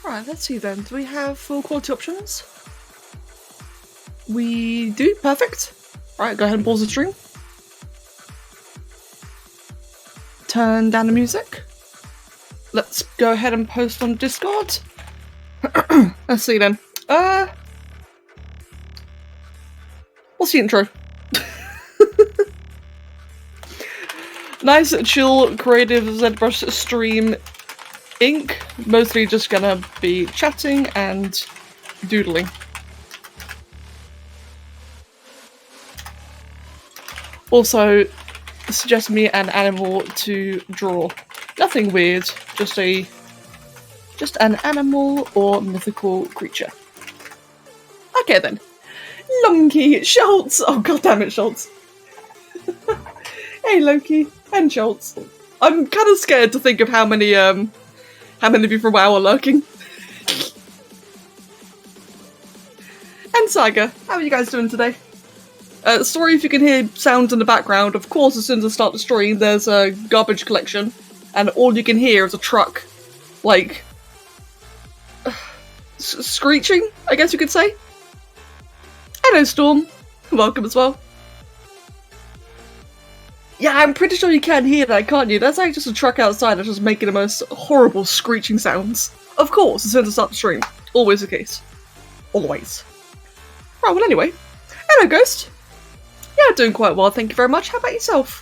Right, let's see then. Do we have full quality options? We do. Perfect. Right, go ahead and pause the stream. Turn down the music. Let's go ahead and post on Discord. Let's see then. What's the intro? Nice, chill, creative ZBrush stream Inc. Mostly just gonna be chatting and doodling. Also, suggest me an animal to draw. Nothing weird, just an animal or mythical creature. Okay then. Lunky, Schultz! Oh god damn it, Schultz. Hey Loki, and Schultz. I'm kind of scared to think of how many of you from WoW are lurking. And Saga, how are you guys doing today? Sorry if you can hear sounds in the background. Of course, as soon as I start the stream, there's a garbage collection, and all you can hear is a truck, like, screeching, I guess you could say. Hello, Storm. Welcome as well. Yeah, I'm pretty sure you can hear that, can't you? That's like just a truck outside that's just making the most horrible screeching sounds. Of course, as soon as I start the stream. Always the case. Always. Right, well anyway. Hello, Ghost. Yeah, doing quite well, thank you very much. How about yourself?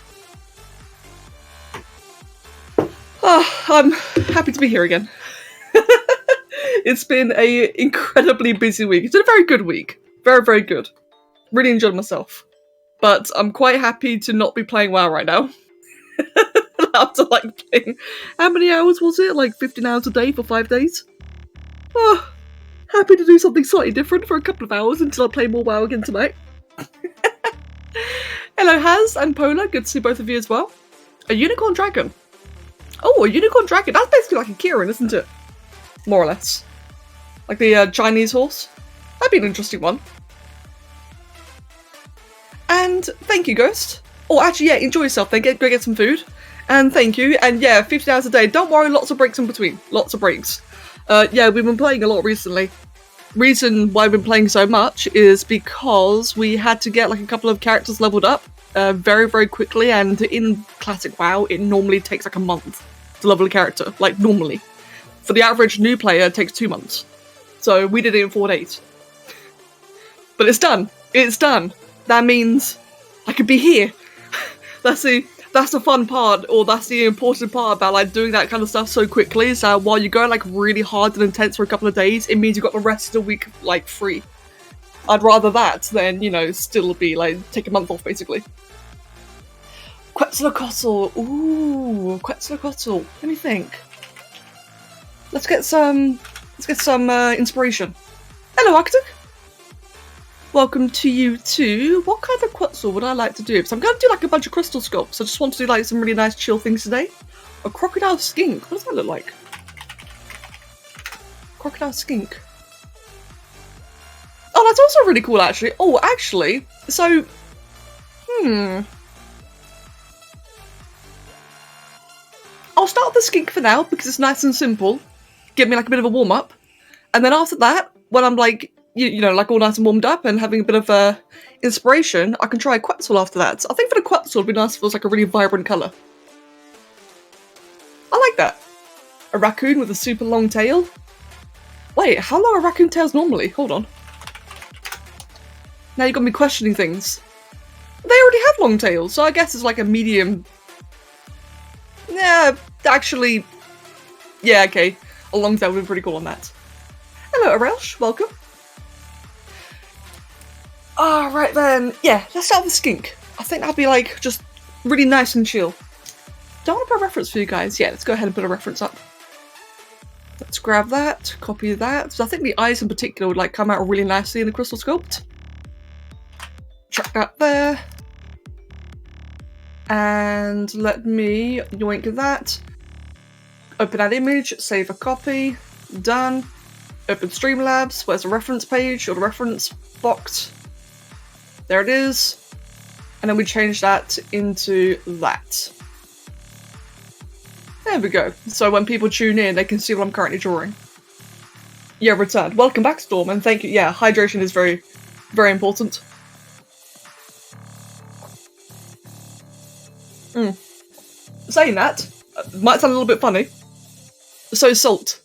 Oh, I'm happy to be here again. It's been an incredibly busy week. It's been a very good week. Very, very good. Really enjoyed myself. But I'm quite happy to not be playing WoW right now. After like playing, how many hours was it? Like 15 hours a day for 5 days? Oh, happy to do something slightly different for a couple of hours until I play more WoW again tonight. Hello Haz and Polar, good to see both of you as well. A unicorn dragon. Oh, a unicorn dragon. That's basically like a Kirin, isn't it? More or less. Like the Chinese horse. That'd be an interesting one. And thank you, Ghost. Oh, actually, yeah, enjoy yourself then. Go get some food. And thank you. And yeah, 50 hours a day. Don't worry, lots of breaks in between. Lots of breaks. Yeah, we've been playing a lot recently. Reason why we've been playing so much is because we had to get like a couple of characters leveled up very, very quickly. And in classic WoW, it normally takes like a month to level a character. Like, normally. For the average new player, it takes 2 months. So we did it in 4 days. But it's done. It's done. That means I could be here. That's the fun part, or that's the important part about like doing that kind of stuff so quickly. Is that while you go like really hard and intense for a couple of days, it means you've got the rest of the week like free. I'd rather that than, you know, still be like take a month off basically. Quetzalcoatl. Ooh, Quetzalcoatl. Let me think. Let's get some inspiration. Hello, Arctic. Welcome to you too. What kind of Quetzal would I like to do? So I'm going to do like a bunch of crystal sculpts. I just want to do like some really nice chill things today. A crocodile skink. What does that look like? Crocodile skink. Oh, that's also really cool actually. Oh, actually, so... I'll start with the skink for now because it's nice and simple. Give me like a bit of a warm-up. And then after that, when I'm like... You know, like all nice and warmed up and having a bit of inspiration, I can try a Quetzal after that. So I think for the Quetzal, it'd be nice if it was like a really vibrant colour. I like that. A raccoon with a super long tail. Wait, how long are raccoon tails normally? Hold on. Now you got me questioning things. They already have long tails, so I guess it's like a medium... Yeah, actually... Yeah, okay. A long tail would be pretty cool on that. Hello, Arelsh. Welcome. Alright then, yeah, let's start with the skink. I think that'd be like, just really nice and chill. Don't want to put a reference for you guys. Yeah, let's go ahead and put a reference up. Let's grab that, copy that. So I think the eyes in particular would like come out really nicely in the crystal sculpt. Chuck that there. And let me yoink that. Open that image, save a copy. Done. Open Streamlabs, where's the reference page or the reference box? There it is. And then we change that into that. There we go. So when people tune in, they can see what I'm currently drawing. Yeah, returned. Welcome back, Storm, and thank you. Yeah, hydration is very, very important. Saying that, might sound a little bit funny. So salt.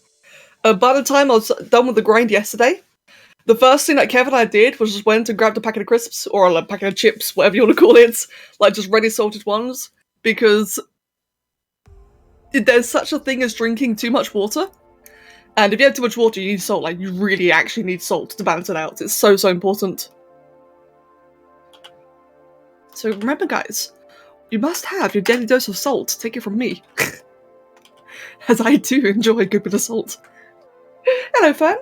By the time I was done with the grind yesterday, the first thing that Kevin and I did was just went and grabbed a packet of crisps, or a packet of chips, whatever you want to call it, like just ready salted ones, because there's such a thing as drinking too much water. And if you have too much water, you need salt. Like, you really actually need salt to balance it out. It's so, so important. So remember, guys, you must have your daily dose of salt. Take it from me. As I do enjoy a good bit of salt. Hello, Fern.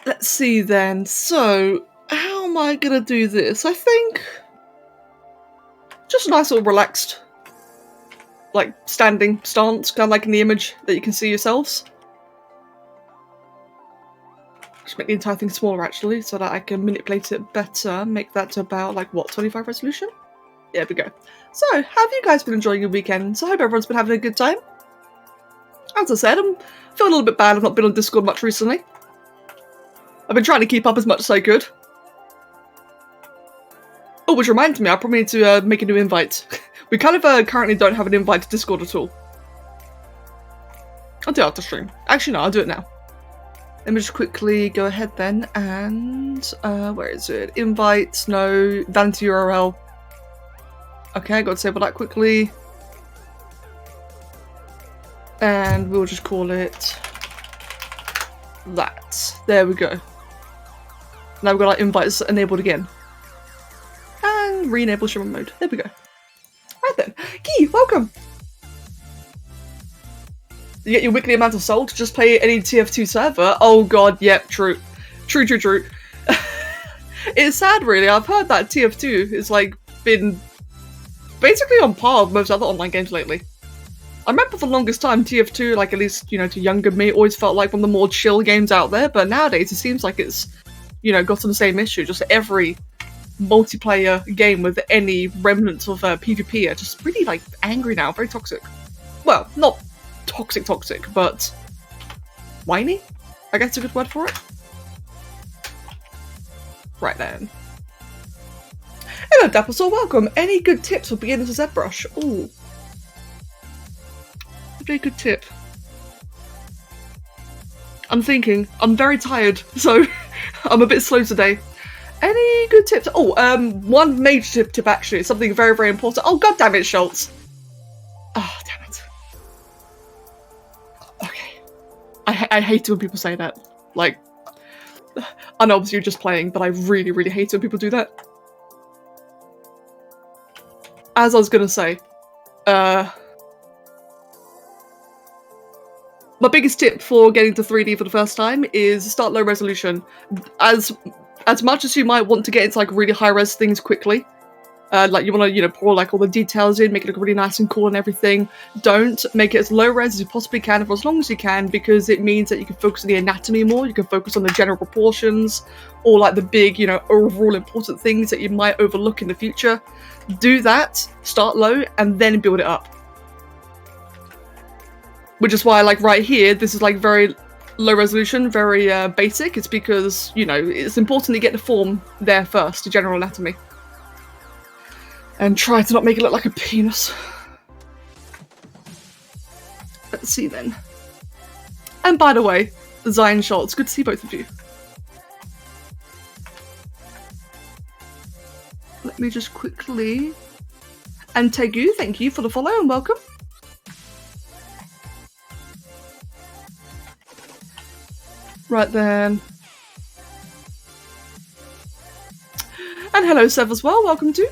Let's see then. So, how am I gonna do this? I think just a nice little relaxed, like, standing stance, kind of like in the image that you can see yourselves. Just make the entire thing smaller, actually, so that I can manipulate it better. Make that to about, like, what, 25 resolution? Yeah, there we go. So, how have you guys been enjoying your weekends? I hope everyone's been having a good time. As I said, I'm feeling a little bit bad. I've not been on Discord much recently. I've been trying to keep up as much as I could. Oh, which reminds me, I probably need to make a new invite. We kind of currently don't have an invite to Discord at all. I'll do it after stream. Actually, no, I'll do it now. Let me just quickly go ahead then and... where is it? Invite, no, vanity URL. Okay, I got to disable that quickly. And we'll just call it... that. There we go. Now we've got our invites enabled again. And re-enable stream mode. There we go. Right then. Key, welcome! You get your weekly amount of salt, just play any TF2 server. Oh god, yep, true. True. It's sad, really. I've heard that TF2 is, like, been basically on par with most other online games lately. I remember for the longest time TF2, like, at least, you know, to younger me, always felt like one of the more chill games out there, but nowadays it seems like it's, you know, got some same issue. Just every multiplayer game with any remnants of PvP are just really, like, angry now, very toxic. Well, not toxic, but whiny? I guess a good word for it. Right then. Hello, Dapplesore, welcome. Any good tips for beginners with ZBrush? Ooh. Very good tip. I'm thinking. I'm very tired, so I'm a bit slow today. Any good tips? Oh, one major tip actually. Something very, very important. Oh, god damn it, Schultz. Oh, damn it. Okay. I hate it when people say that. Like, I know obviously you're just playing, but I really, really hate it when people do that. As I was gonna say, my biggest tip for getting to 3D for the first time is start low resolution. As much as you might want to get into like really high res things quickly, like you want to, you know, pour like all the details in, make it look really nice and cool and everything, don't make it as low res as you possibly can for as long as you can, because it means that you can focus on the anatomy more, you can focus on the general proportions, or like the big, you know, overall important things that you might overlook in the future. Do that, start low, and then build it up. Which is why, like, right here, this is, like, very low resolution, very basic. It's because, you know, it's important to get the form there first, the general anatomy. And try to not make it look like a penis. Let's see, then. And by the way, Zion Schultz, good to see both of you. Let me just quickly... And Tegu, thank you for the follow and welcome. Right then. And hello, Sev, as well. Welcome to.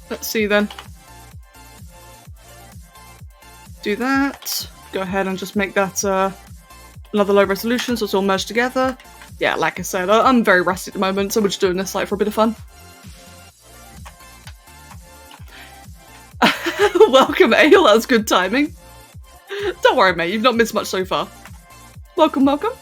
Let's see then. Do that. Go ahead and just make that another low resolution so it's all merged together. Yeah, like I said, I'm very rusty at the moment, so we're just doing this like for a bit of fun. Welcome, Ale, that's good timing. Don't worry, mate, you've not missed much so far. Welcome, welcome.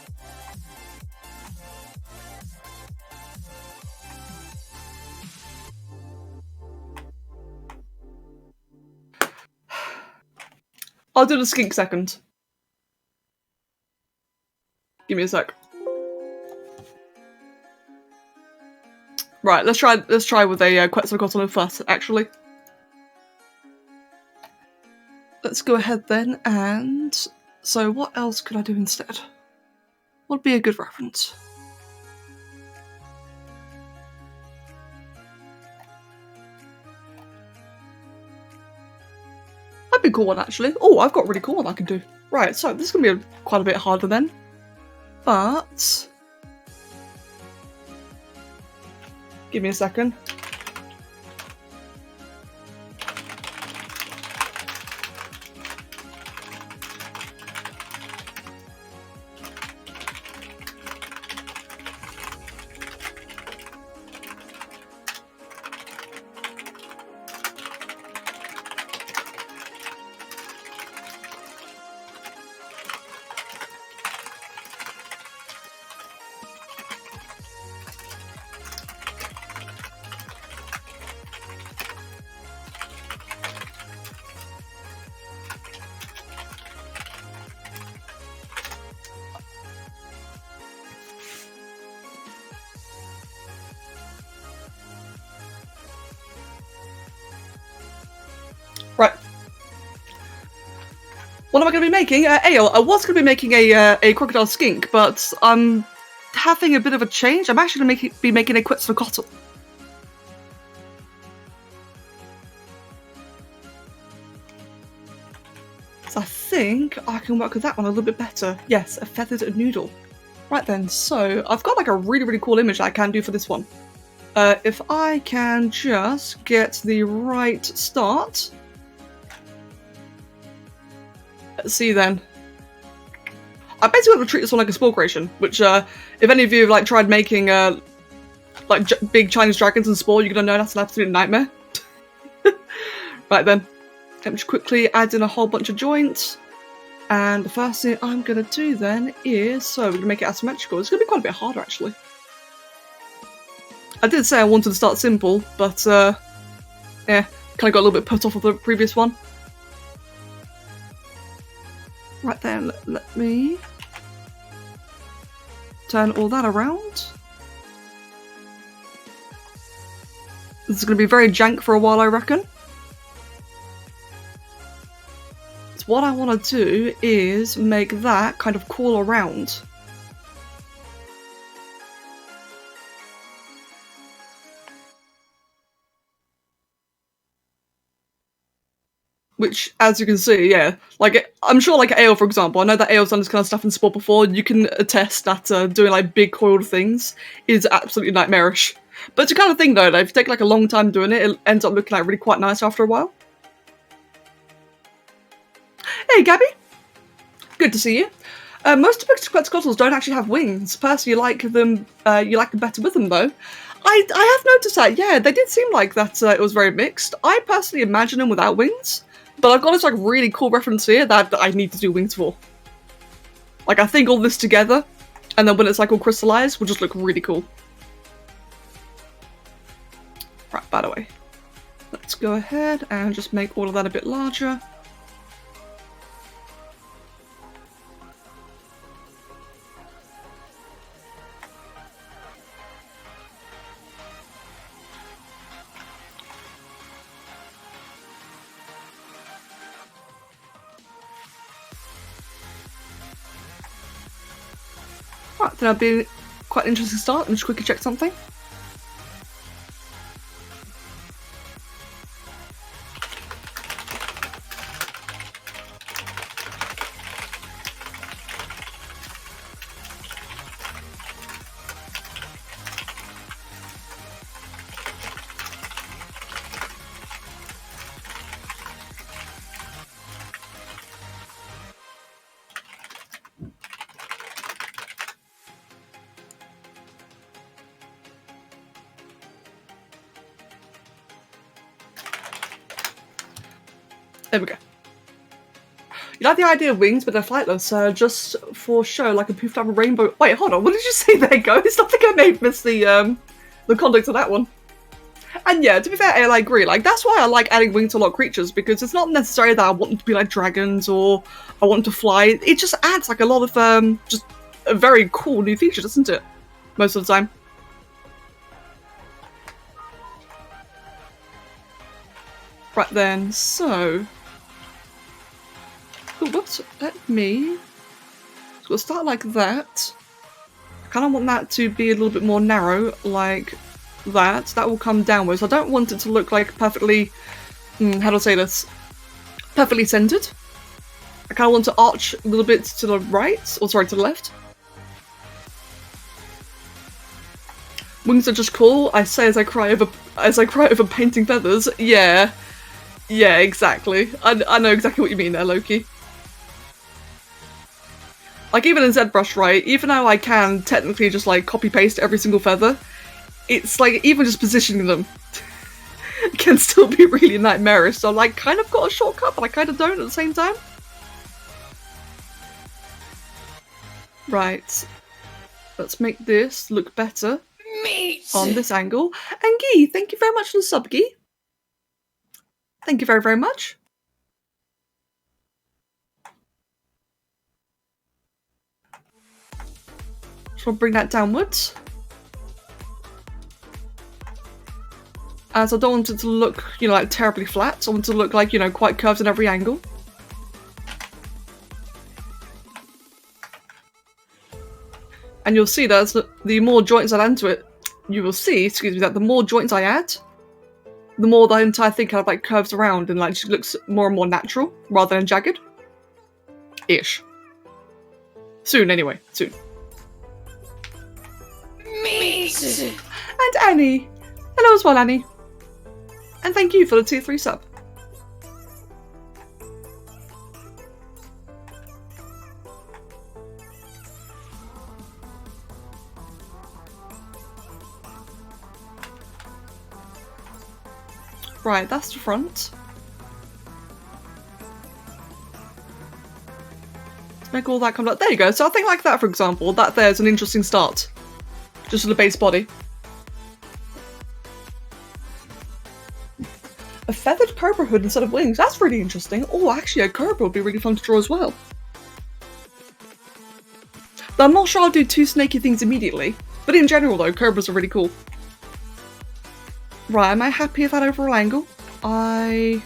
I'll do the skink second. Give me a sec. Right, let's try with a Quetzalcoatl first, actually. Let's go ahead then, and so what else could I do instead? What would be a good reference? That'd be a cool one, actually. Oh, I've got a really cool one I can do. Right, so this is going to be quite a bit harder then. But give me a second. Right. What am I going to be making? Ale. I was going to be making a crocodile skink, but I'm having a bit of a change. I'm actually going to be making a Quetzalcoatl. So I think I can work with that one a little bit better. Yes, a feathered noodle. Right then, so I've got like a really cool image I can do for this one. If I can just get the right start. Let's see then. I basically want to treat this one like a spore creation, which if any of you have like tried making like big Chinese dragons and spore, you're gonna know that's an absolute nightmare. Right then, let me just quickly add in a whole bunch of joints, and the first thing I'm gonna do then is, so we're gonna make it asymmetrical. It's gonna be quite a bit harder actually. I did say I wanted to start simple, but yeah, kind of got a little bit put off of the previous one. Right then, let me turn all that around. This is going to be very jank for a while, I reckon. So what I want to do is make that kind of cool around. Which, as you can see, yeah, like, I'm sure, like, Ale, for example, I know that Ale's done this kind of stuff in sport before, you can attest that doing, like, big coiled things is absolutely nightmarish. But it's the kind of thing, though, that if you take, like, a long time doing it, it ends up looking, like, really quite nice after a while. Hey, Gabby! Good to see you. Most of Quetzalcoatls don't actually have wings. Personally, you like them better with them, though. I have noticed that, yeah, they did seem like that it was very mixed. I personally imagine them without wings. But I've got this like really cool reference here that I need to do wings for. Like I think all this together, and then when it's like all crystallized, will just look really cool. Right, by the way, let's go ahead and just make all of that a bit larger. Right, then that'll be quite an interesting start. Let me just quickly check something. There we go. You like the idea of wings, but they're flightless, just for show, like a poofed up rainbow. Wait, hold on, what did you say there, Ghost? I think I may have missed the context of that one. And yeah, to be fair, I agree. Like, that's why I like adding wings to a lot of creatures, because it's not necessarily that I want them to be like dragons or I want them to fly. It just adds like a lot of just a very cool new feature, doesn't it? Most of the time. Right then, so... Oh, whoops, let me... So we'll start like that. I kind of want that to be a little bit more narrow, like that. That will come downwards. I don't want it to look like perfectly... how do I say this? Perfectly centered. I kind of want to arch a little bit to the right, or sorry, to the left. Wings are just cool. I say as I cry over painting feathers. Yeah, yeah, exactly. I know exactly what you mean there, Loki. Like, even in ZBrush, right, even though I can technically just, like, copy-paste every single feather, it's, like, even just positioning them can still be really nightmarish, so, like, kind of got a shortcut, but I kind of don't at the same time. Right. Let's make this look better on this angle. And Guy, thank you very much for the sub, Guy. Thank you very, very much. So I'll bring that downwards. As I don't want it to look, you know, like terribly flat. I want it to look like, you know, quite curved in every angle. And you'll see that the more joints I add to it, you will see, excuse me, that the more joints I add, the more the entire thing kind of like curves around and like just looks more and more natural rather than jagged. Ish. Soon, anyway. Soon. And Annie. Hello as well, Annie. And thank you for the tier 3 sub. Right, that's the front. Let's make all that come up. There you go. So I think like that, for example, that there's an interesting start. Just for the base body. A feathered cobra hood instead of wings. That's really interesting. Oh, actually, a cobra would be really fun to draw as well. But I'm not sure I'll do two snaky things immediately. But in general, though, cobras are really cool. Right, am I happy with that overall angle? I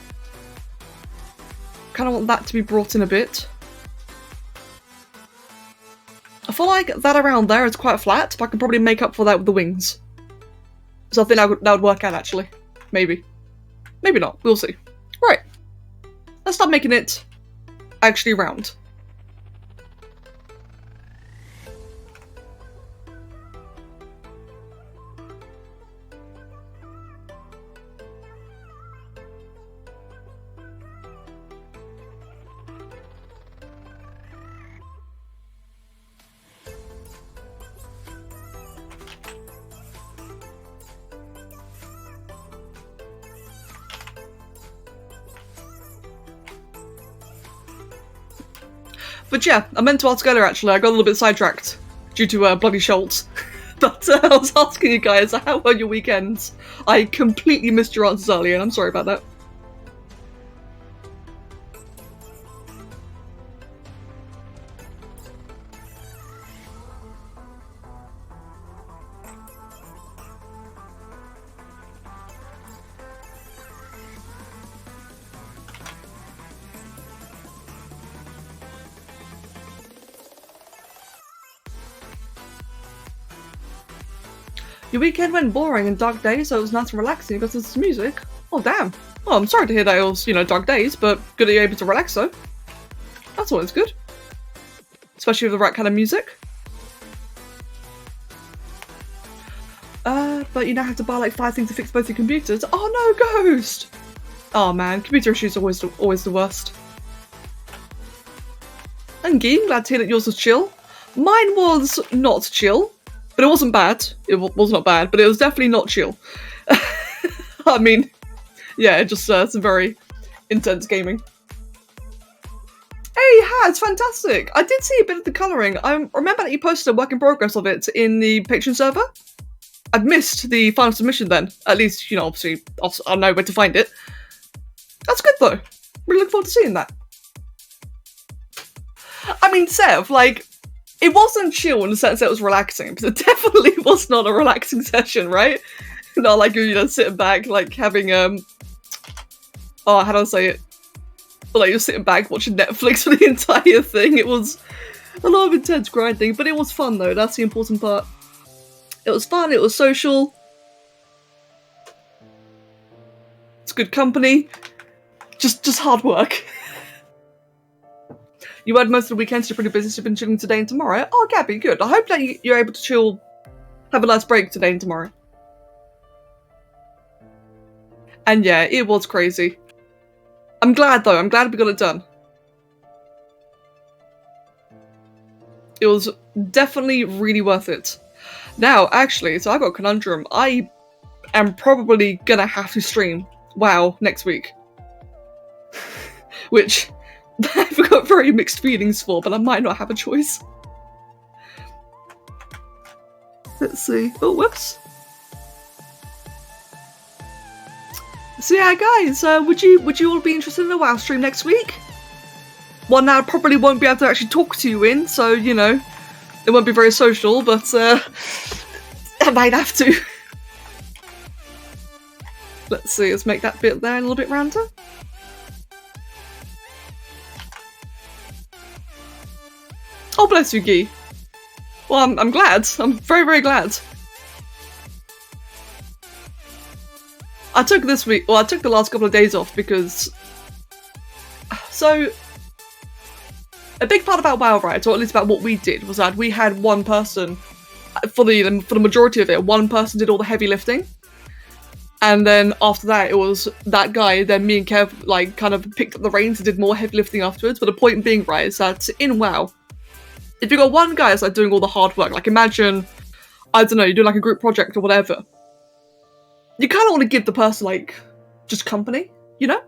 kind of want that to be brought in a bit. I feel like that around there is quite flat, but I can probably make up for that with the wings. So I think that would work out, actually. Maybe. Maybe not. We'll see. Right. Let's start making it actually round. But yeah, I meant to ask earlier actually, I got a little bit sidetracked due to bloody Schultz. But I was asking you guys, how were your weekends? I completely missed your answers earlier and I'm sorry about that. Your weekend went boring and dark days, so it was nice and relaxing. You got to listen to music. Oh, damn. Well, I'm sorry to hear that it was, you know, dark days, but good that you're able to relax, though. That's always good. Especially with the right kind of music. But you now have to buy like 5 things to fix both your computers. Oh no, Ghost! Oh man, computer issues are always the worst. And Gee, glad to hear that yours was chill. Mine was not chill. But it wasn't bad. It was not bad, but it was definitely not chill. I mean, yeah, just some very intense gaming. Hey, it's fantastic. I did see a bit of the colouring. I remember that you posted a work in progress of it in the Patreon server. I've missed the final submission then. At least, you know, obviously I'll know where to find it. That's good though. Really look forward to seeing that. I mean, Sev, like, it wasn't chill in the sense that it was relaxing, but it definitely was not a relaxing session, right? Not like, you know, sitting back, like, having, oh, how do I say it? Like, you're sitting back watching Netflix for the entire thing. It was a lot of intense grinding, but it was fun, though. That's the important part. It was fun, it was social. It's good company. Just hard work. You had most of the weekends, you're pretty busy, so you've been chilling today and tomorrow. Oh, Gabby, good. I hope that you're able to chill, have a nice break today and tomorrow. And yeah, it was crazy. I'm glad though, I'm glad we got it done. It was definitely really worth it. Now, actually, so I've got a conundrum. I am probably gonna have to stream WoW next week. Which I've got very mixed feelings for, but I might not have a choice. Let's see. Oh, whoops. So yeah, guys, would you all be interested in a WoW stream next week? One that I probably won't be able to actually talk to you in, so, you know, it won't be very social, but I might have to. Let's see, let's make that bit there a little bit rounder. Oh, bless you, Guy. Well, I'm glad. I'm very, very glad. I took this week, well, I took the last couple of days off because... So, a big part about WoW, right, or at least about what we did, was that we had one person, for the majority of it, one person did all the heavy lifting. And then after that, it was that guy, then me and Kev, like, kind of picked up the reins and did more heavy lifting afterwards. But the point being, right, is that in WoW, if you've got one guy that's like doing all the hard work, like imagine, I don't know, you're doing like a group project or whatever, you kind of want to give the person like, just company, you know?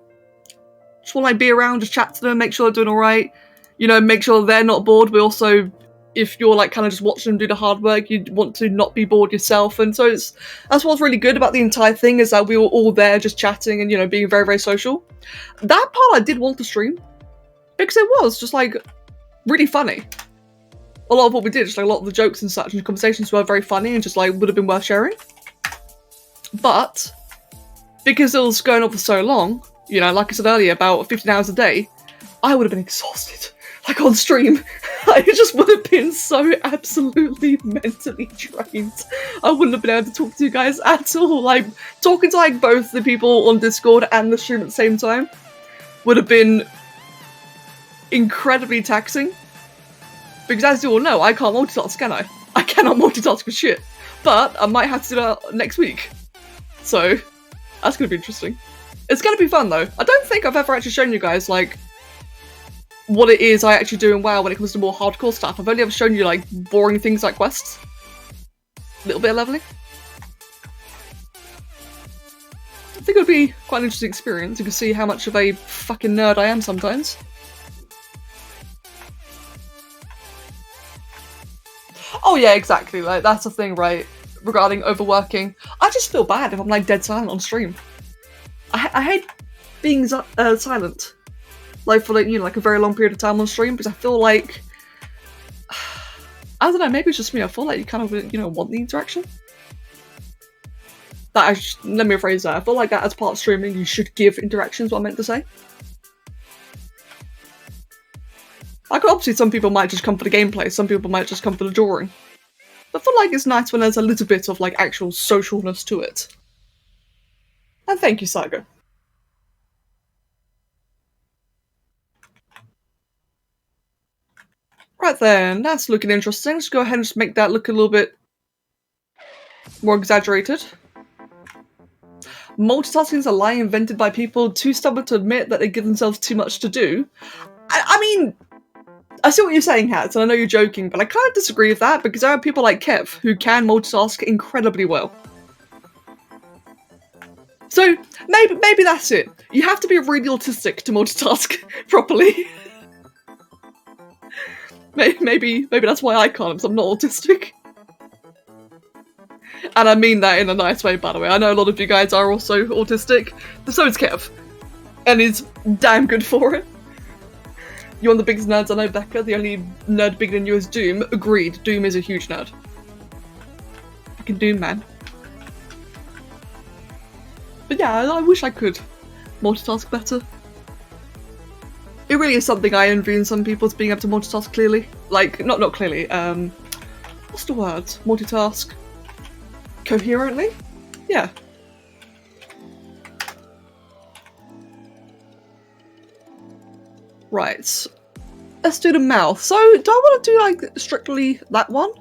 Just want to like be around, just chat to them, make sure they're doing alright, you know, make sure they're not bored, but also, if you're like kind of just watching them do the hard work, you want to not be bored yourself, and so that's what's really good about the entire thing, is that we were all there just chatting and, you know, being very, very social. That part I did want to stream, because it was just like, really funny. A lot of what we did, just like a lot of the jokes and such and conversations were very funny and just like would have been worth sharing. But because it was going on for so long, you know, like I said earlier, about 15 hours a day, I would have been exhausted. Like on stream, I just would have been so absolutely mentally drained. I wouldn't have been able to talk to you guys at all. Like talking to like both the people on Discord and the stream at the same time would have been incredibly taxing. Because as you all know, I can't multitask, can I? I cannot multitask for shit. But I might have to do that next week. So, that's going to be interesting. It's going to be fun though. I don't think I've ever actually shown you guys, like, what it is I actually do in WoW when it comes to more hardcore stuff. I've only ever shown you, like, boring things like quests. A little bit of leveling. I think it would be quite an interesting experience. You can see how much of a fucking nerd I am sometimes. Oh yeah, exactly, like, that's the thing, right, regarding overworking. I just feel bad if I'm, like, dead silent on stream. I hate being silent, like, for, like, you know, like, a very long period of time on stream, because I feel like, I don't know, maybe it's just me, I feel like you kind of, you know, want the interaction. Let me rephrase that, I feel like that as part of streaming, you should give interactions, what I meant to say. Like, obviously some people might just come for the gameplay, some people might just come for the drawing. But I feel like it's nice when there's a little bit of, like, actual socialness to it. And thank you, Saga. Right then, that's looking interesting. Let's go ahead and just make that look a little bit more exaggerated. Multitasking is a lie invented by people too stubborn to admit that they give themselves too much to do. I mean, I see what you're saying, Hats, and I know you're joking, but I kind of disagree with that, because there are people like Kev who can multitask incredibly well. So, maybe that's it. You have to be really autistic to multitask properly. maybe that's why I can't, because I'm not autistic. And I mean that in a nice way, by the way. I know a lot of you guys are also autistic, but so is Kev. And he's damn good for it. You're one of the biggest nerds I know, Becca. The only nerd bigger than you is Doom. Agreed, Doom is a huge nerd. Fucking Doom, man. But yeah, I wish I could multitask better. It really is something I envy in some people, being able to multitask clearly. Like, not clearly, what's the word? Multitask? Coherently? Yeah. Right. Let's do the mouth. So, do I want to do, like, strictly that one?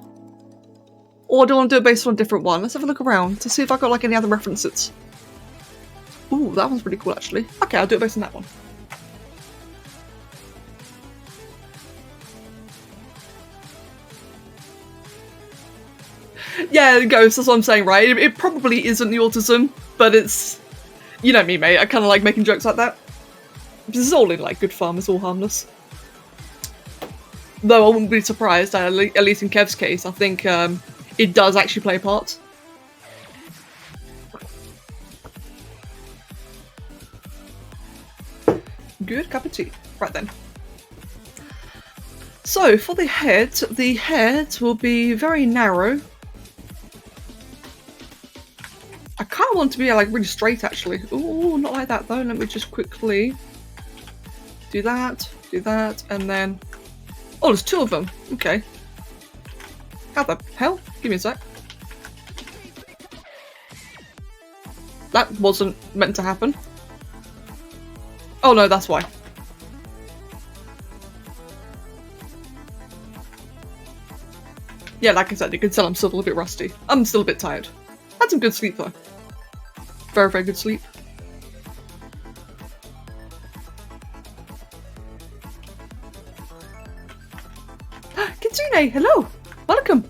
Or do I want to do it based on a different one? Let's have a look around to see if I've got, like, any other references. Ooh, that one's pretty cool, actually. Okay, I'll do it based on that one. Yeah, Ghost, that's what I'm saying, right? It probably isn't the autism, but it's... You know me, mate. I kind of like making jokes like that. This is all in, like, good fun. It's all harmless. Though I wouldn't be surprised, at least in Kev's case, I think it does actually play a part. Good cup of tea. Right then. So, for the head will be very narrow. I kind of want it to be like really straight, actually. Ooh, not like that though. Let me just quickly do that, and then... Oh, there's two of them. Okay. How the hell? Give me a sec. That wasn't meant to happen. Oh no, that's why. Yeah, like I said, you can tell I'm still a little bit rusty. I'm still a bit tired. Had some good sleep though. Very, very good sleep. Kitsune, hello! Welcome!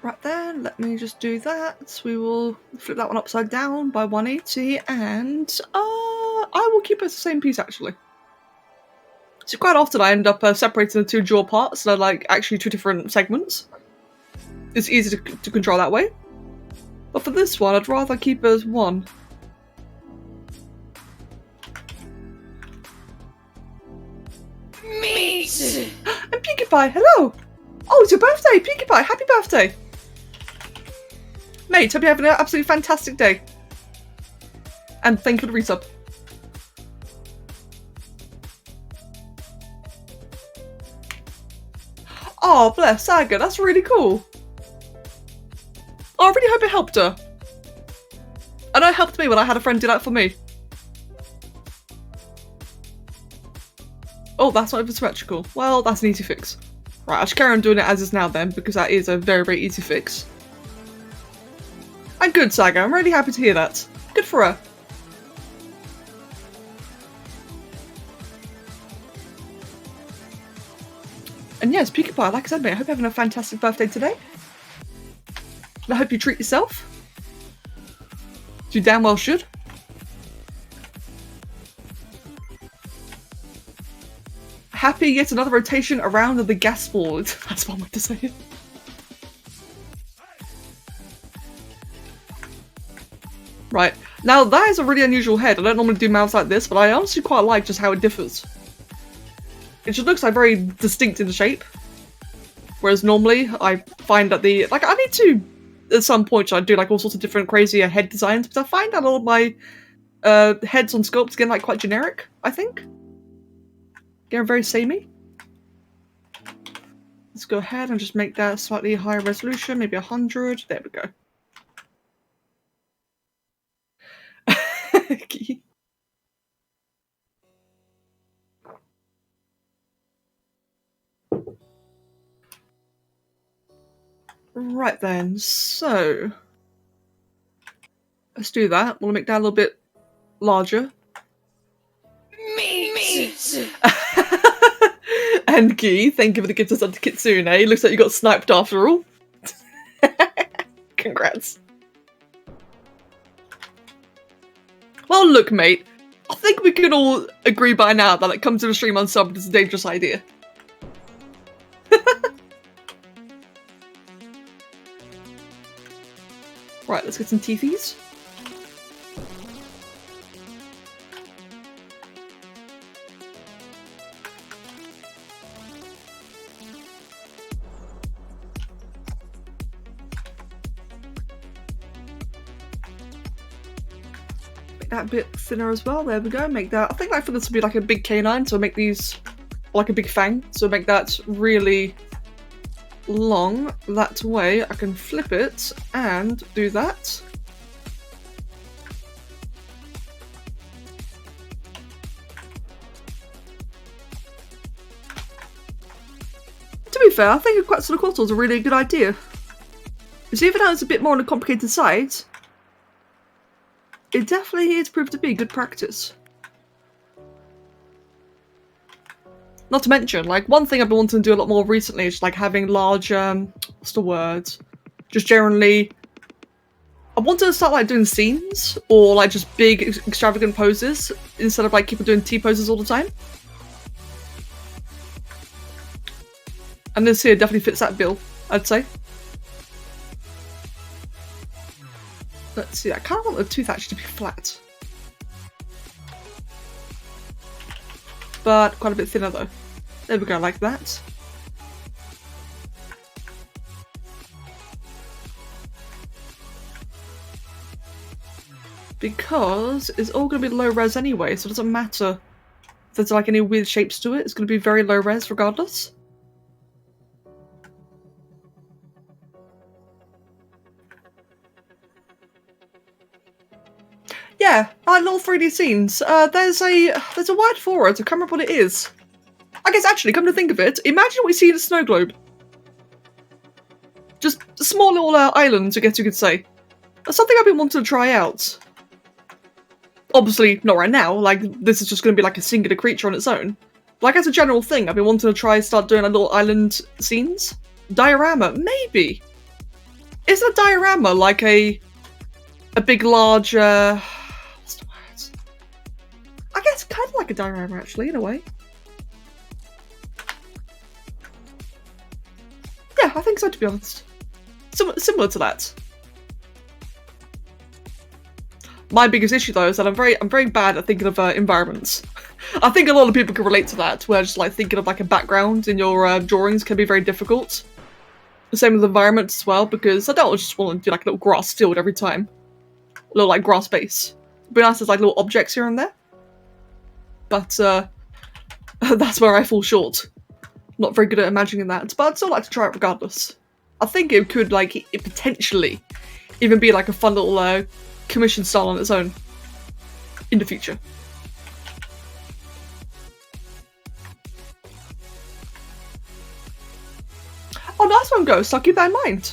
Right then, let me just do that. We will flip that one upside down by 180 and I will keep it the same piece actually. So quite often I end up separating the two jaw parts, so they're like actually two different segments. It's easy to control that way. But for this one, I'd rather keep it as one. Meat! And Pinkie Pie, hello! Oh, it's your birthday, Pinkie Pie! Happy birthday! Mate, hope you're having an absolutely fantastic day. And thank you for the resub. Oh, bless Saga, that's really cool. Oh, I really hope it helped her. I know it helped me when I had a friend do that for me. Oh, that's not even symmetrical. Well, that's an easy fix. Right, I should carry on doing it as is now then, because that is a very, very easy fix. And good, Saga. I'm really happy to hear that. Good for her. And yes, Pinkie Pie, like I said, mate, I hope you're having a fantastic birthday today. And I hope you treat yourself. You damn well should. Happy yet another rotation around the gas board. That's one way to say it. Right, now that is a really unusual head. I don't normally do mouths like this, but I honestly quite like just how it differs. It just looks like very distinct in the shape. Whereas normally, I find that I need to, at some point, I do like all sorts of different crazy head designs, because I find that all of my heads on sculpts get like quite generic, I think. Getting very samey. Let's go ahead and just make that slightly higher resolution, maybe 100. There we go. Right then, so let's do that. We'll make that a little bit larger. Meat. And Guy, thank you for the gift of sub to Kitsune. Looks like you got sniped after all. Congrats. Well, look, mate. I think we can all agree by now that it comes to the stream unsubbed is a dangerous idea. Right, let's get some teethies. That bit thinner as well. There we go. Make that. I think like for this to be like a big canine, so make these like a big fang. So make that really long. That way I can flip it and do that. To be fair, I think a Quetzalcoatl is a really good idea. Because even though it's a bit more on the complicated side, it definitely is proved to be good practice. Not to mention, like, one thing I've been wanting to do a lot more recently is like having large, what's the word? Just generally, I wanted to start like doing scenes or like just big extravagant poses instead of like keep doing T-poses all the time. And this here definitely fits that bill, I'd say. Let's see, I kind of want the tooth actually to be flat. But quite a bit thinner though. There we go, like that. Because it's all going to be low res anyway, so it doesn't matter if there's like any weird shapes to it, it's going to be very low res regardless. Yeah, little 3D scenes. There's a word for it. I can't remember what it is. I guess actually, come to think of it, imagine what we see in a snow globe. Just a small little island, I guess you could say. That's something I've been wanting to try out. Obviously, not right now. Like this is just going to be like a singular creature on its own. Like as a general thing, I've been wanting to start doing like little island scenes. Diorama, maybe. Isn't a diorama like a big, large? What's the word? I guess kind of like a diorama, actually, in a way. Yeah, I think so, to be honest. Similar to that. My biggest issue, though, is that I'm very bad at thinking of environments. I think a lot of people can relate to that, where just like thinking of like a background in your drawings can be very difficult. The same with environments as well, because I don't just want to do like a little grass field every time. A little like grass base. It'd be nice as like little objects here and there. But that's where I fall short. Not very good at imagining that, but I'd still like to try it regardless. I think it could like it potentially even be like a fun little commission style on its own in the future. Oh, nice one, Ghost. I'll keep that in mind.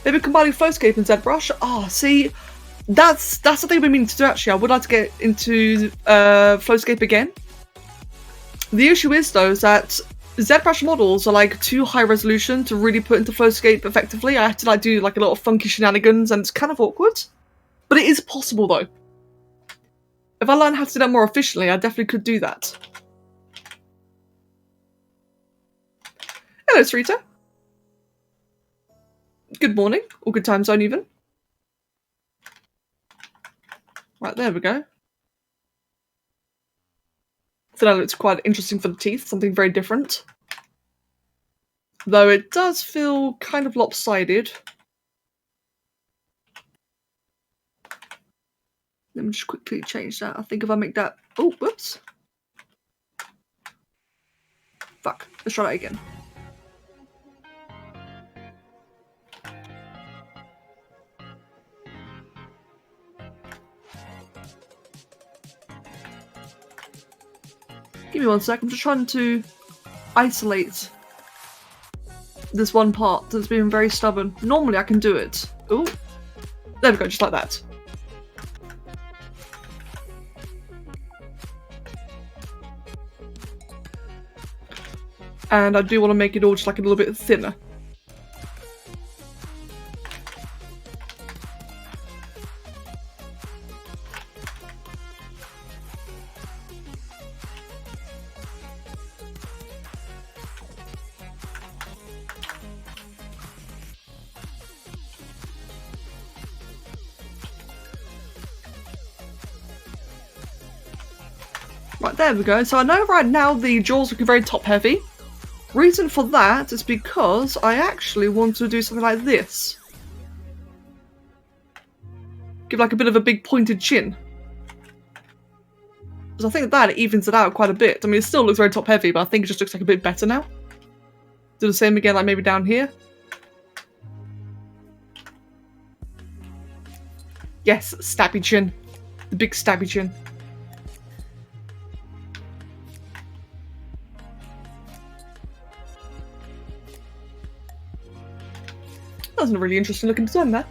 Maybe combining Flowscape and ZBrush. Oh, see, that's something I've been meaning to do actually. I would like to get into Flowscape again. The issue is though is that ZBrush models are like too high resolution to really put into Flowscape effectively. I have to like do like a lot of funky shenanigans and it's kind of awkward. But it is possible though. If I learn how to do that more efficiently, I definitely could do that. Hello, Sarita. Good morning, or good time zone even. Right, there we go. So that looks quite interesting for the teeth, something very different. Though it does feel kind of lopsided. Let me just quickly change that. I think if I make that... Oh, whoops. Fuck, let's try that again. Give me 1 sec, I'm just trying to isolate this one part that's been very stubborn. Normally I can do it. Ooh. There we go, just like that. And I do want to make it all just like a little bit thinner. Right, there we go. So I know right now the jaws looking very top heavy. Reason for that is because I actually want to do something like this. Give like a bit of a big pointed chin. Because I think that it evens it out quite a bit. I mean, it still looks very top heavy, but I think it just looks like a bit better now. Do the same again, like maybe down here. Yes, stabby chin. The big stabby chin. That was a really interesting looking design there.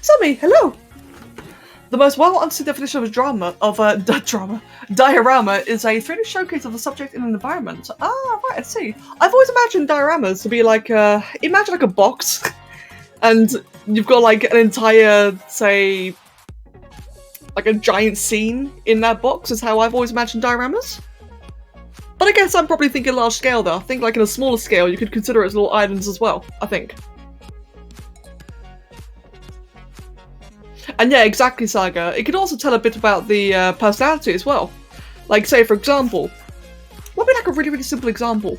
Sammy, hello! The most well-understood definition of a diorama is a 3D showcase of a subject in an environment. Ah, right, I see. I've always imagined dioramas to be like, imagine like a box, and you've got like an entire, say, like a giant scene in that box is how I've always imagined dioramas. But I guess I'm probably thinking large scale though. I think like in a smaller scale you could consider it as little islands as well, I think. And yeah, exactly, Saga. It could also tell a bit about the personality as well. Like, say, for example, what would be like a really, really simple example?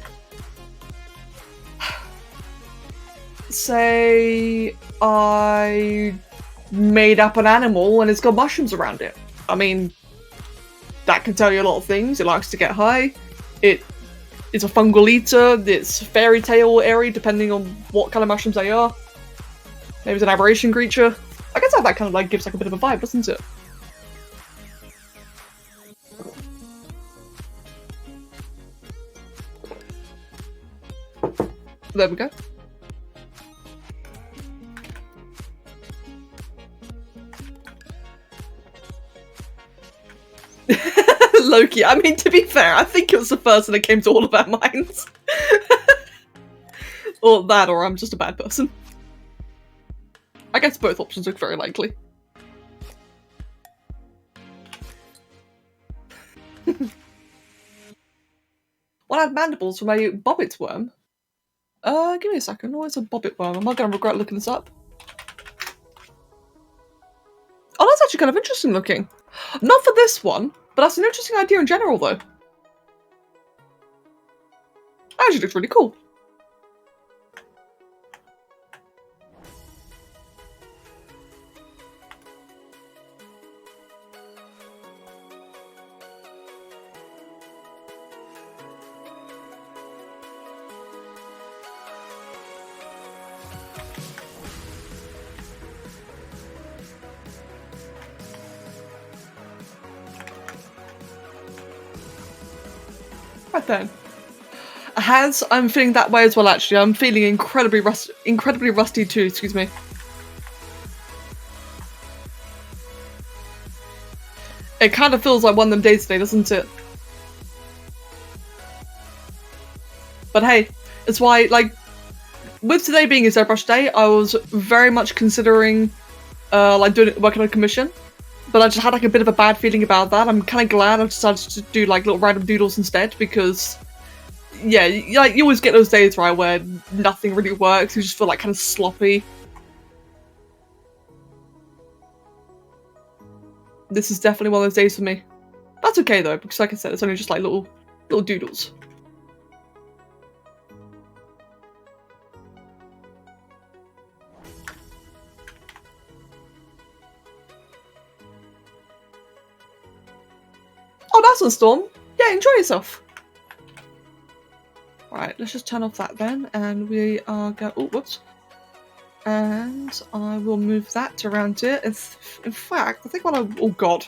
Say, I made up an animal and it's got mushrooms around it. I mean, that can tell you a lot of things. It likes to get high. It is a fungal eater. It's fairy tale airy, depending on what kind of mushrooms they are. Maybe it's an aberration creature. I guess that kind of like gives like a bit of a vibe, doesn't it? There we go. Loki, I mean, to be fair, I think it was the first thing that came to all of our minds. Or that, or I'm just a bad person. I guess both options look very likely. One had mandibles from a bobbit worm. Give me a second. What is a bobbit worm? Am I going to regret looking this up? Oh, that's actually kind of interesting looking. Not for this one, but that's an interesting idea in general, though. Actually looks really cool. Right then. Hands, I'm feeling that way as well, actually. I'm feeling incredibly rusty too, excuse me. It kind of feels like one of them days today, doesn't it? But hey, it's why, like, with today being a ZBrush day, I was very much considering, like, working on a commission. But I just had like a bit of a bad feeling about that. I'm kind of glad I decided to do like little random doodles instead because, yeah, like you always get those days, right, where nothing really works. You just feel like kind of sloppy. This is definitely one of those days for me. That's okay though, because like I said, it's only just like little doodles. Oh, that's a storm. Yeah, enjoy yourself. Right, let's just turn off that then, and we are going. Oh, whoops. And I will move that around it. In fact, I think what I. Oh god,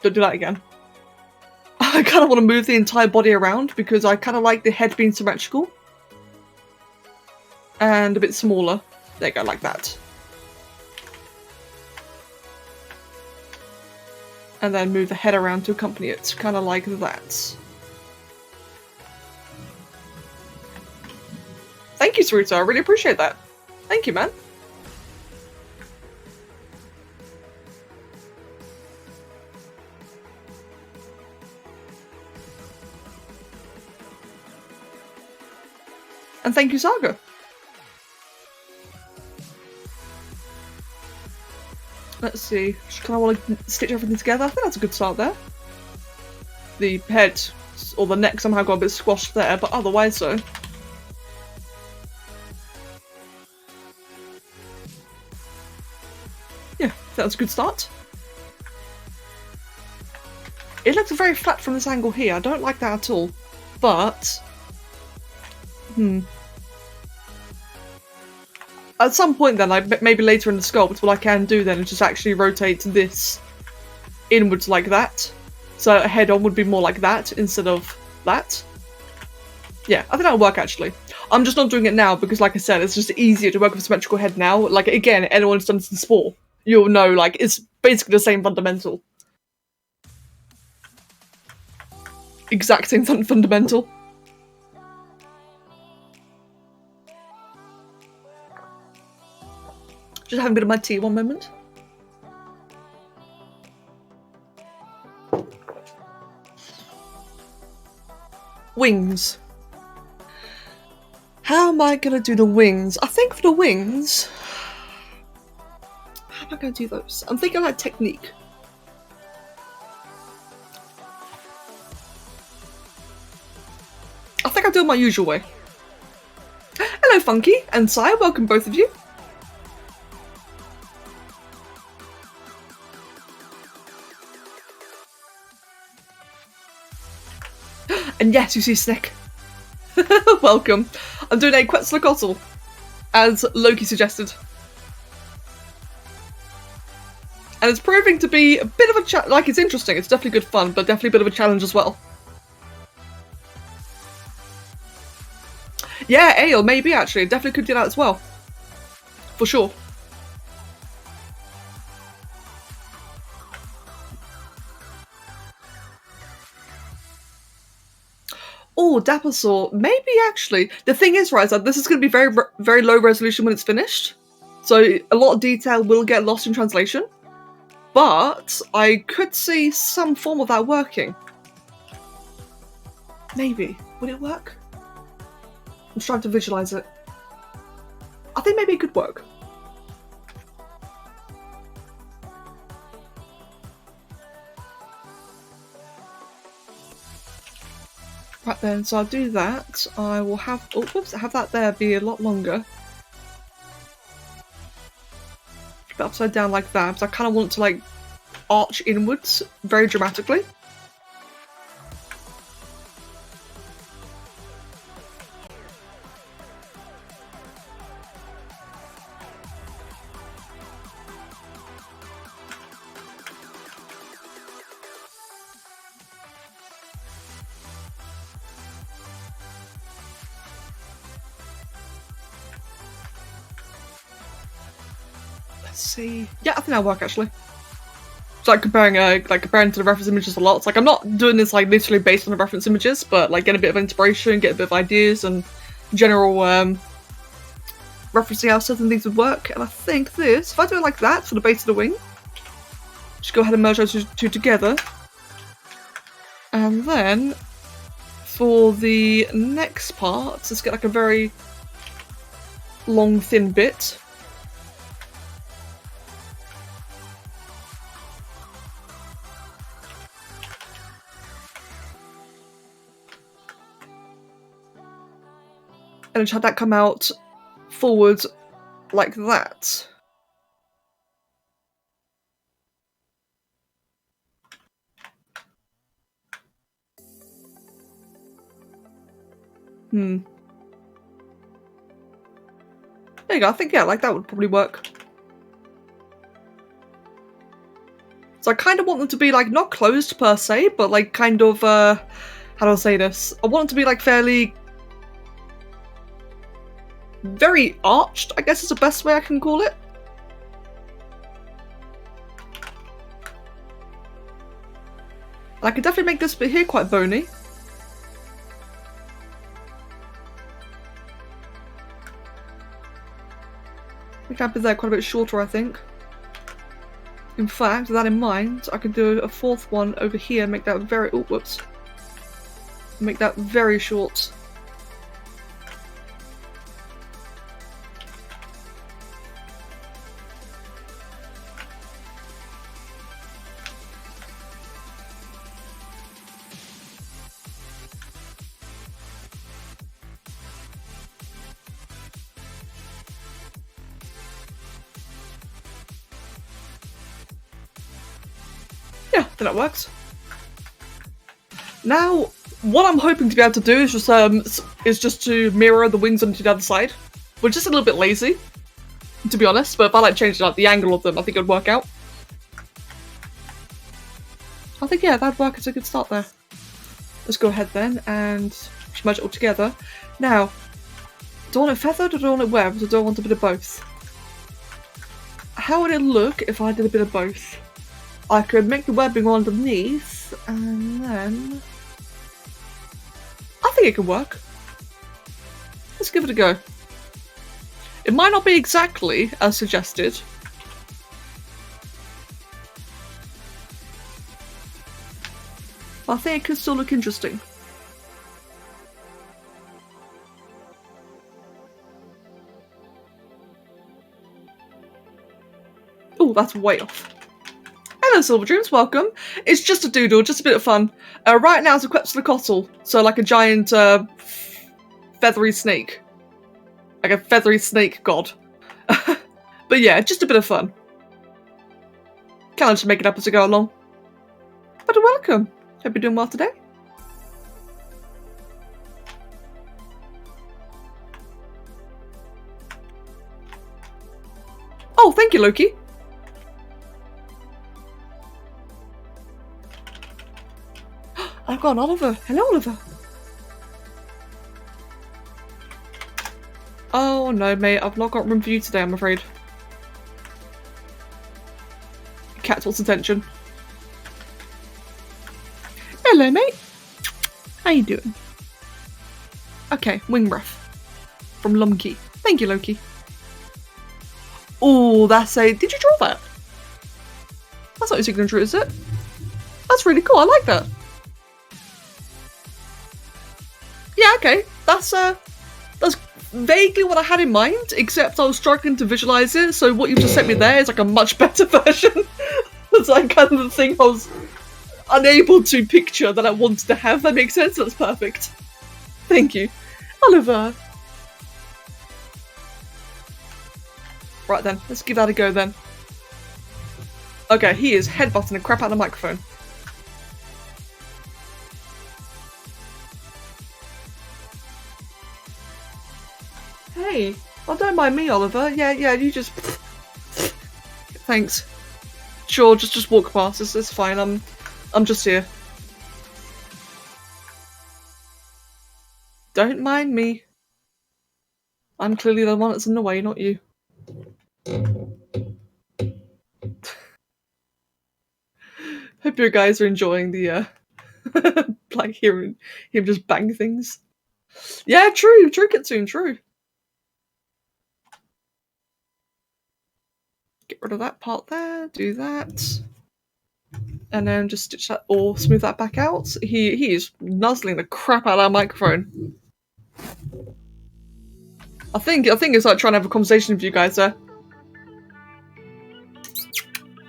don't do that again. I kind of want to move the entire body around because I kind of like the head being symmetrical and a bit smaller. There you go, like that. And then move the head around to accompany it, kind of like that. Thank you, Saruto, I really appreciate that. Thank you, man. And thank you, Saga. Let's see, just kind of want to stitch everything together. I think that's a good start there. the head or the neck somehow got a bit squashed there, but otherwise so. Yeah, that's a good start. It looks very flat from this angle here. I don't like that at all. But... At some point then, like maybe later in the sculpt, what I can do then is just actually rotate this inwards like that. So head-on would be more like that instead of that. Yeah, I think that'll work actually. I'm just not doing it now because, like I said, it's just easier to work with a symmetrical head now. Like, again, anyone who's done this in sport, you'll know, like, it's basically the same fundamental. Exact same fundamental. Just having a bit of my tea, one moment. Wings. How am I gonna do the wings? I think for the wings... How am I gonna do those? I'm thinking like technique. I think I'll do it my usual way. Hello Funky and Sai, welcome both of you. And yes, you see Snick. Welcome. I'm doing a Quetzalcoatl, as Loki suggested. And it's proving to be a bit of a like, it's interesting, it's definitely good fun, but definitely a bit of a challenge as well. Yeah, Ale, maybe actually. Definitely could do that as well. For sure. Oh, Dappersaw. Maybe actually. The thing is, right, this is going to be very low resolution when it's finished. So a lot of detail will get lost in translation. But I could see some form of that working. Maybe. Would it work? I'm trying to visualize it. I think maybe it could work. Right then, so I'll do that. I will have, oh, whoops, have that there be a lot longer. Keep it upside down like that, because I kind of want to like arch inwards very dramatically. See, yeah, I think that'll work actually. It's like comparing to the reference images a lot. It's like I'm not doing this like literally based on the reference images, but like get a bit of inspiration, get a bit of ideas and general referencing how certain things would work. And I think this, if I do it like that for the base of the wing, just go ahead and merge those two together. And then for the next part, let's get like a very long thin bit. And just have that come out forward like that. There you go, I think, yeah, like that would probably work. So I kind of want them to be, like, not closed per se, but, like, kind of, how do I say this? I want them to be, like, fairly... very arched, I guess is the best way I can call it. And I could definitely make this bit here quite bony. The cap is there quite a bit shorter, I think. In fact, with that in mind, I could do a fourth one over here, make that very... oh, whoops. Make that very short. Yeah, then that works. Now, what I'm hoping to be able to do is just to mirror the wings onto the other side, which is a little bit lazy, to be honest. But if I like changing like the angle of them, I think it'd work out. I think yeah, that'd work as a good start there. Let's go ahead then and merge it all together. Now, do I want it feathered or do I want it webbed, or do I want a bit of both? How would it look if I did a bit of both? I could make the webbing underneath, and then... I think it could work. Let's give it a go. It might not be exactly as suggested. But I think it could still look interesting. Oh, that's way off. Hello, Silver Dreams, welcome. It's just a doodle, just a bit of fun. Right now it's a Quetzalcoatl, so like a giant feathery snake. Like a feathery snake god. But yeah, just a bit of fun. Kind of just make it up as I go along. But welcome. Hope you're doing well today. Oh, thank you, Loki. I've got an Oliver. Hello, Oliver. Oh no, mate. I've not got room for you today, I'm afraid. Cat wants attention. Hello, mate. How you doing? Okay, wing breath. From Lumkey. Thank you, Loki. Oh, that's a... Did you draw that? That's not your signature, is it? That's really cool. I like that. Yeah, okay. That's vaguely what I had in mind, except I was struggling to visualize it, so what you've just sent me there is like a much better version. It's like kind of the thing I was unable to picture that I wanted to have. That makes sense? That's perfect. Thank you. Oliver. Right then, let's give that a go then. Okay, he is headbutting the crap out of the microphone. Hey, oh, don't mind me, Oliver. Yeah, you just... Thanks. Sure, just walk past. It's fine. I'm just here. Don't mind me. I'm clearly the one that's in the way, not you. Hope you guys are enjoying the, like hearing him just bang things. Yeah, true, Kitsune, true. Get rid of that part there, do that. And then just stitch that or smooth that back out. He is nuzzling the crap out of that microphone. I think it's like trying to have a conversation with you guys there.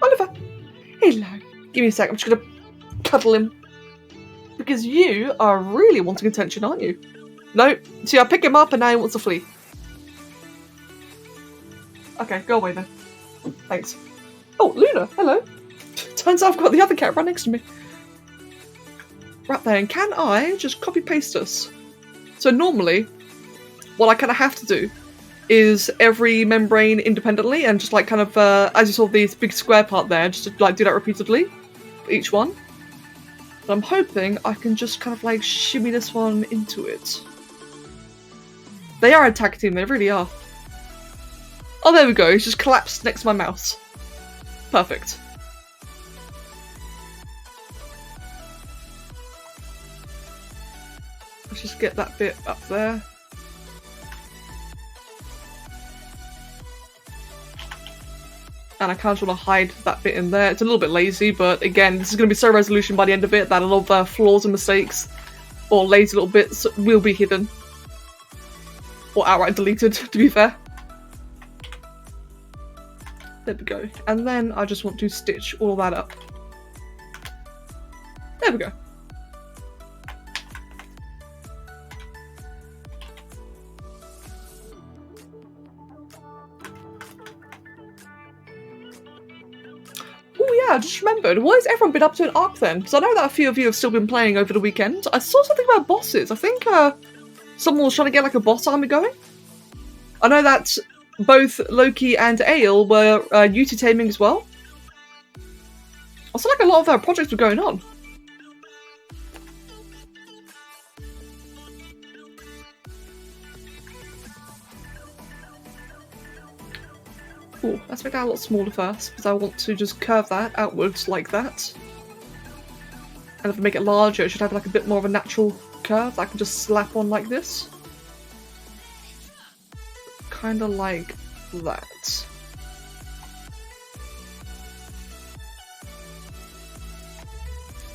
Oliver! Hello. Give me a sec, I'm just gonna cuddle him. Because you are really wanting attention, aren't you? No. See, I pick him up and now he wants to flee. Okay, go away then. Thanks. Oh, Luna, hello. Turns out I've got the other cat right next to me. Right then, can I just copy paste us? So normally, what I kind of have to do is every membrane independently and just like kind of, as you saw this big square part there, just to like do that repeatedly for each one. But I'm hoping I can just kind of like shimmy this one into it. They are a tag team, they really are. Oh, there we go, it's just collapsed next to my mouse. Perfect. Let's just get that bit up there. And I kind of want to hide that bit in there. It's a little bit lazy, but again, this is going to be so resolution by the end of it that a lot of flaws and mistakes or lazy little bits will be hidden. Or outright deleted, to be fair. There we go. And then I just want to stitch all that up. There we go. Oh I just remembered. What has everyone been up to in Ark then? Because I know that a few of you have still been playing over the weekend. I saw something about bosses. I think someone was trying to get like a boss army going. I know that both Loki and Ale were UT taming as well. I saw like a lot of their projects were going on. Ooh, let's make that a lot smaller first, because I want to just curve that outwards like that. And if I make it larger, it should have like a bit more of a natural curve that I can just slap on like this. Kind of like that.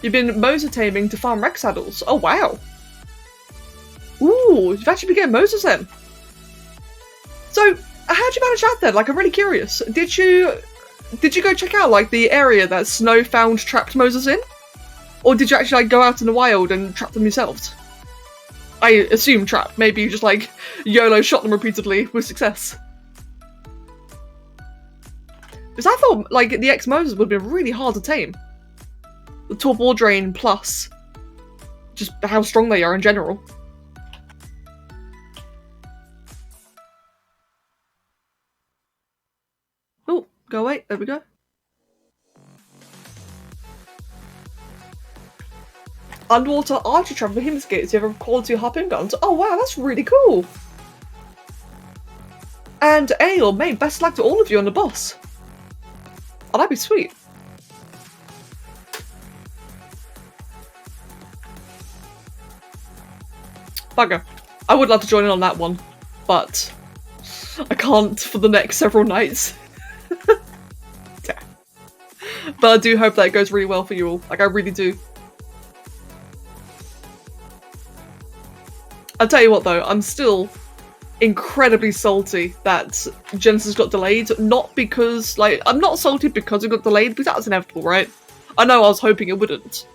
You've been Moser taming to farm Rex saddles. Oh wow! Ooh, you've actually been getting Mosers then. So, how'd you manage that then? Like, I'm really curious. Did you go check out like the area that Snow found trapped Mosers in, or did you actually like go out in the wild and trap them yourselves? I assume trap. Maybe you just like YOLO shot them repeatedly with success. Because I thought like the X-Mosers would have been really hard to tame. The torpor drain plus just how strong they are in general. Oh, go away. There we go. Underwater archer trap for him skates. You have quality harpoon guns. Oh wow, that's really cool. And Ale, mate, best luck to all of you on the boss. Oh, that'd be sweet. Bugger. I would love to join in on that one, but I can't for the next several nights. Yeah. But I do hope that it goes really well for you all. Like, I really do. I'll tell you what though, I'm still incredibly salty that Genesis got delayed. Not because, like, I'm not salty because it got delayed, because that was inevitable, right? I know I was hoping it wouldn't,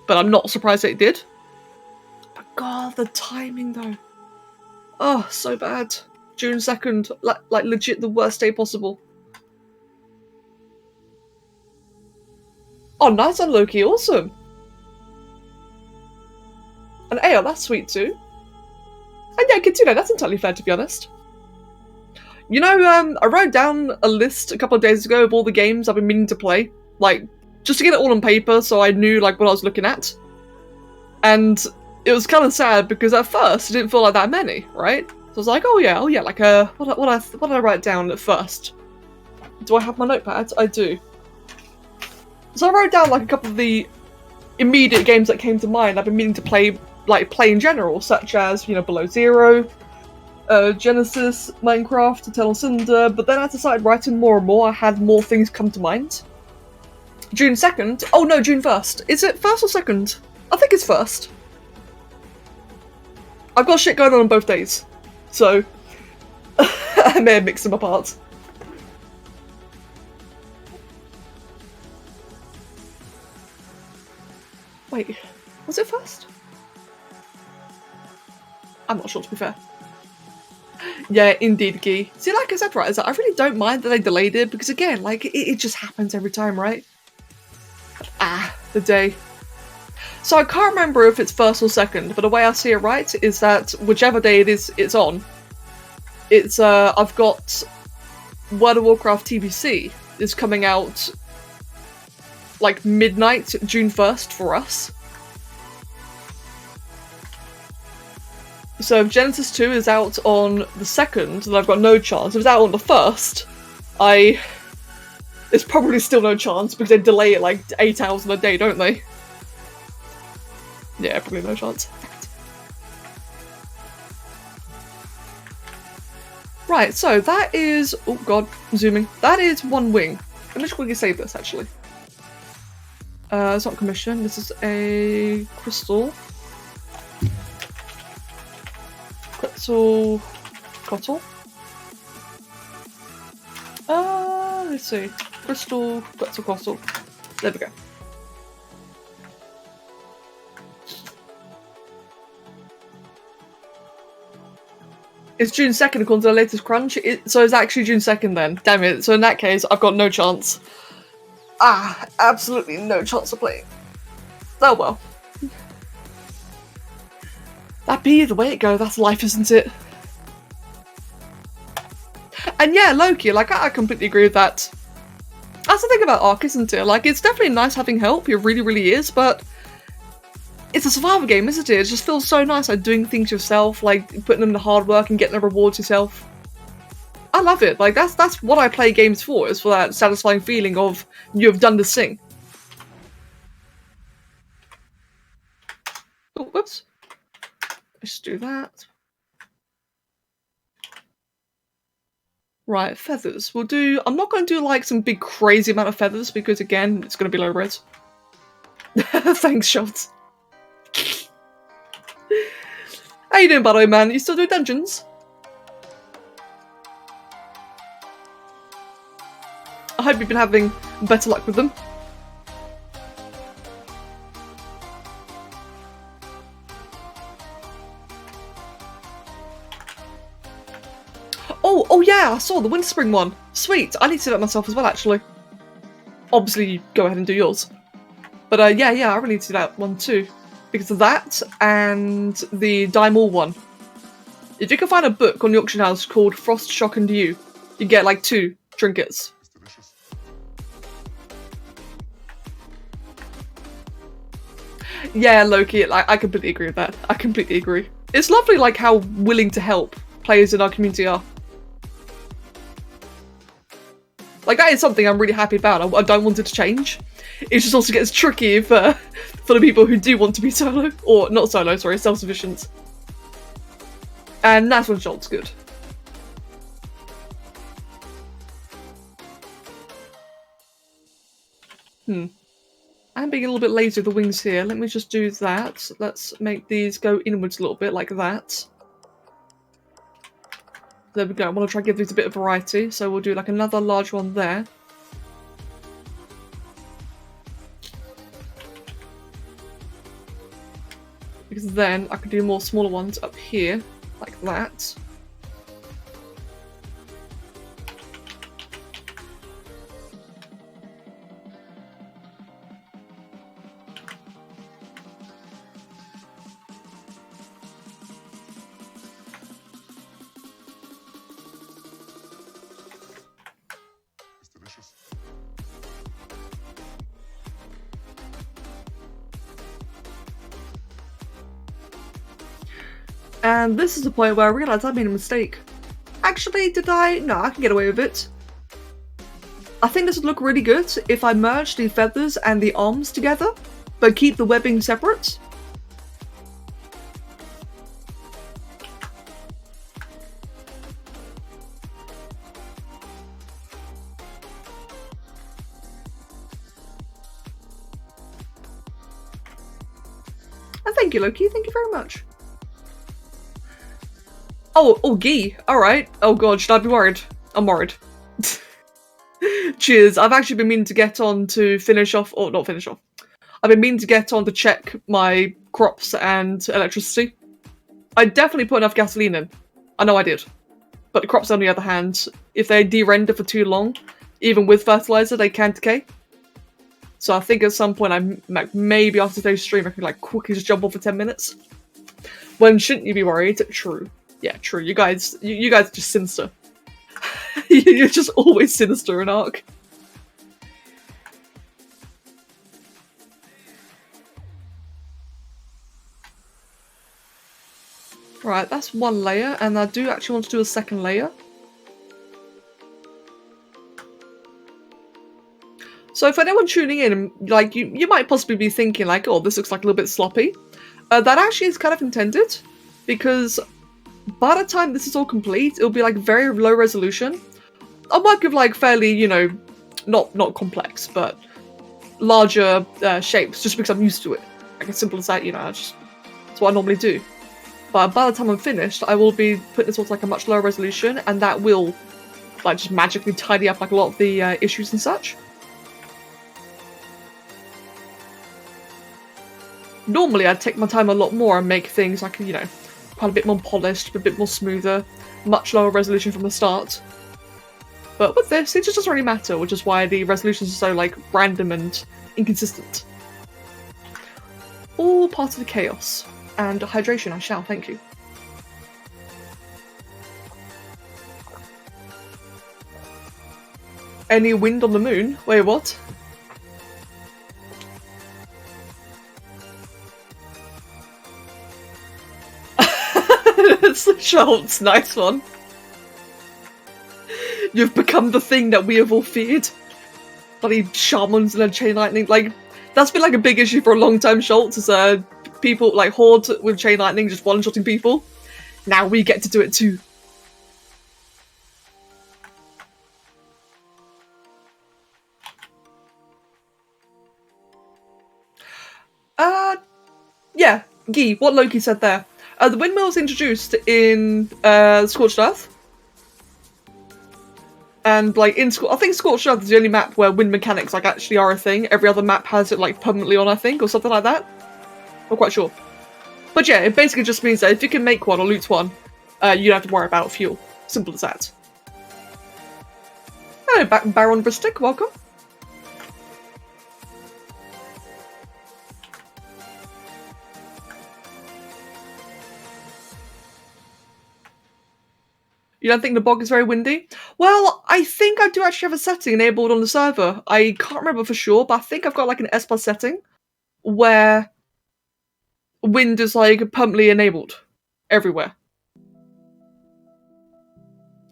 but I'm not surprised that it did. But god, the timing though. Oh, so bad. June 2nd, like legit the worst day possible. Oh, nice on Loki, awesome. And Ale, that's sweet too. And yeah, Kitsune, that's entirely fair, to be honest. You know, I wrote down a list a couple of days ago of all the games I've been meaning to play. Like, just to get it all on paper so I knew, like, what I was looking at. And it was kind of sad because at first it didn't feel like that many, right? So I was like, oh yeah, like, what did I write down at first? Do I have my notepad? I do. So I wrote down, like, a couple of the immediate games that came to mind I've been meaning to play in general, such as, you know, Below Zero, Genesis, Minecraft, Eternal Cinder, but then as I started writing more and more, I had more things come to mind. June 2nd? Oh no, June 1st. Is it 1st or 2nd? I think it's 1st. I've got shit going on both days, so I may have mixed them apart. Wait, was it 1st? I'm not sure, to be fair. Yeah, indeed, Guy. See, like I said, right, I really don't mind that they delayed it, because again, like, it just happens every time, right? Ah, the day. So I can't remember if it's 1st or 2nd, but the way I see it right is that whichever day it is it's on, it's, I've got World of Warcraft TBC is coming out, like, midnight, June 1st for us. So if Genesis 2 is out on the 2nd, then I've got no chance. If it's out on the 1st, there's probably still no chance, because they delay it like 8 hours in a day, don't they? Yeah, probably no chance. Right, so that is... oh god, zooming. That is one wing. Let me just quickly save this, actually. It's not commission, this is a crystal. Cottle. Let's see. Crystal, Cottle. There we go. It's June 2nd according to the latest crunch, so it's actually June 2nd then. Damn it, so in that case, I've got no chance. Ah, absolutely no chance of playing. Oh well. That be the way it goes, that's life, isn't it? And yeah, Loki, like, I completely agree with that. That's the thing about Ark, isn't it? Like, it's definitely nice having help, it really, really is, but it's a survival game, isn't it? It just feels so nice, like, doing things yourself, like, putting in the hard work and getting the rewards yourself. I love it, like, that's what I play games for, is for that satisfying feeling of, you have done this thing. Oh, whoops. Let's do that. Right, feathers. We'll do... I'm not going to do, like, some big crazy amount of feathers, because, again, it's going to be low res. Thanks, Schultz. How you doing, by the way, man? You still do dungeons? I hope you've been having better luck with them. Oh yeah, I saw the Winterspring one. Sweet, I need to do that myself as well, actually. Obviously, you go ahead and do yours. But yeah, I really need to do that one too. Because of that, and the Daimor one. If you can find a book on the auction house called Frost, Shock and You, you get like 2 trinkets. Yeah, Loki, like, I completely agree with that. I completely agree. It's lovely, like, how willing to help players in our community are. Like, that is something I'm really happy about. I don't want it to change. It just also gets tricky for the people who do want to be solo. Or, not solo, sorry, self-sufficient. And that's when Schult's good. I'm being a little bit lazy with the wings here. Let me just do that. Let's make these go inwards a little bit, like that. There we go. I want to try and give these a bit of variety, so we'll do like another large one there. Because then I can do more smaller ones up here, like that. And this is the point where I realised I made a mistake. Actually, did I? No, I can get away with it. I think this would look really good if I merged the feathers and the arms together, but keep the webbing separate. And thank you, Loki. Thank you very much. Oh, Gee. Alright. Oh god, should I be worried? I'm worried. Cheers. I've actually been meaning to get on to finish off, or not finish off. I've been meaning to get on to check my crops and electricity. I definitely put enough gasoline in. I know I did. But the crops, on the other hand, if they de-render for too long, even with fertilizer, they can decay. So I think at some point, maybe after today's stream, I can like quickly just jump off for 10 minutes. When shouldn't you be worried? True. Yeah, true. You guys are just sinister. You're just always sinister in Ark. Right, that's one layer, and I do actually want to do a second layer. So for anyone tuning in, like, you might possibly be thinking, like, oh, this looks like a little bit sloppy. That actually is kind of intended, because by the time this is all complete, it'll be, like, very low resolution. I'll work with, like, fairly, you know, not complex, but larger shapes, just because I'm used to it. Like, as simple as that, you know, that's what I normally do. But by the time I'm finished, I will be putting this towards, like, a much lower resolution, and that will, like, just magically tidy up, like, a lot of the issues and such. Normally, I'd take my time a lot more and make things, like, you know, quite a bit more polished, a bit more smoother, much lower resolution from the start. But with this, it just doesn't really matter, which is why the resolutions are so like random and inconsistent. All part of the chaos. And hydration, I shall, thank you. Any wind on the moon? Wait, what? It's the Schultz, nice one. You've become the thing that we have all feared. Bloody shamans and a chain lightning. Like, that's been like a big issue for a long time, Schultz, is people like Horde with chain lightning just one-shotting people. Now we get to do it too. Yeah, Guy, what Loki said there. The windmill was introduced in Scorched Earth. And like in I think Scorched Earth is the only map where wind mechanics like actually are a thing. Every other map has it like permanently on, I think, or something like that. Not quite sure. But yeah, it basically just means that if you can make one or loot one, you don't have to worry about fuel. Simple as that. Hello, Baron Bristic, welcome. You don't think the bog is very windy? Well, I think I do actually have a setting enabled on the server. I can't remember for sure, but I think I've got like an S+ setting where wind is like permanently enabled everywhere.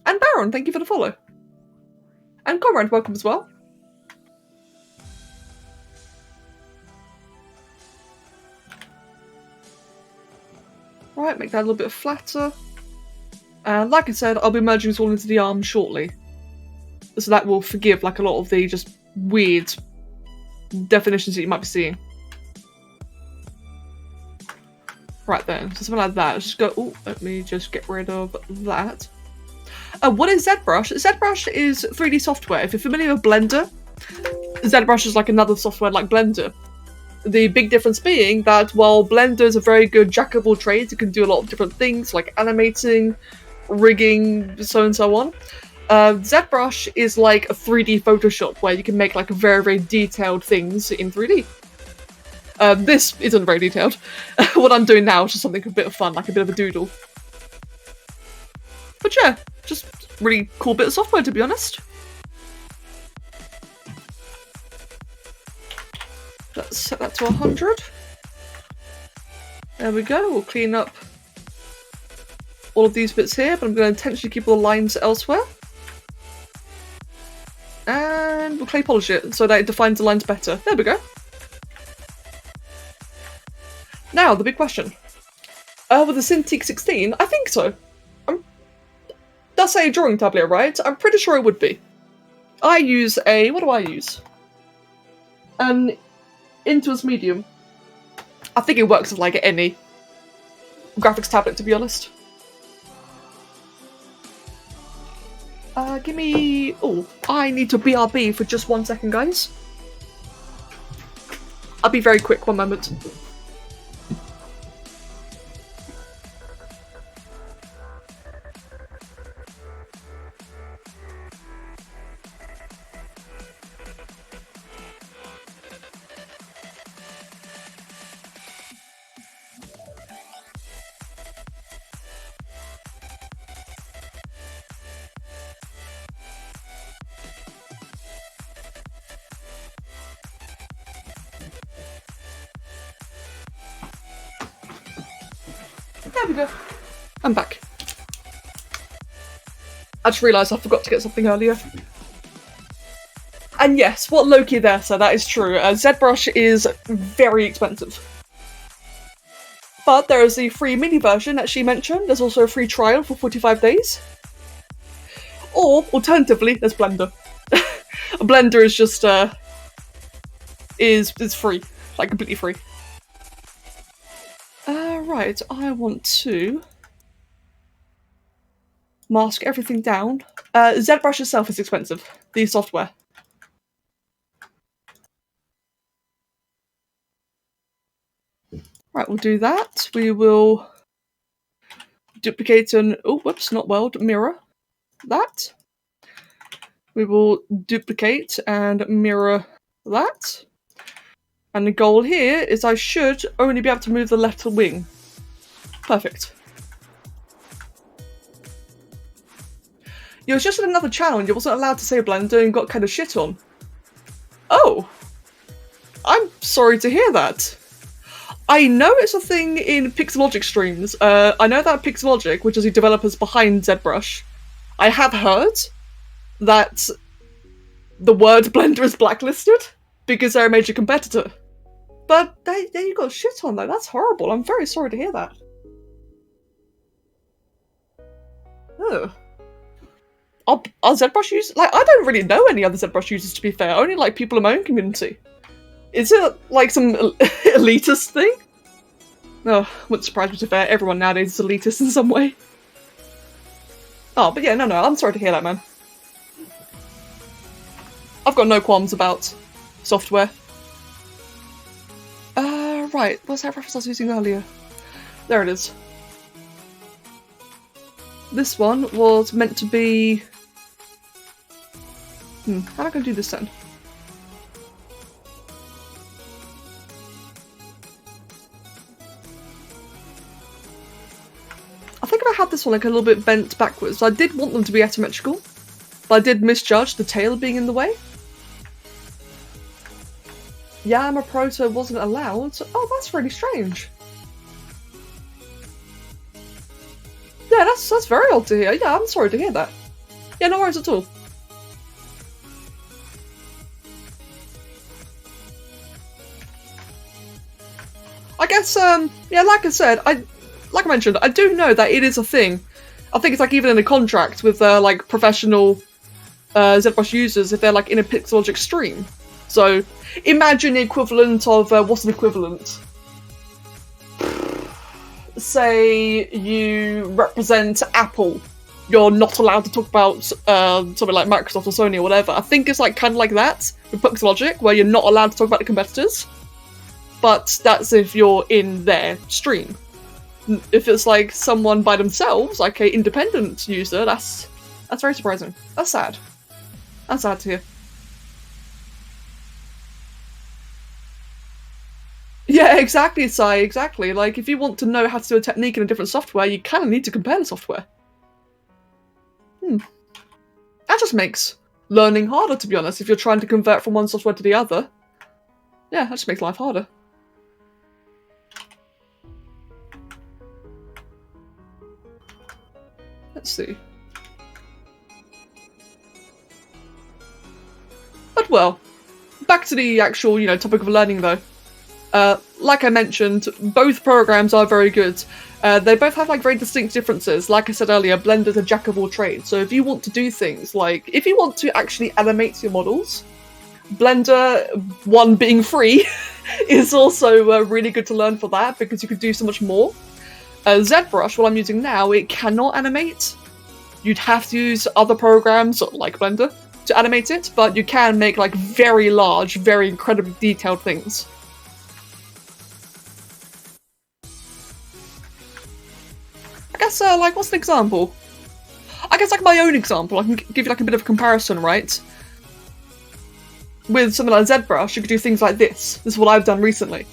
And Baron, thank you for the follow. And Conrad, welcome as well. Right, make that a little bit flatter. And like I said, I'll be merging this all into the arm shortly. So that will forgive like a lot of the just weird definitions that you might be seeing. Right then, so something like that. Let's just go, oh, let me just get rid of that. What is ZBrush? ZBrush is 3D software. If you're familiar with Blender, ZBrush is like another software like Blender. The big difference being that while Blender is a very good jack of all trades, it can do a lot of different things like animating, rigging, so and so on. ZBrush is like a 3D Photoshop where you can make like very, very detailed things in 3D. This isn't very detailed. What I'm doing now is just something a bit of fun, like a bit of a doodle. But yeah, just really cool bit of software, to be honest. Let's set that to 100. There we go, we'll clean up all of these bits here, but I'm going to intentionally keep all the lines elsewhere. And we'll clay polish it so that it defines the lines better. There we go. Now, the big question. With the Cintiq 16, I think so. That's a drawing tablet, right? I'm pretty sure it would be. I use a... what do I use? An Intuos Medium. I think it works with like any graphics tablet, to be honest. Give me... oh, I need to BRB for just 1 second, guys. I'll be very quick, 1 moment. There we go. I'm back. I just realised I forgot to get something earlier. And yes, what Loki there said, that is true. ZBrush is very expensive. But there is the free mini version that she mentioned. There's also a free trial for 45 days. Or, alternatively, there's Blender. Blender is just, is free. Like, completely free. Right, I want to mask everything down. ZBrush itself is expensive, the software. Right, we'll do that. We will duplicate an, oh, whoops, not world, mirror that. We will duplicate and mirror that. And the goal here is I should only be able to move the left wing. Perfect. You was just in another challenge, you wasn't allowed to say Blender and got kind of shit on. Oh! I'm sorry to hear that. I know it's a thing in Pixelogic streams. I know that Pixelogic, which is the developers behind ZBrush, I have heard that the word Blender is blacklisted because they're a major competitor. But there you got shit on though. That's horrible. I'm very sorry to hear that. Ugh. Are ZBrush users? Like, I don't really know any other ZBrush users, to be fair. Only like people in my own community. Is it like some elitist thing? No, wouldn't surprise me, to be fair. Everyone nowadays is elitist in some way. Oh, but yeah, no, I'm sorry to hear that, man. I've got no qualms about software. Right, what's that reference I was using earlier? There it is. This one was meant to be... how am I going to do this then? I think if I had this one like a little bit bent backwards, I did want them to be asymmetrical, but I did misjudge the tail being in the way. Yama Proto wasn't allowed? Oh, that's really strange. Yeah, that's very odd to hear. Yeah, I'm sorry to hear that. Yeah, no worries at all. I guess, yeah, like I said, like I mentioned, I do know that it is a thing. I think it's like even in a contract with like professional ZBrush users if they're like in a Pixelogic stream. So imagine the equivalent of what's an equivalent? Say you represent Apple. You're not allowed to talk about something like Microsoft or Sony or whatever. I think it's like kind of like that with Pixelogic, where you're not allowed to talk about the competitors. But that's if you're in their stream. If it's like someone by themselves, like an independent user, that's very surprising. That's sad. That's sad to hear. Yeah, exactly, Sai, exactly. Like, if you want to know how to do a technique in a different software, you kind of need to compare the software. That just makes learning harder, to be honest, if you're trying to convert from one software to the other. Yeah, that just makes life harder. Let's see. But well, back to the actual, topic of learning though. Like I mentioned, both programs are very good. They both have like very distinct differences. Like I said earlier, Blender's a jack of all trades. So if you want to do things like, if you want to actually animate your models, Blender, one being free, is also really good to learn for that because you could do so much more. ZBrush, what I'm using now, it cannot animate. You'd have to use other programs like Blender to animate it, but you can make like very large, very incredibly detailed things. I guess, like, what's an example? I guess, like, my own example, I can give you, like, a bit of a comparison, right? With something like ZBrush, you could do things like this. This is what I've done recently.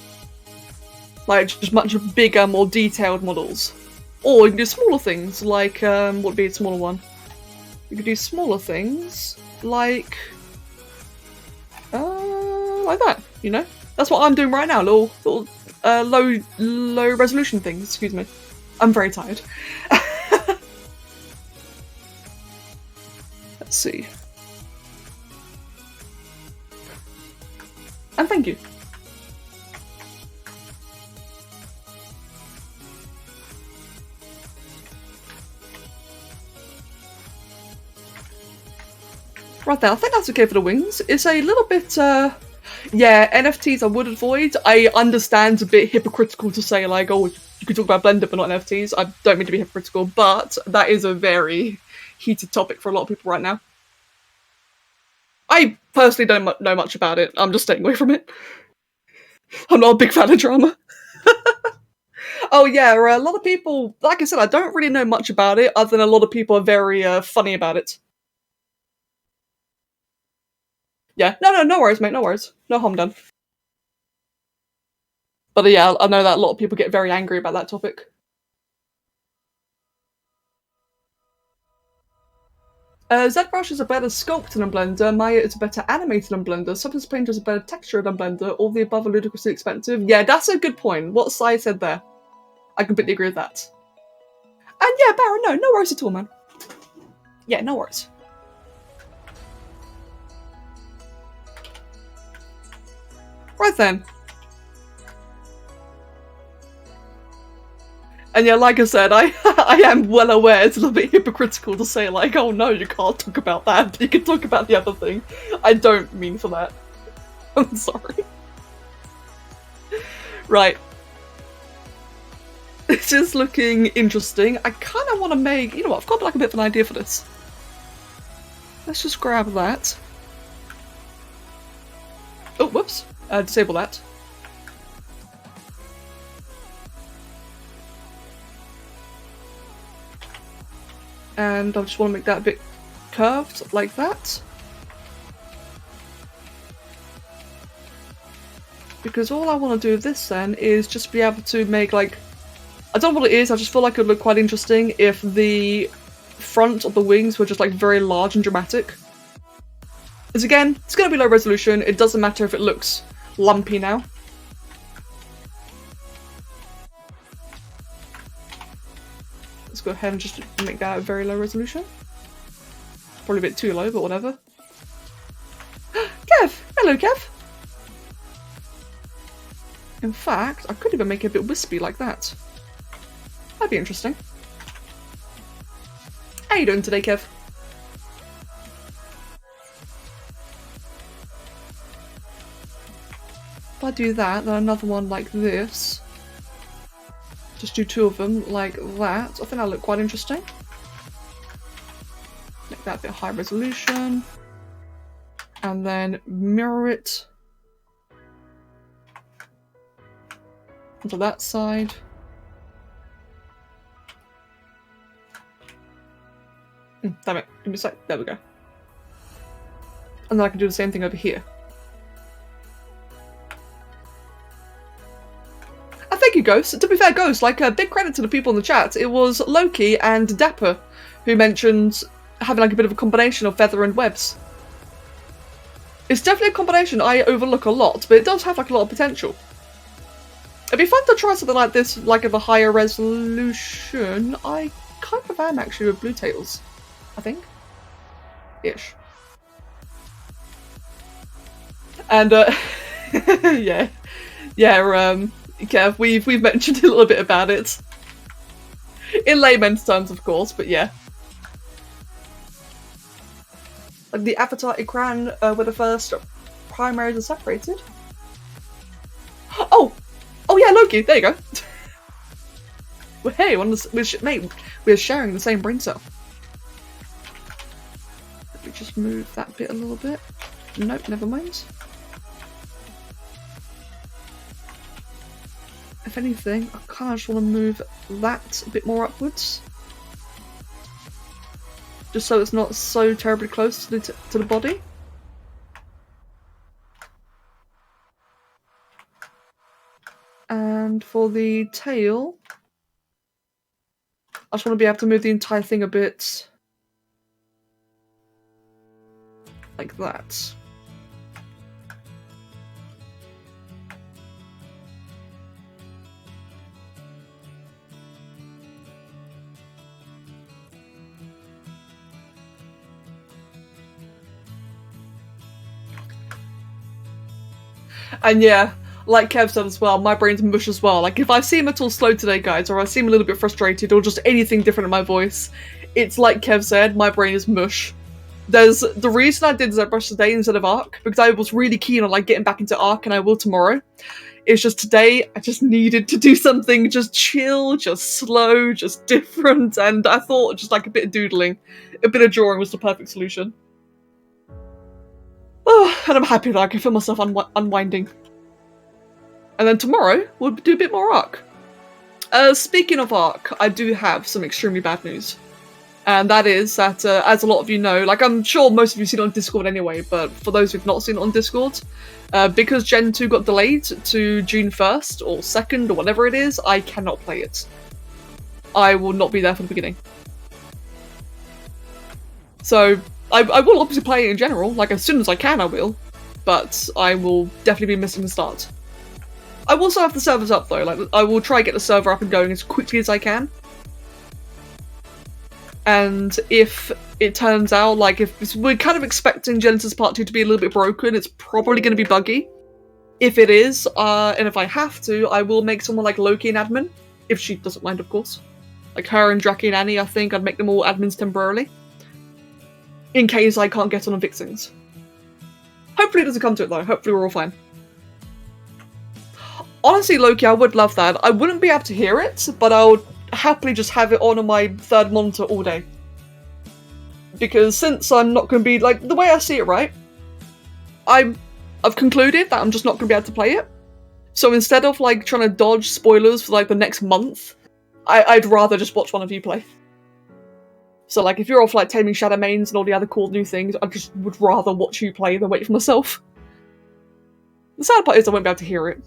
Like, just much bigger, more detailed models. Or you can do smaller things, like, what would be a smaller one? You could do smaller things, like that, That's what I'm doing right now, little low resolution things, excuse me. I'm very tired. Let's see. And thank you. Right there, I think that's okay for the wings. It's a little bit, yeah, NFTs I would avoid. I understand it's a bit hypocritical to say, like, oh, you could talk about Blender but not NFTs. I don't mean to be hypocritical, but that is a very heated topic for a lot of people right now. I personally don't know much about it. I'm just staying away from it. I'm not a big fan of drama. Oh yeah, a lot of people, like I said, I don't really know much about it, other than a lot of people are very funny about it. Yeah, no worries, mate, no worries. No harm done. But yeah, I know that a lot of people get very angry about that topic. ZBrush is a better sculptor than Blender, Maya is a better animator than Blender, Substance Painter is a better texture than Blender, all the above are ludicrously expensive. Yeah, that's a good point. What Sai said there. I completely agree with that. And yeah, Baron, no worries at all, man. Yeah, no worries. Right then. And yeah, like I said, I am well aware it's a little bit hypocritical to say like, oh no, you can't talk about that, but you can talk about the other thing. I don't mean for that. I'm sorry. Right. This is looking interesting. I kind of want to make... You know what, I've got like a bit of an idea for this. Let's just grab that. Oh, whoops. Disable that. And I just want to make that a bit curved, like that. Because all I want to do with this then is just be able to make like... I don't know what it is, I just feel like it would look quite interesting if the front of the wings were just like very large and dramatic. Because again, it's going to be low resolution, it doesn't matter if it looks lumpy now. Let's go ahead and just make that a very low resolution. Probably a bit too low, but whatever. Kev! Hello, Kev! In fact, I could even make it a bit wispy like that. That'd be interesting. How you doing today, Kev? If I do that, then another one like this. Just do two of them like that. I think that'll look quite interesting. Make that a bit high resolution. And then mirror it onto that side. Damn it, give me a sec. There we go. And then I can do the same thing over here. Thank you, Ghost. To be fair, Ghost, like a big credit to the people in the chat. It was Loki and Dapper who mentioned having like a bit of a combination of feather and webs. It's definitely a combination I overlook a lot, but it does have like a lot of potential. It'd be fun to try something like this, like of a higher resolution. I kind of am actually with Blue Tails, I think. Ish. And yeah. Kev, we've mentioned a little bit about it. In layman's terms, of course, but yeah. Like the Avatar Ikran where the first primaries are separated. Oh yeah, Loki, there you go. Well, hey, mate, we're sharing the same brain cell. Let me just move that bit a little bit. Nope, never mind. If anything, I kind of just want to move that a bit more upwards. Just so it's not so terribly close to the body. And for the tail, I just want to be able to move the entire thing a bit like that. And yeah, like Kev said as well, my brain's mush as well. Like if I seem at all slow today, guys, or I seem a little bit frustrated, or just anything different in my voice, it's like Kev said, my brain is mush. There's the reason I did ZBrush today instead of Arc, because I was really keen on like getting back into Arc, and I will tomorrow. It's just today, I just needed to do something just chill, just slow, just different, and I thought just like a bit of doodling, a bit of drawing was the perfect solution. Oh, and I'm happy that I can feel myself unwinding. And then tomorrow, we'll do a bit more Arc. Speaking of Arc, I do have some extremely bad news. And that is that, as a lot of you know, like I'm sure most of you seen it on Discord anyway, but for those who've not seen it on Discord, because Gen 2 got delayed to June 1st or 2nd or whatever it is, I cannot play it. I will not be there for the beginning. So, I will obviously play it in general, like as soon as I can I will, but I will definitely be missing the start. I will still have the servers up though, like I will try to get the server up and going as quickly as I can. And if it turns out, like, if we're kind of expecting Genesis Part 2 to be a little bit broken, it's probably going to be buggy. If it is, and if I have to, I will make someone like Loki an admin. If she doesn't mind, of course. Like her and Draki and Annie, I think I'd make them all admins temporarily. In case I can't get on and fix things. Hopefully it doesn't come to it though, hopefully we're all fine. Honestly, Loki, I would love that. I wouldn't be able to hear it, but I would happily just have it on my third monitor all day. Because since I'm not going to be, like, the way I see it, right? I've concluded that I'm just not going to be able to play it. So instead of, like, trying to dodge spoilers for, like, the next month, I'd rather just watch one of you play. So, like, if you're off, like, Taming Shadow Mains and all the other cool new things, I just would rather watch you play than wait for myself. The sad part is I won't be able to hear it.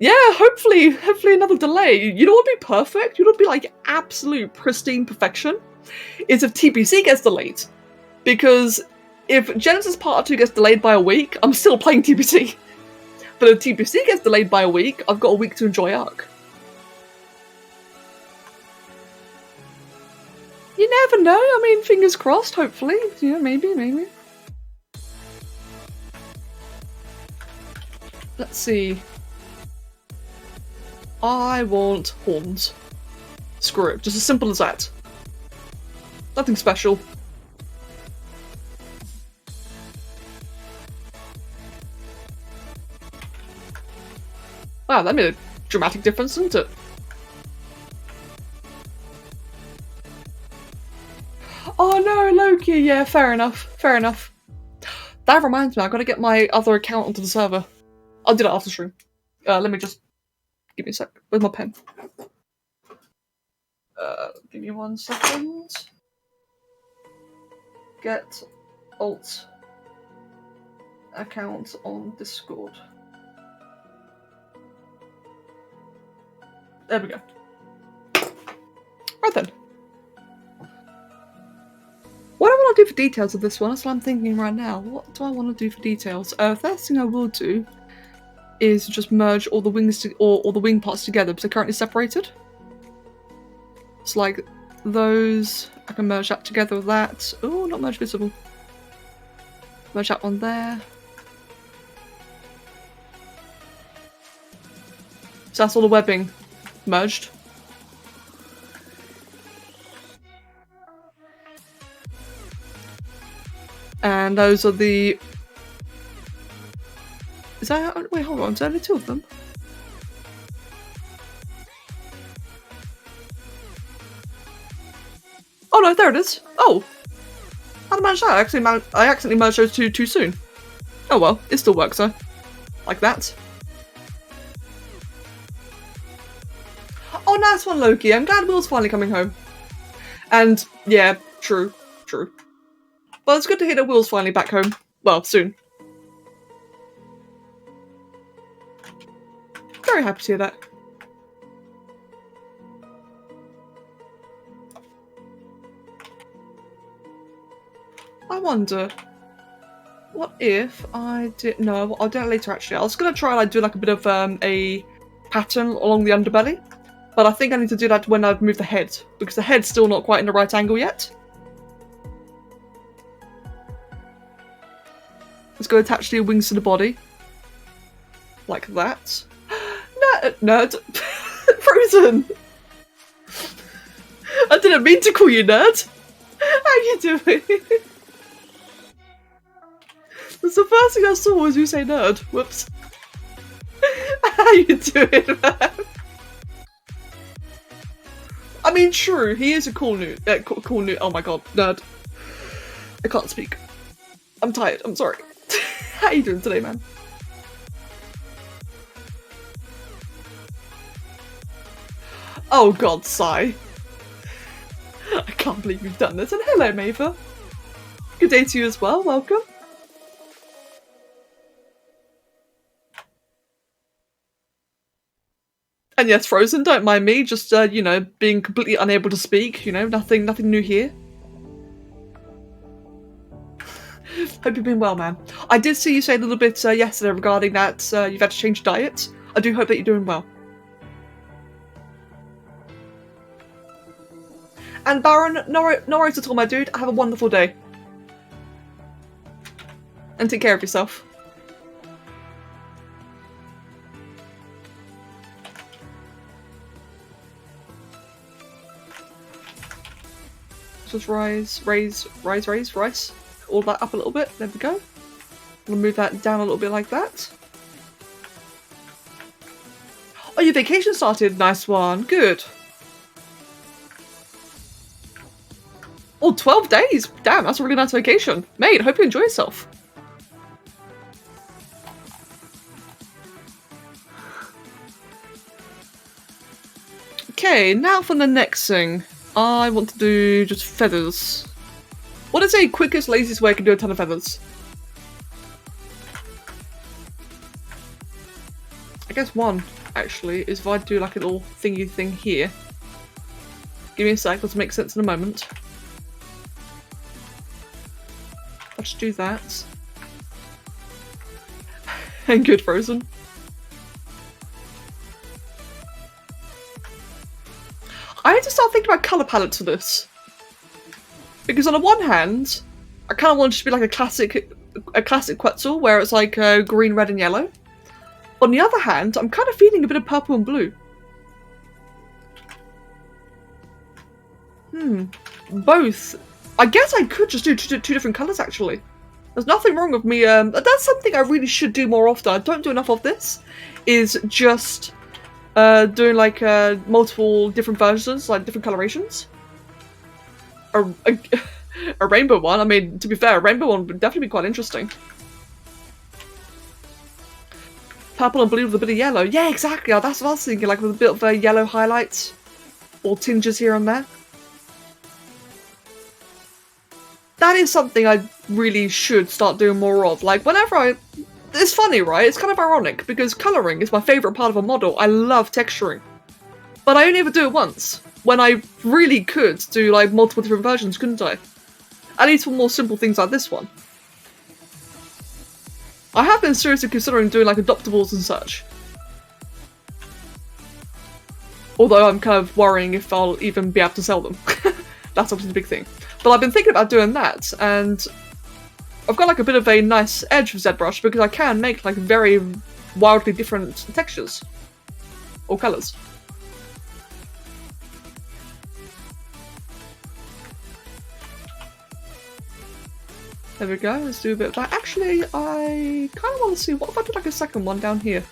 Yeah, hopefully another delay. You know what would be perfect? You know what would be like absolute pristine perfection? Is if TBC gets delayed. Because if Genesis Part 2 gets delayed by a week, I'm still playing TBC. But if TBC gets delayed by a week, I've got a week to enjoy Ark. You never know, I mean, fingers crossed, hopefully. Yeah, maybe. Let's see. I want horns. Screw it, just as simple as that. Nothing special. Wow, that made a dramatic difference, didn't it? Oh no, Loki, yeah, fair enough. That reminds me, I've got to get my other account onto the server. I'll do that after stream. Let me just... Give me a sec. Where's my pen? Give me 1 second. Get alt account on Discord. There we go. Right then. What do I want to do for details of this one? That's what I'm thinking right now. What do I want to do for details? First thing I will do is just merge all the wings or the wing parts together because they're currently separated. It's like those. I can merge that together with that. Oh, not merge visible. Merge that one there. So that's all the webbing merged. And those are the... Is that... Wait, hold on. Is there only 2 of them? Oh no, there it is. Oh! How did I manage that? I accidentally merged those 2 too soon. Oh well, it still works though. Like that. Oh, nice one, Loki. I'm glad Will's finally coming home. And, yeah, true. Well, it's good to hear that Will's finally back home. Well, soon. Very happy to hear that. I wonder, what if I did... No, I'll do it later actually. I was going to try and do like a bit of a pattern along the underbelly. But I think I need to do that when I move the head, because the head's still not quite in the right angle yet. Let's go attach the wings to the body. Like that. Nerd! Frozen! I didn't mean to call you nerd! How you doing? That's the first thing I saw was you say nerd. Whoops. How you doing, man? I mean, true, he is a cool newt. Cool newt. Oh my god, nerd. I can't speak. I'm tired, I'm sorry. How you doing today, man? Oh god, sigh. I can't believe you've done this. And hello, Maeva. Good day to you as well. Welcome. And yes, Frozen, don't mind me, just, you know, being completely unable to speak, you know, nothing new here. Hope you've been well, man. I did see you say a little bit yesterday regarding that you've had to change diet. I do hope that you're doing well. And Baron, no worries at all, my dude. Have a wonderful day. And take care of yourself. Just raise. All that up a little bit. There we go. We'll move that down a little bit like that. Oh, your vacation started. Nice one. Good. Oh, 12 days. Damn, that's a really nice vacation. Mate, I hope you enjoy yourself. Okay, now for the next thing. I want to do just feathers. What is the quickest, laziest way I can do a ton of feathers? I guess one, actually, is if I do like a little thingy thing here. Give me a sec, that'll make sense in a moment. I'll just do that. And good, Frozen. I need to start thinking about colour palettes for this. Because on the one hand, I kind of want it to be like a classic Quetzal, where it's like green, red and yellow. On the other hand, I'm kind of feeling a bit of purple and blue. Both. I guess I could just do two different colours actually. There's nothing wrong with me, that's something I really should do more often. I don't do enough of this, is just doing like multiple different versions, like different colorations. A rainbow one, I mean, to be fair, a rainbow one would definitely be quite interesting. Purple and blue with a bit of yellow. Yeah, exactly. Oh, that's what I was thinking, like with a bit of yellow highlights or tinges here and there. That is something I really should start doing more of. Like, whenever it's funny, right? It's kind of ironic, because colouring is my favourite part of a model. I love texturing. But I only ever do it once, when I really could do, like, multiple different versions, couldn't I? At least for more simple things like this one. I have been seriously considering doing, like, adoptables and such. Although I'm kind of worrying if I'll even be able to sell them. That's obviously the big thing. But I've been thinking about doing that, and I've got like a bit of a nice edge with ZBrush because I can make like very wildly different textures or colours. There we go, let's do a bit of that. Actually, I kind of want to see, what if I did like a second one down here?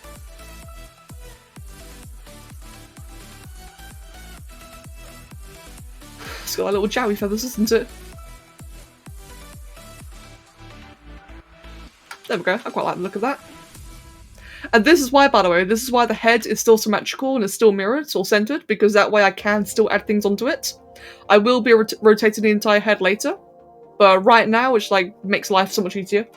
It's got like little jowie feathers, isn't it? There we go, I quite like the look of that. And this is why, by the way, this is why the head is still symmetrical and is still mirrored or centered, because that way I can still add things onto it. I will be rotating the entire head later, but right now, which like makes life so much easier.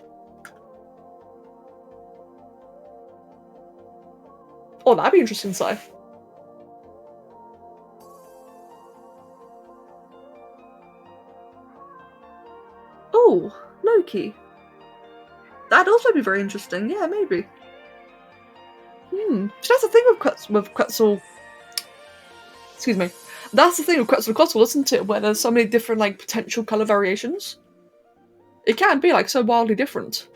Oh, that'd be interesting, Si. Oh, Loki. That'd also be very interesting. Yeah, maybe. So that's the thing with Quetzal. Excuse me. That's the thing with Quetzal, isn't it? Where there's so many different like potential color variations. It can be like so wildly different.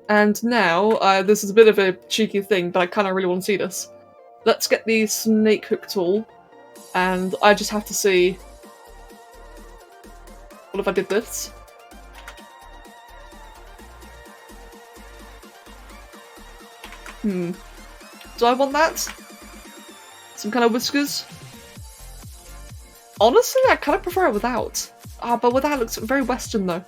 And now, this is a bit of a cheeky thing, but I kind of really want to see this. Let's get the snake hook tool, and I just have to see. What if I did this? Do I want that? Some kind of whiskers? Honestly, I kind of prefer it without. But without it looks very Western though.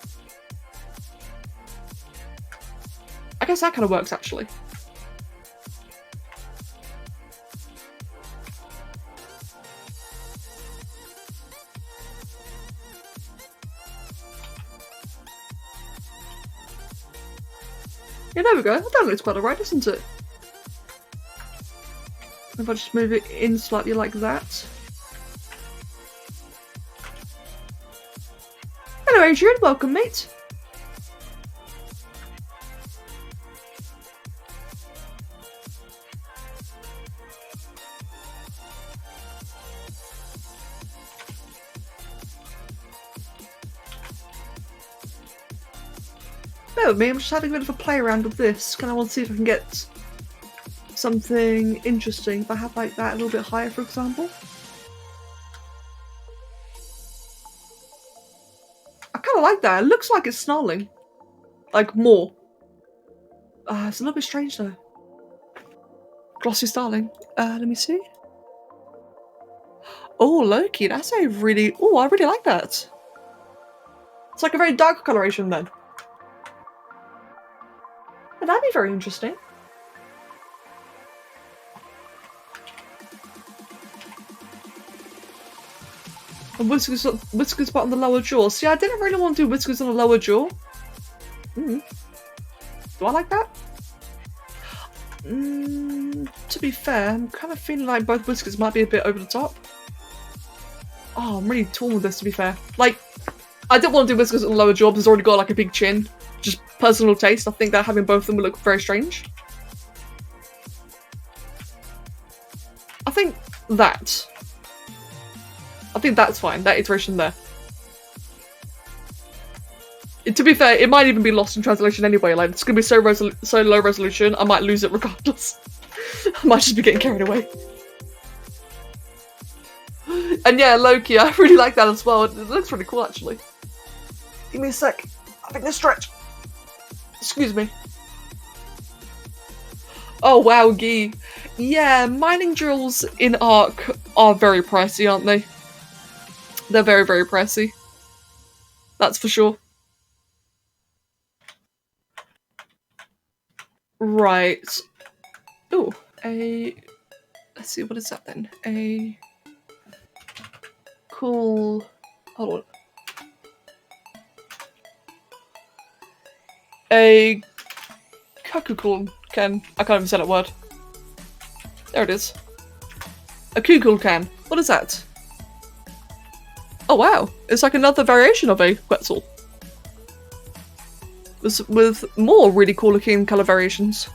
I guess that kind of works actually. Yeah, there we go. That looks quite alright, doesn't it? If I just move it in slightly like that. Hello Adrian, welcome mate. Bear with me, I'm just having a bit of a play around with this. Kind of want to see if I can get something interesting. If I have like that a little bit higher, for example. I kind of like that. It looks like it's snarling. Like more. It's a little bit strange though. Glossy starling. Let me see. Oh, Loki, that's a really... Oh, I really like that. It's like a very dark coloration then. But that'd be very interesting. And whiskers but on the lower jaw. See, I didn't really want to do whiskers on the lower jaw. Do I like that? To be fair, I'm kind of feeling like both whiskers might be a bit over the top. Oh, I'm really torn with this, to be fair. Like, I didn't want to do whiskers on the lower jaw because it's already got like a big chin. Just personal taste. I think that having both of them would look very strange. I think that's fine. That iteration there. To be fair, it might even be lost in translation anyway. Like, it's gonna be so low resolution, I might lose it regardless. I might just be getting carried away. And yeah, Loki, I really like that as well. It looks really cool, actually. Give me a sec. I think this stretch. Excuse me. Oh wow, Gee. Yeah, mining drills in Ark are very pricey, aren't they? They're very, very pricey. That's for sure. Right. Oh, let's see, what is that then? A cool... Hold on. A Kukul can. I can't even say that word. There it is. A Kukul can. What is that? Oh wow, it's like another variation of a Quetzal. With more really cool looking colour variations.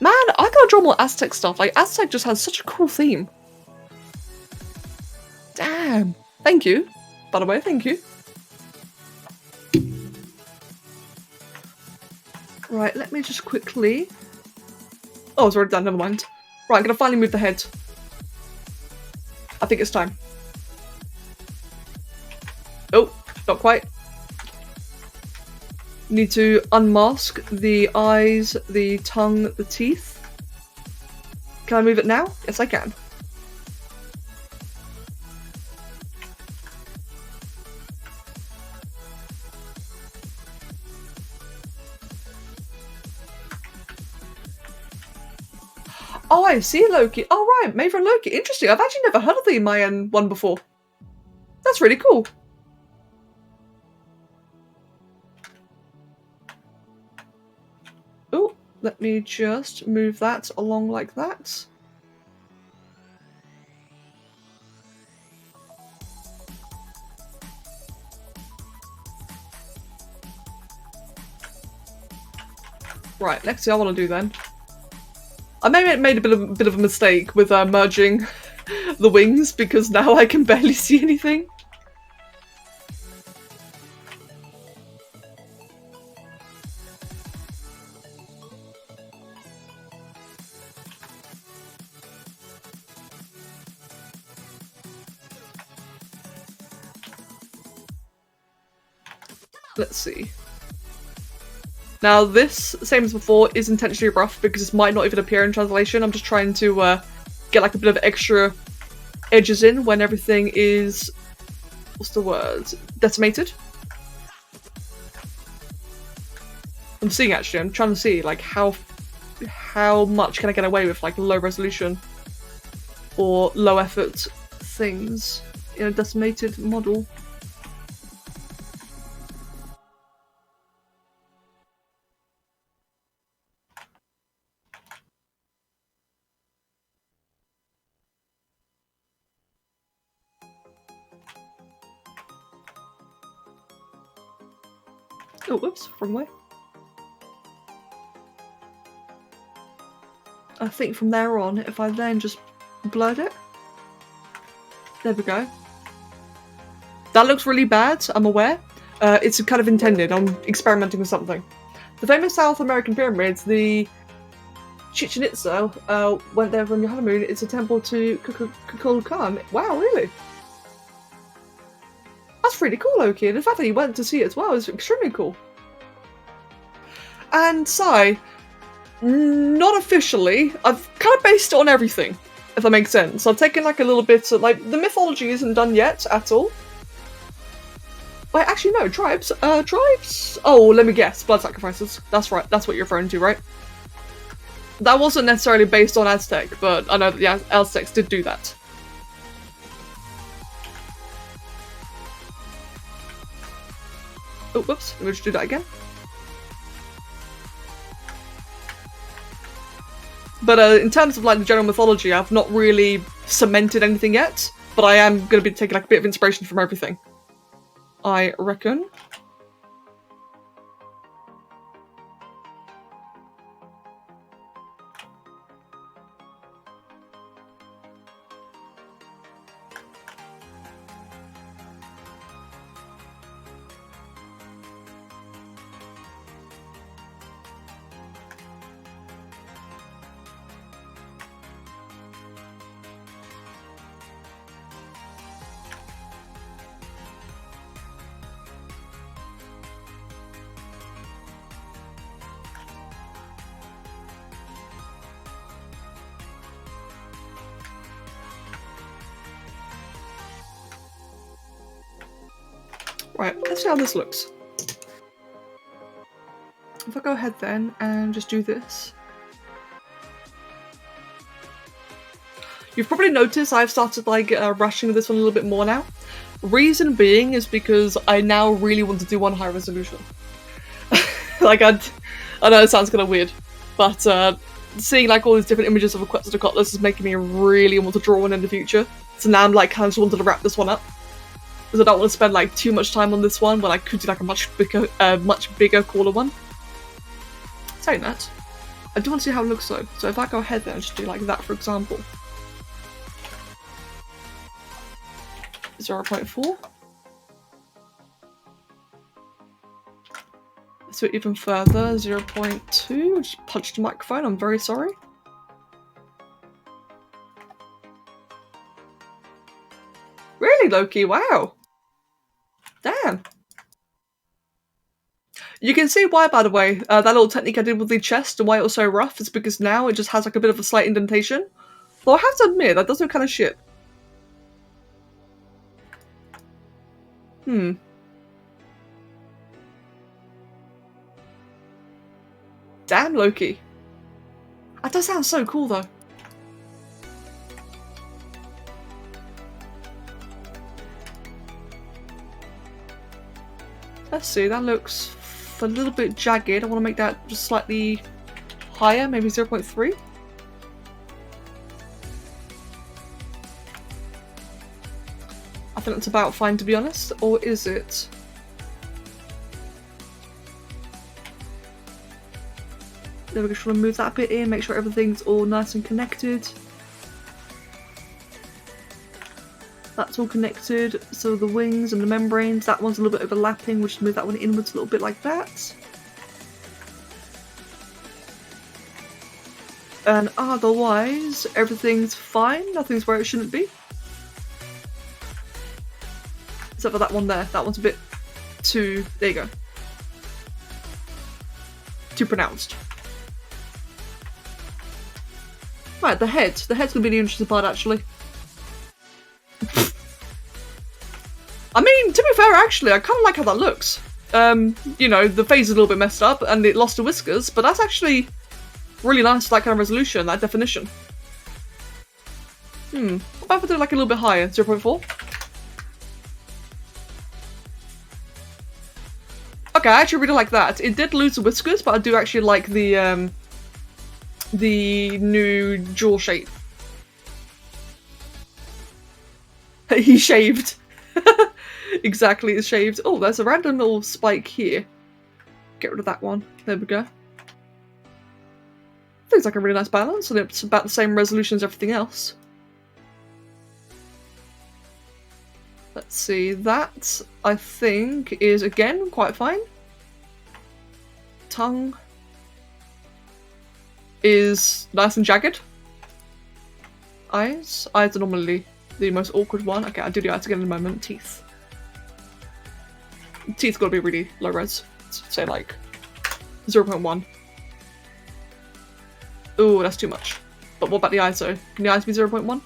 Man, I gotta draw more Aztec stuff. Like, Aztec just has such a cool theme. Damn. Thank you. By the way, thank you. Right, let me just quickly... Oh, it's already done, never mind. Right, I'm gonna finally move the head. I think it's time. Oh, not quite. Need to unmask the eyes, the tongue, the teeth. Can I move it now? Yes, I can. Oh, I see, Loki. Oh, right, made from Loki. Interesting. I've actually never heard of the Mayan one before. That's really cool. Oh, let me just move that along like that. Right, next thing I want to do then. I may have made a bit of a mistake with merging the wings because now I can barely see anything. Let's see. Now this, same as before, is intentionally rough because this might not even appear in translation. I'm just trying to get like a bit of extra edges in when everything is, what's the word, decimated. I'm seeing actually, I'm trying to see like how much can I get away with like low resolution or low effort things in a decimated model. Oh, whoops, wrong way. I think from there on, if I then just blurred it. There we go. That looks really bad, I'm aware. It's kind of intended, I'm experimenting with something. The famous South American pyramids, the Chichen Itza, went there on your honeymoon. It's a temple to Kukulkan. Wow, really? That's really cool, Loki. And the fact that you went to see it as well is extremely cool. And Sai, not officially, I've kind of based it on everything, if that makes sense. I've taken like a little bit of, like, the mythology isn't done yet at all. Wait, actually no, tribes. Tribes? Oh, let me guess. Blood sacrifices. That's right, that's what you're referring to, right? That wasn't necessarily based on Aztec, but I know that the Aztecs did do that. Oh, whoops, let me just do that again. But in terms of like the general mythology, I've not really cemented anything yet, but I am going to be taking like a bit of inspiration from everything, I reckon. Right, let's see how this looks. If I go ahead then and just do this. You've probably noticed I've started like rushing this one a little bit more now. Reason being is because I now really want to do one high resolution. Like I know it sounds kind of weird, but seeing like all these different images of a Quetzalcoatl is making me really want to draw one in the future. So now I'm like kind of just wanted to wrap this one up. Because I don't want to spend like too much time on this one when I could do like a much bigger, cooler one. Saying that, I do want to see how it looks though. So if I go ahead then and just do like that, for example. 0.4. Let's do it even further, 0.2. Just punched the microphone, I'm very sorry. Really, Loki? Wow. Damn. You can see why, by the way, that little technique I did with the chest and why it was so rough is because now it just has like a bit of a slight indentation. Though I have to admit, that does look kind of shit. Damn, Loki. That does sound so cool, though. Let's see, that looks a little bit jagged. I want to make that just slightly higher, maybe 0.3. I think that's about fine, to be honest. Or is it? There we go, just want to move that bit in, make sure everything's all nice and connected. That's all connected, so the wings and the membranes, that one's a little bit overlapping, we'll just move that one inwards a little bit like that. And otherwise, everything's fine, nothing's where it shouldn't be. Except for that one there, that one's a bit too, there you go. Too pronounced. Right, the head's gonna be the interesting part actually. I mean, to be fair, actually, I kind of like how that looks. You know, the face is a little bit messed up and it lost the whiskers, but that's actually really nice, that kind of resolution, that definition. What about if I do like a little bit higher, 0.4? Okay, I actually really like that. It did lose the whiskers, but I do actually like the new jaw shape. He shaved. Exactly, it's shaved. Oh, there's a random little spike here. Get rid of that one. There we go. Feels like a really nice balance, and it's about the same resolution as everything else. Let's see, that I think is again quite fine. Tongue is nice and jagged. Eyes are normally the most awkward one. Okay, I'll do the eyes again in a moment. Teeth. Teeth gotta be really low res. Say like 0.1. Ooh, that's too much. But what about the eyes though? Can the eyes be 0.1?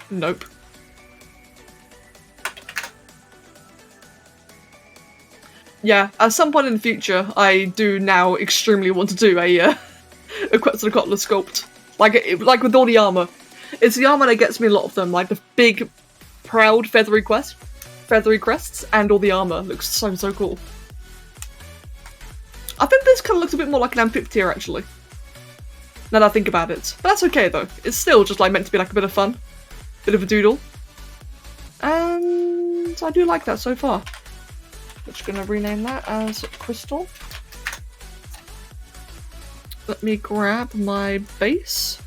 Nope. Yeah, at some point in the future, I do now extremely want to do a Quetzalcoatl sculpt. Like with all the armor. It's the armor that gets me a lot of them, like the big, proud feathery crests, and all the armor looks so cool. I think this kind of looks a bit more like an amphitheater actually. Now that I think about it. But that's okay though. It's still just like meant to be like a bit of fun. Bit of a doodle. And I do like that so far. I'm just going to rename that as Crystal. Let me grab my base.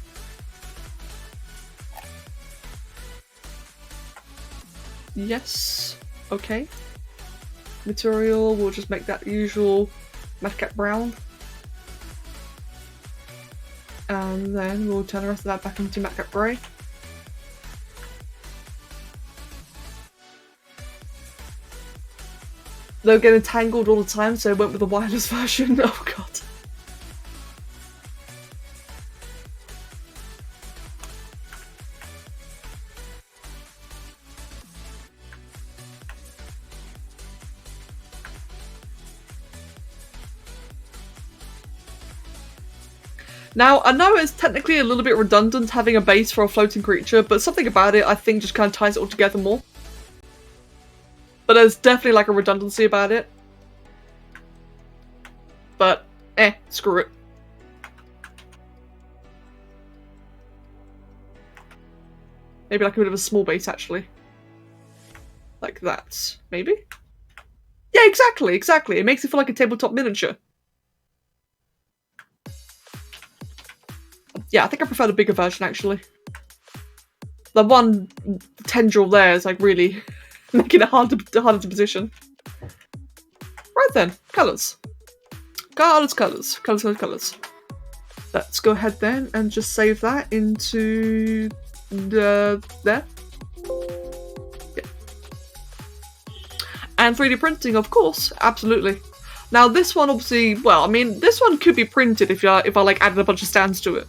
Yes. Okay. Material, we'll just make that usual Madcap brown. And then we'll turn the rest of that back into Madcap grey. They were getting tangled all the time, so I went with the wireless version. Oh god. Now, I know it's technically a little bit redundant having a base for a floating creature, but something about it I think just kind of ties it all together more. But there's definitely like a redundancy about it. But, screw it. Maybe like a bit of a small base actually. Like that, maybe? Yeah, exactly. It makes it feel like a tabletop miniature. Yeah, I think I prefer the bigger version actually. The one tendril there is like really making it harder to position. Right then, colours. Colours. Let's go ahead then and just save that into there. Yeah. And 3D printing, of course, absolutely. Now this one obviously, well, I mean, this one could be printed if I like added a bunch of stands to it.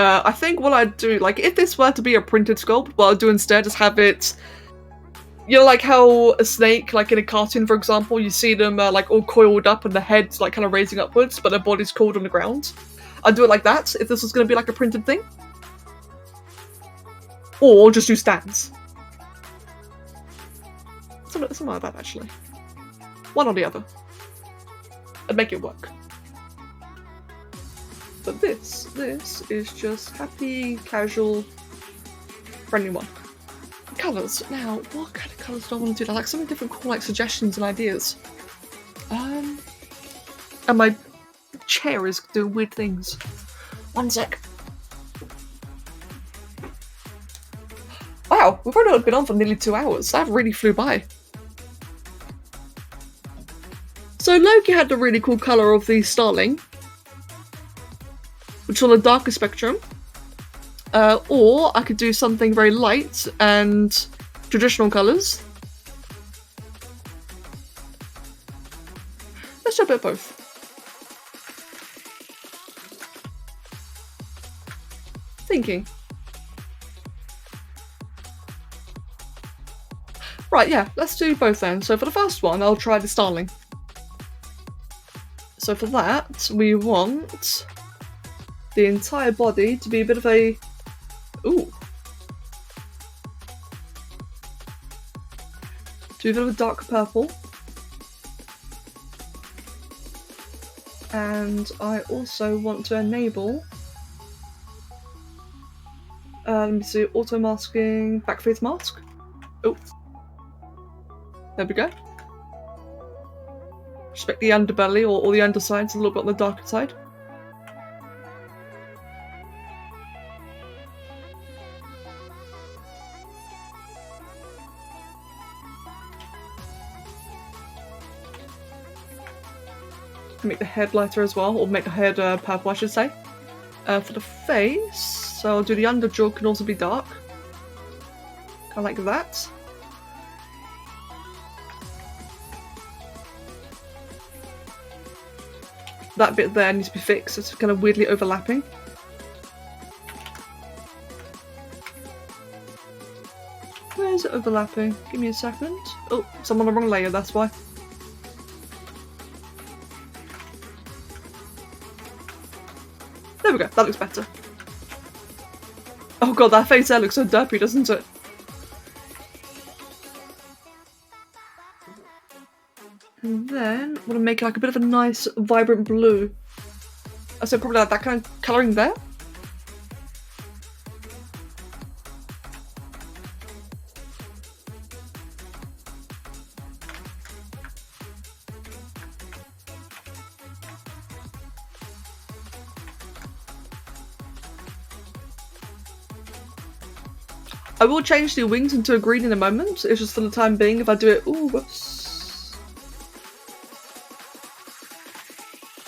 I think what I'd do, like, if this were to be a printed sculpt, what I'd do instead is have it, you know, like how a snake, like in a cartoon, for example, you see them, like, all coiled up and the head's, like, kind of raising upwards, but their body's coiled on the ground. I'd do it like that, if this was going to be, like, a printed thing. Or just do stands. Something like that, actually. One or the other. I'd make it work. But this is just happy, casual, friendly one. Colours. Now, what kind of colours do I want to do? I like so many different cool like suggestions and ideas. And my chair is doing weird things. One sec. Wow, we've already been on for nearly 2 hours. That really flew by. So Loki had the really cool colour of the Starling, which is on a darker spectrum. Or I could do something very light and traditional colours. Let's do a bit of both. Thinking. Right, yeah, let's do both then. So for the first one, I'll try the Starling. So for that, we want the entire body to be a bit of a... Ooh. To be a bit of a dark purple. And I also want to enable... let me see, auto masking, back face mask. Oh. There we go. Just make the underbelly or the undersides a little bit on the darker side. Make the head lighter as well, or make the head purple, I should say. For the face, so I'll do the under jaw can also be dark. Kind of like that. That bit there needs to be fixed, it's kind of weirdly overlapping. Where is it overlapping? Give me a second. Oh, it's on the wrong layer, that's why. There we go, that looks better. Oh god, that face there looks so derpy, doesn't it? And then I want to make like a bit of a nice vibrant blue. So probably like that kind of colouring there. I will change the wings into a green in a moment. It's just for the time being if I do it. Ooh, whoops.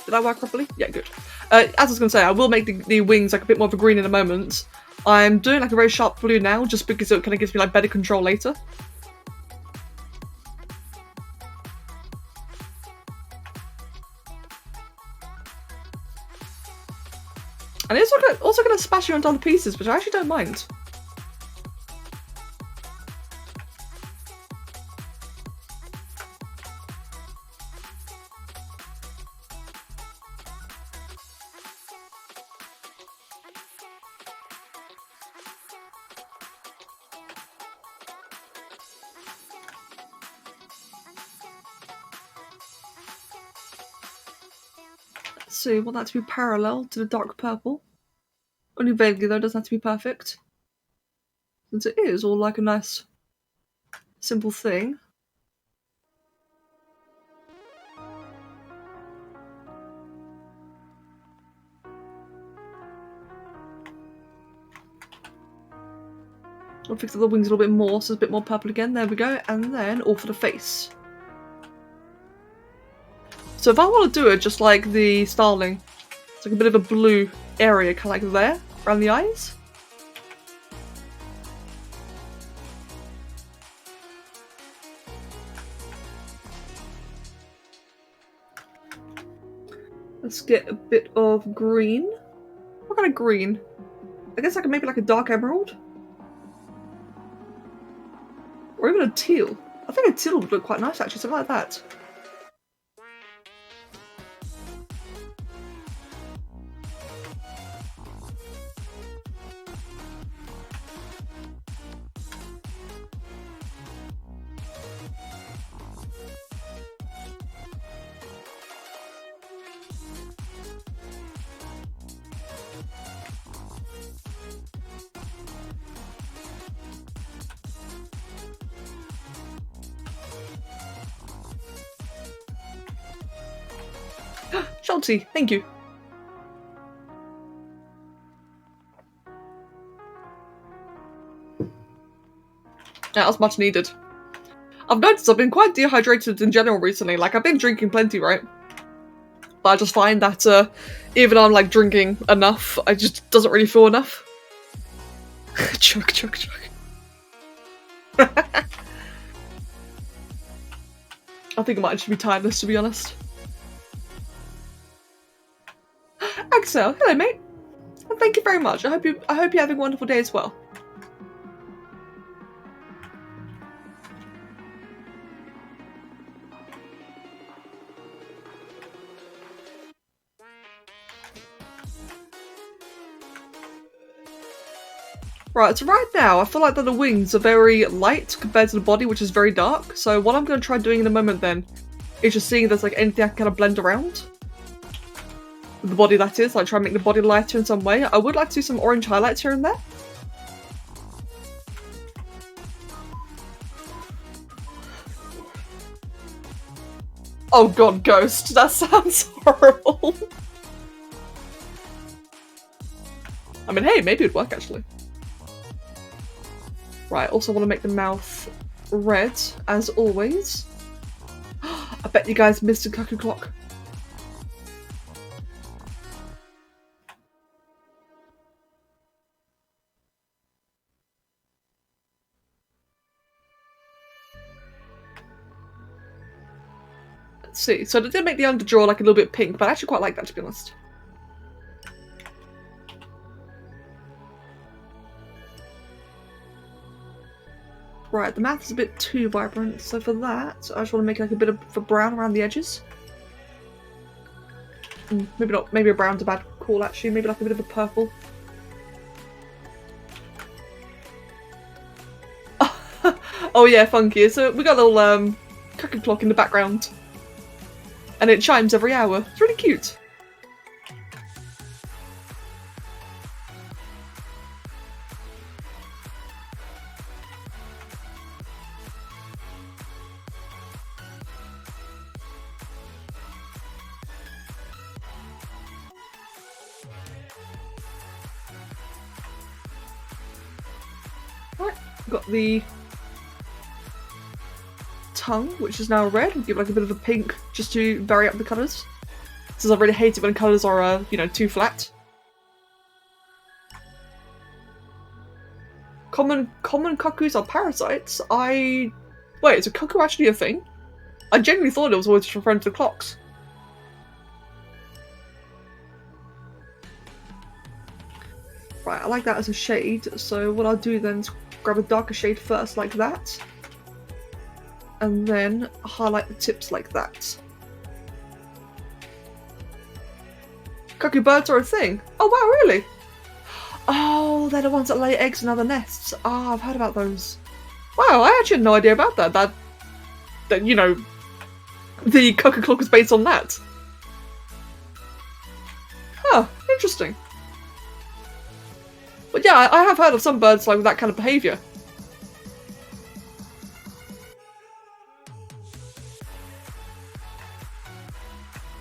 Did that work properly? Yeah, good. As I was going to say, I will make the wings like a bit more of a green in a moment. I'm doing like a very sharp blue now just because it kind of gives me like better control later. And it's also going to smash you onto other pieces, which I actually don't mind. So you want that to be parallel to the dark purple. Only vaguely though, doesn't have to be perfect. Since it is all like a nice, simple thing. I'll fix up the wings a little bit more, so it's a bit more purple again. There we go. And then all for the face. So if I want to do it just like the starling, it's like a bit of a blue area, kind of like there, around the eyes. Let's get a bit of green. What kind of green? I guess like maybe like a dark emerald? Or even a teal. I think a teal would look quite nice actually, something like that. Shelty, thank you. That was much needed. I've noticed I've been quite dehydrated in general recently. Like, I've been drinking plenty, right? But I just find that even though I'm like drinking enough, I just doesn't really feel enough. Chug, chug, chug. I think I might just be tiredness, to be honest. Axel, hello mate. And thank you very much. I hope you're having a wonderful day as well. Right, so right now I feel like that the wings are very light compared to the body, which is very dark. So what I'm going to try doing in a moment then is just seeing if there's like anything I can kind of blend around. The body, that is, like try and make the body lighter in some way. I would like to do some orange highlights here and there. Oh god, Ghost, that sounds horrible. I mean, hey, maybe it'd work actually. Right, also want to make the mouth red, as always. I bet you guys missed a cuckoo clock. Let's see, so they did make the underjaw like a little bit pink, but I actually quite like that, to be honest. Right, the mouth is a bit too vibrant, so for that, I just want to make like a bit of a brown around the edges. Maybe not, maybe a brown's a bad call actually, maybe like a bit of a purple. Oh yeah, funky. So we got a little cuckoo clock in the background. And it chimes every hour. It's really cute. Right, got the tongue, which is now red. We'll give it like a bit of a pink just to vary up the colours. Since I really hate it when colours are, you know, too flat. Common cuckoos are parasites. Wait, is a cuckoo actually a thing? I genuinely thought it was always just referring to the clocks. Right, I like that as a shade, so what I'll do then is grab a darker shade first, like that. And then highlight the tips like that. Cuckoo birds are a thing? Oh wow, really? Oh, they're the ones that lay eggs in other nests. Ah, I've heard about those. Wow, I actually had no idea about that. That you know, the cuckoo clock is based on that. Huh, interesting. But yeah, I have heard of some birds like with that kind of behaviour.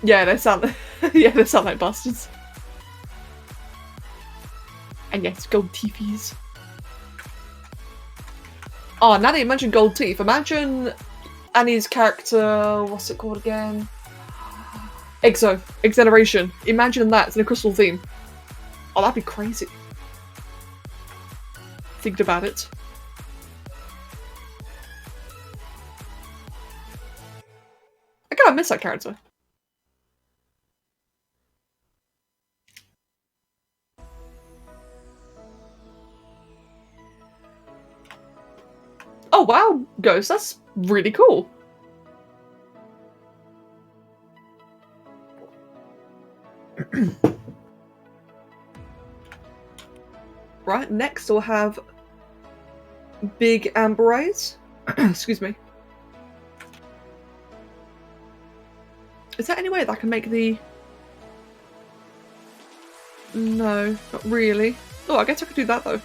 Yeah, they sound yeah, they sound like bastards. And yes, gold teethies. Oh, now that you mentioned gold teeth, imagine Annie's character, what's it called again? Exoneration. Imagine that, it's in a crystal theme. Oh, that'd be crazy. Thinking about it. I kinda miss that character. Oh wow, Ghost, that's really cool. Right, next we'll have big amber eyes. Excuse me. Is there any way that I can make the... No, not really. Oh, I guess I could do that though.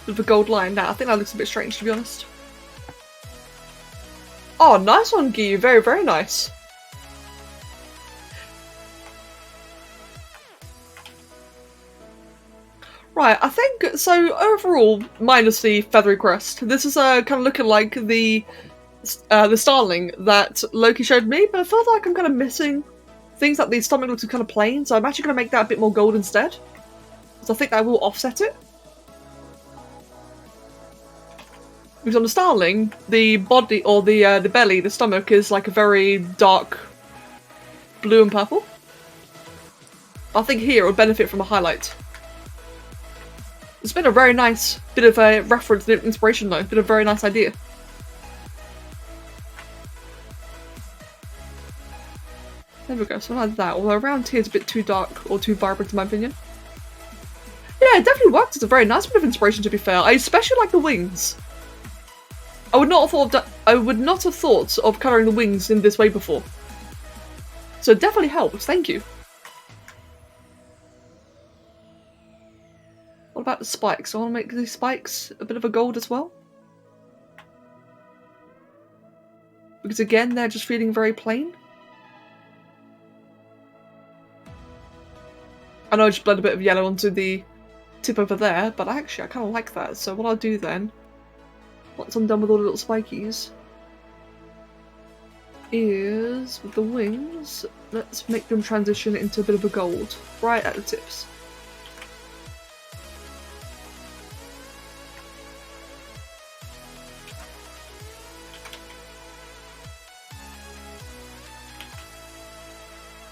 With a gold line. Now, I think that looks a bit strange, to be honest. Oh, nice one, Guy. Very, very nice. Right, I think, so overall, minus the feathery crest, this is kind of looking like the starling that Loki showed me, but I feel like I'm kind of missing things like the stomach looks kind of plain, so I'm actually going to make that a bit more gold instead. So I think that will offset it. Because on the starling, the body, or the belly, the stomach is like a very dark blue and purple. I think here it would benefit from a highlight. It's been a very nice bit of a reference, inspiration though, been a very nice idea. There we go, so like that, although around here is a bit too dark or too vibrant in my opinion. Yeah, it definitely worked. It's a very nice bit of inspiration to be fair. I especially like the wings. I would not have thought of colouring the wings in this way before. So it definitely helps, thank you. What about the spikes? I want to make these spikes a bit of a gold as well. Because again, they're just feeling very plain. I know I just blend a bit of yellow onto the tip over there, but actually I kind of like that. So what I'll do then, once I'm done with all the little spikies, is with the wings, let's make them transition into a bit of a gold right at the tips.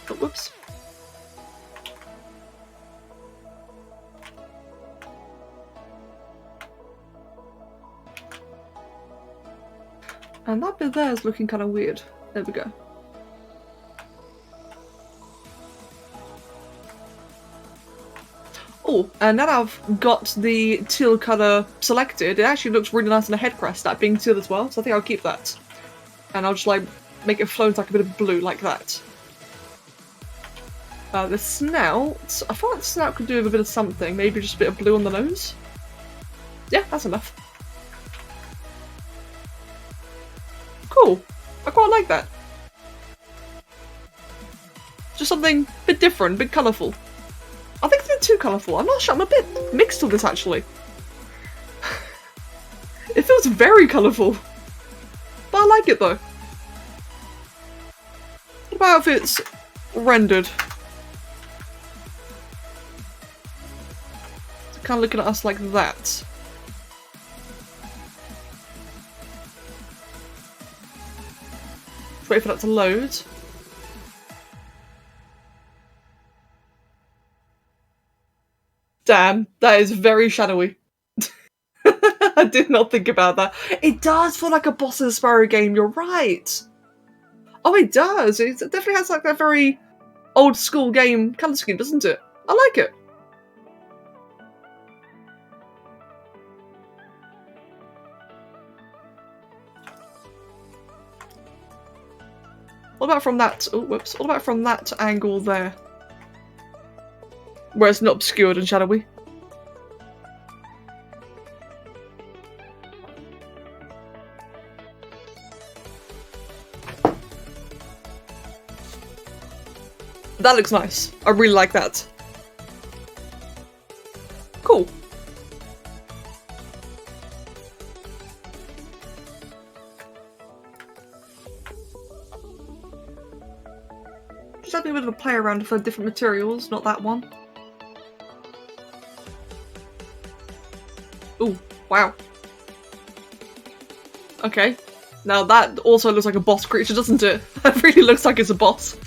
Oh, whoops. And that bit there is looking kind of weird. There we go. Oh, and now that I've got the teal colour selected, it actually looks really nice on the head crest, that being teal as well, so I think I'll keep that. And I'll just like make it flow into like a bit of blue like that. The snout, I thought the snout could do with a bit of something, maybe just a bit of blue on the nose. Yeah, that's enough. Cool. I quite like that. Just something a bit different, a bit colourful. I think it's a bit too colourful. I'm not sure. I'm a bit mixed with this actually. It feels very colourful. But I like it though. What about if it's rendered? So kind of looking at us like that. Wait for that to load. Damn, that is very shadowy. I did not think about that. It does feel like a Boss of the Sparrow game, you're right. Oh, it does. It definitely has like that very old school game colour scheme, doesn't it? I like it. What about from that? Oh, whoops. What about from that angle there? Where it's not obscured and shadowy. That looks nice. I really like that. Cool. Just having a bit of a play around for different materials, not that one. Ooh, wow. Okay. Now that also looks like a boss creature, doesn't it? That really looks like it's a boss.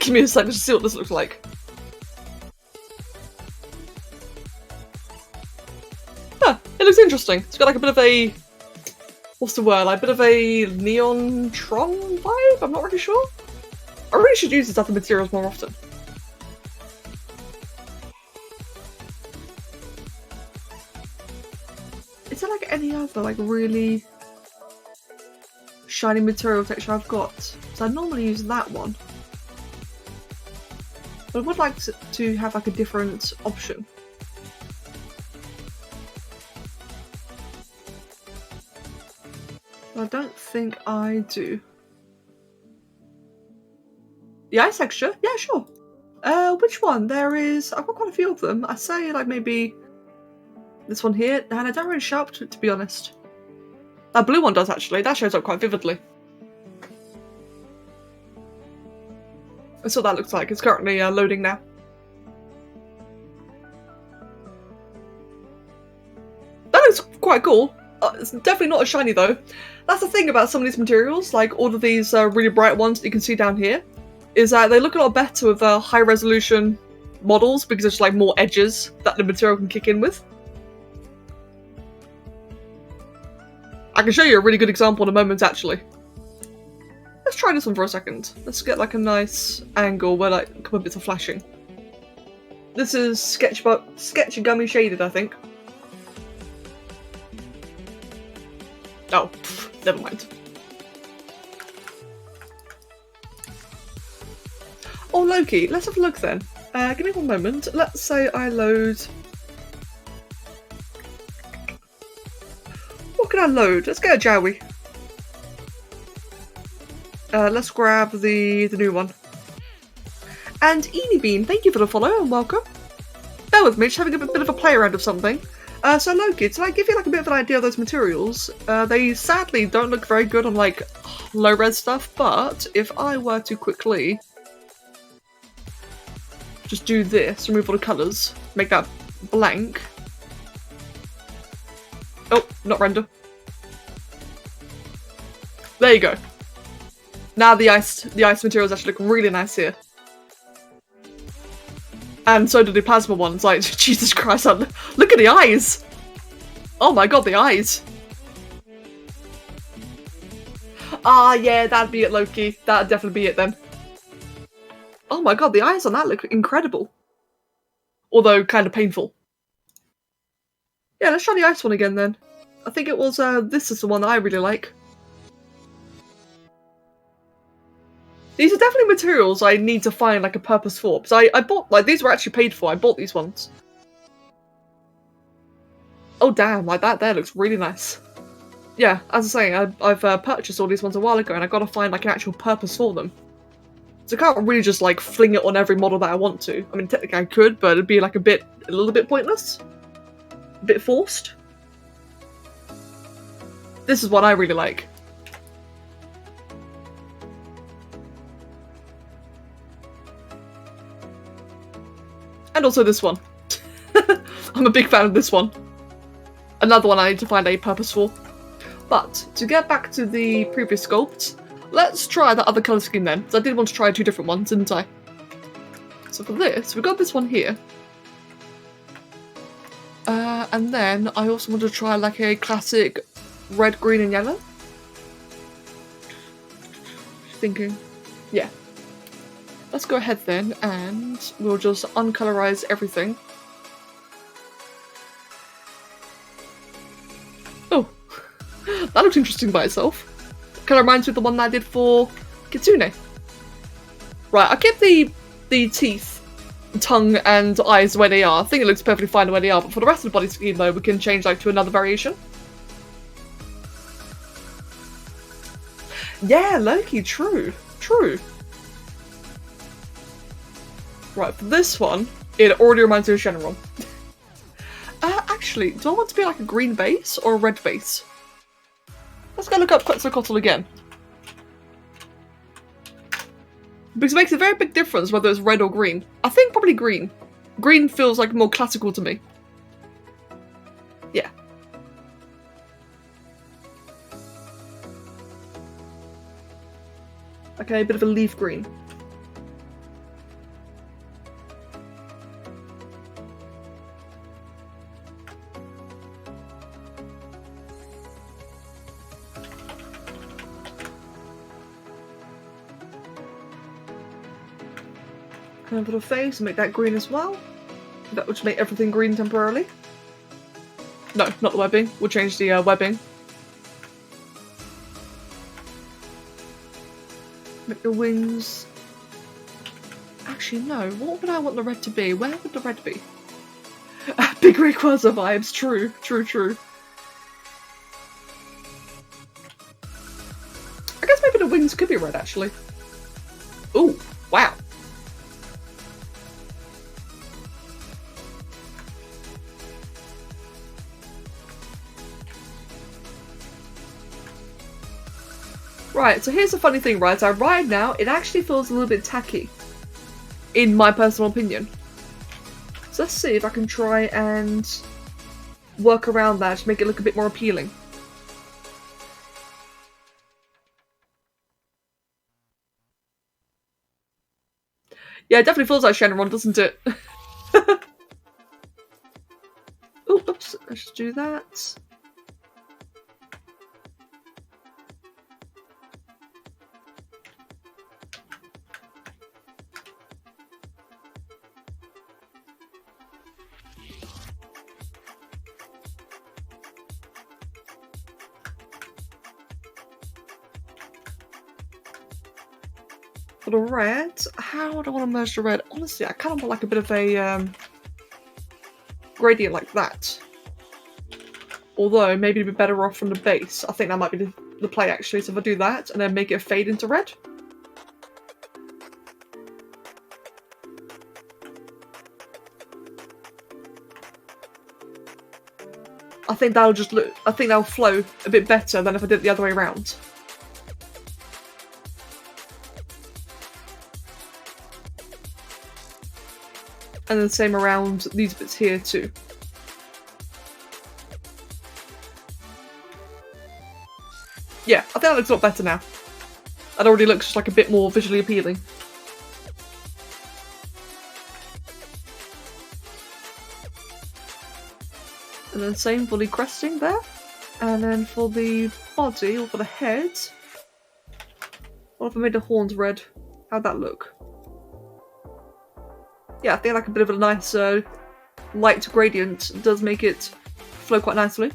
Give me a second to see what this looks like. Huh, it looks interesting. It's got like a bit of a... what's the word? Like a bit of a neon Tron vibe? I'm not really sure. I really should use these other materials more often. Is there like any other like really shiny material texture I've got? So I normally use that one. But I would like to have like a different option. I don't think I do. The ice texture? Yeah, sure. Which one? There is... I've got quite a few of them. I say like maybe this one here, and I don't really show up to it, to be honest. That blue one does actually. That shows up quite vividly. That's what that looks like. It's currently loading now. That looks quite cool. It's definitely not as shiny though. That's the thing about some of these materials, like all of these really bright ones that you can see down here, is that they look a lot better with high resolution models because there's like more edges that the material can kick in with. I can show you a really good example in a moment actually. Let's try this one for a second. Let's get like a nice angle where like a couple of bits are flashing. This is Sketchy Gummy Shaded, I think. Oh, pff, never mind. Oh, Loki, let's have a look then. Give me one moment. Let's say I load... What can I load? Let's get a Jowie. Let's grab the new one. And Eenie Bean, thank you for the follow and welcome. Bear with me, just having a bit of a play around of something. So Loki, to like give you like a bit of an idea of those materials, they sadly don't look very good on like low res stuff, but if I were to quickly just do this, remove all the colours, make that blank. Oh, not render. There you go. Now the ice materials actually look really nice here. And so do the plasma ones, like, Jesus Christ, look at the eyes! Oh my god, the eyes! Ah, yeah, that'd be it, Loki. That'd definitely be it then. Oh my god, the eyes on that look incredible. Although, kind of painful. Yeah, let's try the ice one again then. I think it was, this is the one that I really like. These are definitely materials I need to find like a purpose for, because I bought, like, these were actually paid for, I bought these ones. Oh damn, like that there looks really nice. Yeah, as I say, I've purchased all these ones a while ago and I've got to find like an actual purpose for them. So I can't really just like fling it on every model that I want to. I mean, technically I could, but it'd be like a little bit pointless. A bit forced. This is what I really like. And also this one. I'm a big fan of this one. Another one I need to find a purpose for. But, to get back to the previous sculpt, let's try that other colour scheme then, because I did want to try 2 different ones, didn't I? So for this, we've got this one here. And then I also want to try like a classic red, green and yellow. Thinking. Yeah. Let's go ahead then, and we'll just uncolorize everything. Oh, that looks interesting by itself. Kind of reminds me of the one that I did for Kitsune. Right, I kept the teeth, tongue and eyes where they are. I think it looks perfectly fine where they are, but for the rest of the body scheme though, we can change like to another variation. Yeah, Loki, true. True. Right, for this one, it already reminds me of Shenron. Actually, do I want to be like a green base or a red base? Let's go look up Quetzalcoatl again. Because it makes a very big difference whether it's red or green. I think probably green. Green feels like more classical to me. Yeah. Okay, a bit of a leaf green. And for the face, make that green as well. That would make everything green temporarily. No, not the webbing. We'll change the webbing. Make the wings. Actually, no. What would I want the red to be? Where would the red be? Big Rayquaza vibes. True, true, true. I guess maybe the wings could be red, actually. Ooh, wow. Right, so here's the funny thing, right? So right now, it actually feels a little bit tacky. In my personal opinion. So let's see if I can try and work around that to make it look a bit more appealing. Yeah, it definitely feels like Shenron, doesn't it? Oh, oops, let's just do that. For the red, how do I want to merge the red? Honestly, I kind of want like a bit of a gradient like that. Although, maybe it'd be better off from the base. I think that might be the play, actually. So if I do that, and then make it fade into red. I think that'll just look... I think that'll flow a bit better than if I did it the other way around. And then same around these bits here too. Yeah, I think that looks a lot better now. That already looks just like a bit more visually appealing. And then same for the cresting there. And then for the body, or for the head... What if I made the horns red? How'd that look? Yeah, I think like a bit of a nice light gradient does make it flow quite nicely.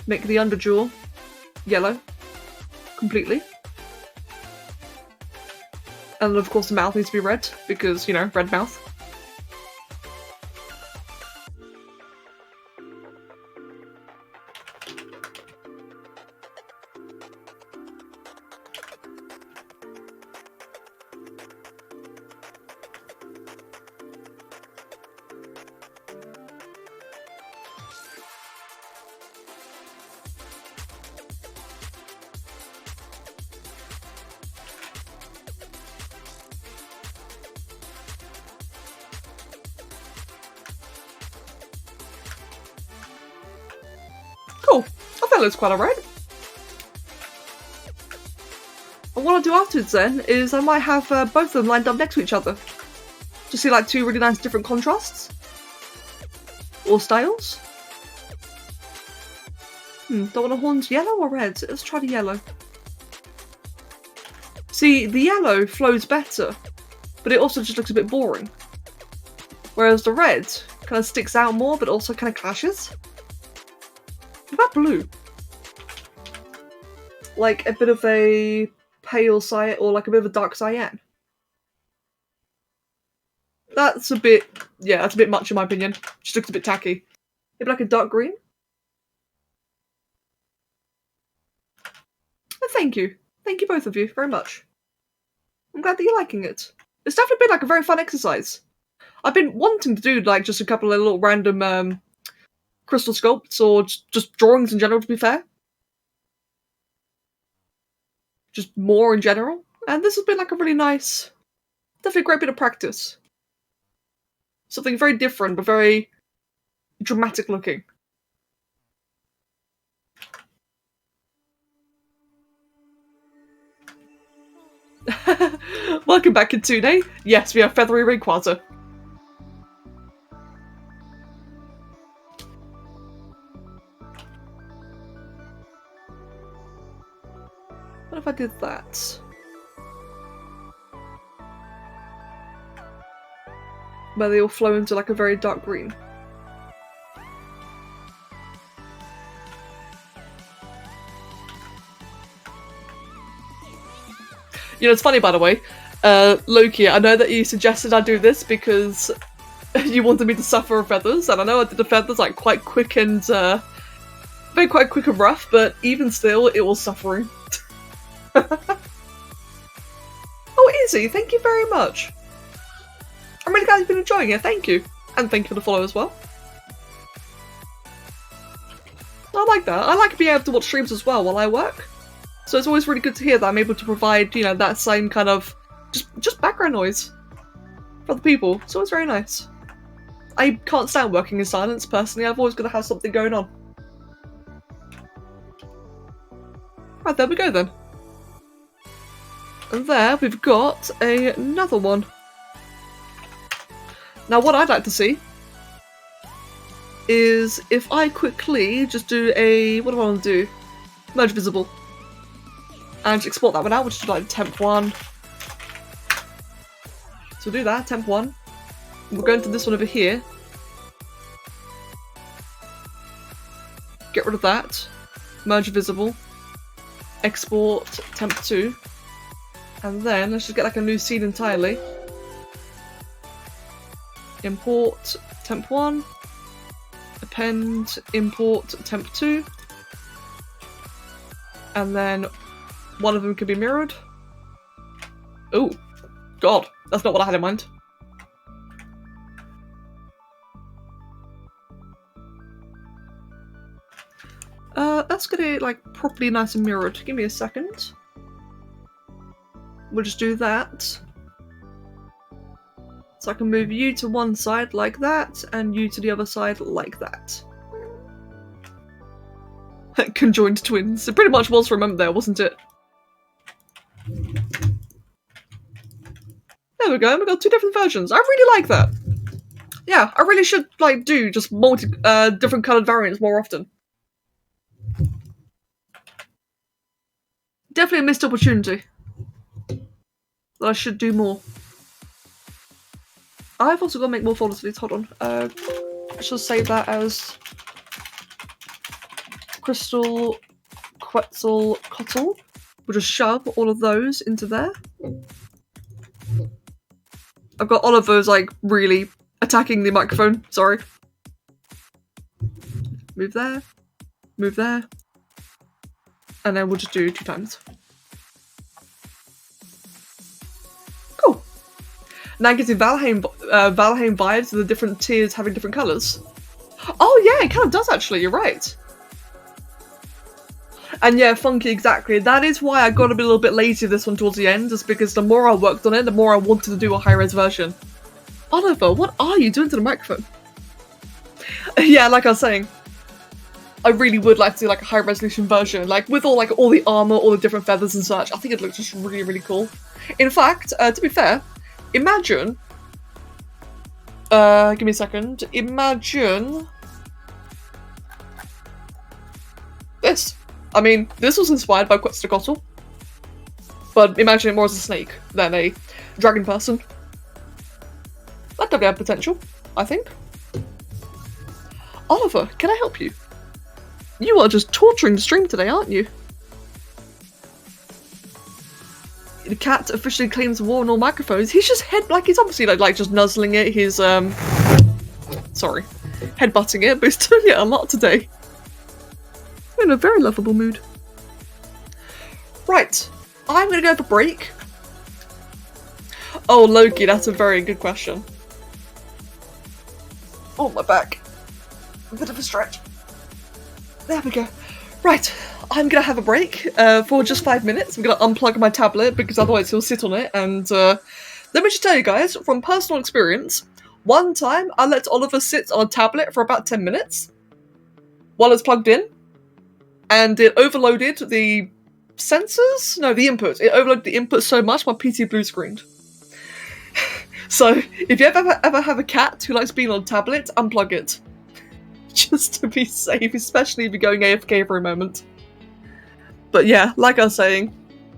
Make the underjaw yellow completely. And of course the mouth needs to be red, because, you know, red mouth. Cool. I think that looks quite alright. And what I'll do afterwards then is I might have both of them lined up next to each other. Just see like two really nice different contrasts. Or styles. Don't want the horns yellow or red? Let's try the yellow. See, the yellow flows better, but it also just looks a bit boring. Whereas the red kind of sticks out more, but also kind of clashes. What about blue? Like a bit of a pale cyan, or like a bit of a dark cyan. That's a bit, yeah, that's a bit much in my opinion. Just looks a bit tacky. Maybe like a dark green? Oh, thank you. Thank you both of you very much. I'm glad that you're liking it. It's definitely been like a very fun exercise. I've been wanting to do like just a couple of little random crystal sculpts, or just drawings in general, to be fair. Just more in general. And this has been like a really nice, definitely a great bit of practice. Something very different, but very dramatic looking. Welcome back, Kitsune. Yes, we have Feathery Rayquaza. What if I did that? Where they all flow into like a very dark green. You know, it's funny, by the way, Loki, I know that you suggested I do this because you wanted me to suffer feathers, and I know I did the feathers like quite quick and quite quick and rough, but even still, it was suffering. Oh, Izzy, thank you very much. I'm really glad you've been enjoying it, thank you. And thank you for the follow as well. I like that. I like being able to watch streams as well while I work. So it's always really good to hear that I'm able to provide, you know, that same kind of just background noise for other people. It's always very nice. I can't stand working in silence, personally. I've always got to have something going on. Right, there we go then. And there we've got another one. Now what I'd like to see is if I quickly just do a, what do I want to do? Merge visible. And just export that one out, which is like temp 1. So we'll do that, temp 1. We'll go into this one over here. Get rid of that. Merge visible. Export temp 2. And then let's just get like a new scene entirely. Import temp 1. append import temp 2. And then one of them can be mirrored. Oh, God, that's not what I had in mind. Let's get it like properly nice and mirrored. Give me a second. We'll just do that. So I can move you to one side like that, and you to the other side like that. Conjoined twins. It pretty much was, remember there, wasn't it? There we go, we got 2 different versions. I really like that. Yeah, I really should like do just different coloured variants more often. Definitely a missed opportunity. That I should do more. I've also got to make more folders for these. Hold on. I shall save that as Crystal, Quetzal, Cottle. We'll just shove all of those into there. I've got Oliver's like really attacking the microphone. Sorry. Move there. Move there. And then we'll just do 2 times. Cool. Now it gives you Valheim vibes with the different tiers having different colours. Oh yeah, it kind of does actually, you're right. And yeah, funky, exactly. That is why I got a little bit lazy with this one towards the end, just because the more I worked on it, the more I wanted to do a high-res version. Oliver, what are you doing to the microphone? Yeah, like I was saying, I really would like to do like a high-resolution version, like with all the armor, all the different feathers and such. I think it looks just really, really cool. In fact, to be fair, imagine. Give me a second. Imagine this. I mean, this was inspired by Quetzalcoatl, but imagine it more as a snake than a dragon person. That definitely have potential, I think. Oliver, can I help you? You are just torturing the stream today, aren't you? The cat officially claims the war on all microphones. He's just he's obviously like just nuzzling it. He's sorry, headbutting it, but he's doing it a lot today. I'm in a very lovable mood. Right, I'm gonna go for break. Oh, Loki, that's a very good question. Oh, my back. A bit of a stretch. There we go. Right, I'm gonna have a break for just 5 minutes. I'm gonna unplug my tablet because otherwise he'll sit on it. And let me just tell you guys, from personal experience, one time I let Oliver sit on a tablet for about 10 minutes while it's plugged in, and it overloaded the sensors? No, the input. It overloaded the input so much my PC blue screened. So, if you ever have a cat who likes being on a tablet, unplug it. Just to be safe, especially if you're going AFK for a moment. But yeah, like I was saying,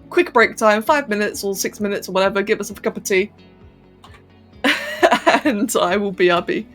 quick break time, 5 minutes or 6 minutes or whatever, give us a cup of tea. And I will be happy.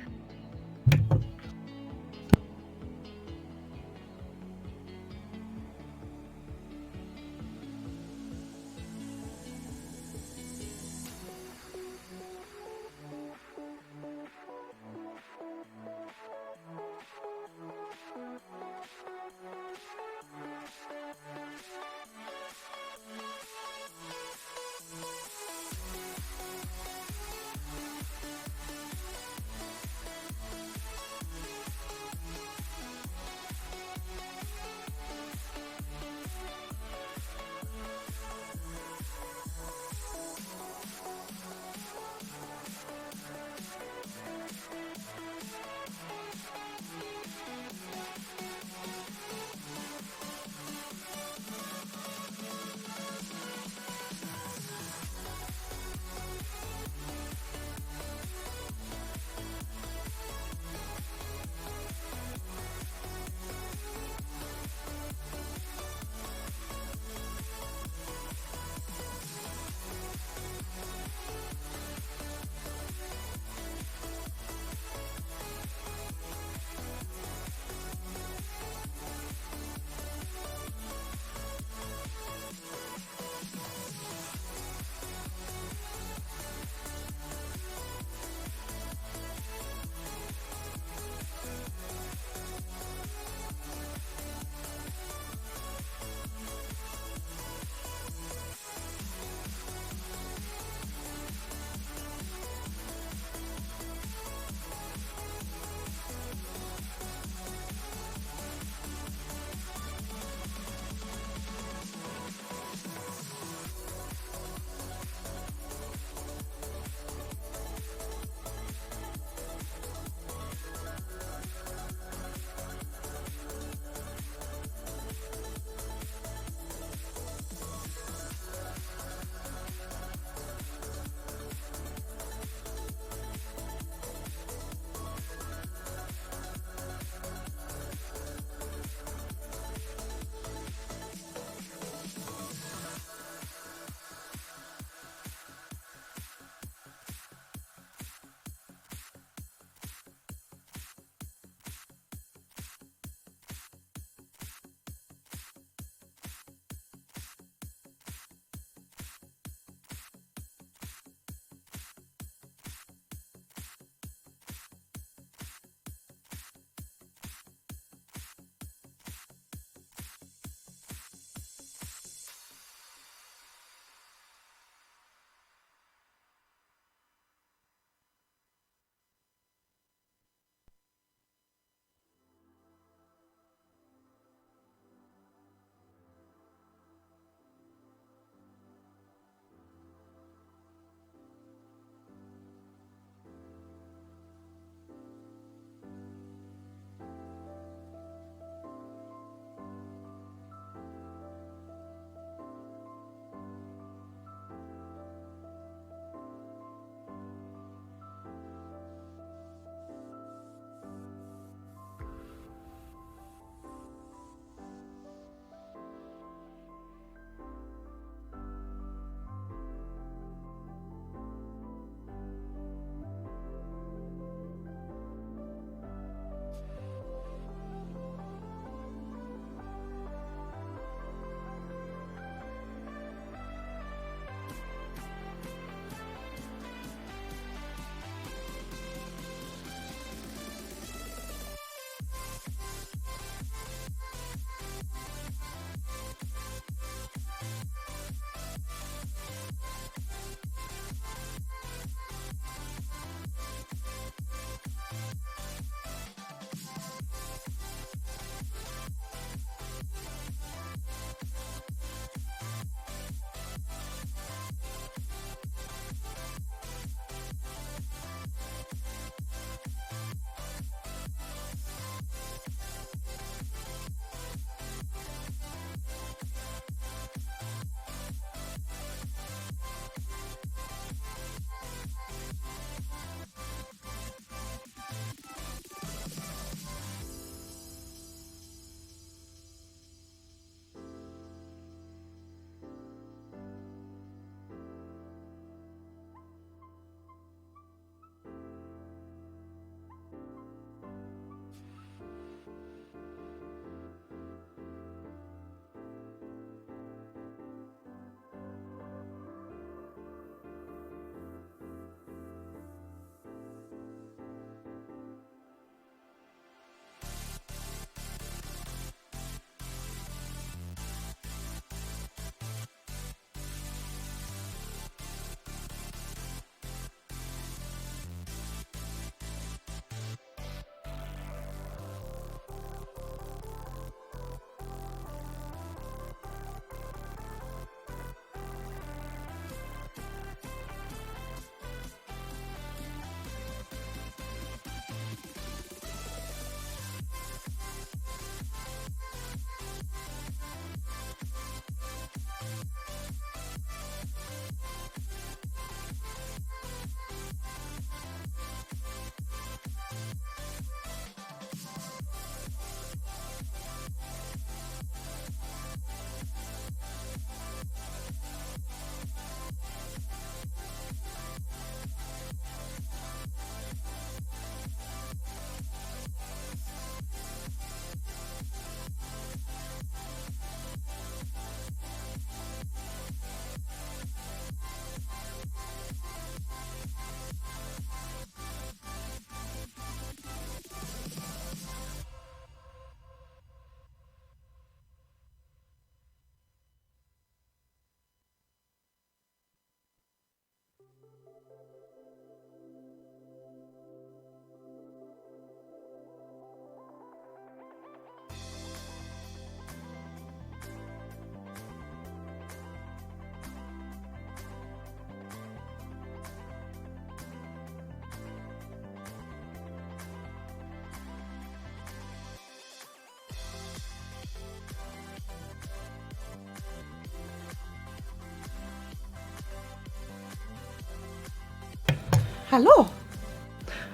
Hello.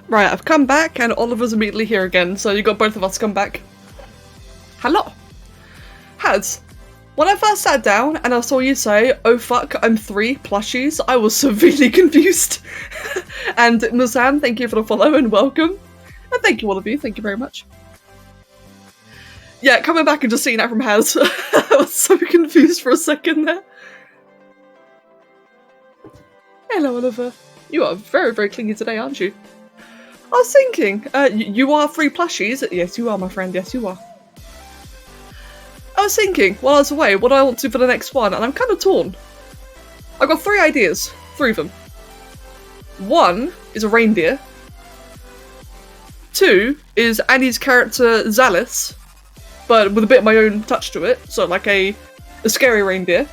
Right, I've come back and Oliver's immediately here again, so you got both of us come back. Hello. Haz, when I first sat down and I saw you say, "Oh fuck, I'm 3 plushies," I was severely confused. And Musan, thank you for the follow and welcome. And thank you all of you, thank you very much. Yeah, coming back and just seeing that from Haz, I was so confused for a second there. Hello, Oliver. You are very, very clingy today, aren't you? I was thinking, you are 3 plushies? Yes, you are, my friend, yes, you are. I was thinking, while I was away, what do I want to do for the next one, and I'm kind of torn. I've got 3 ideas, 3 of them. 1 is a reindeer. 2 is Annie's character Zalis, but with a bit of my own touch to it, so like a scary reindeer.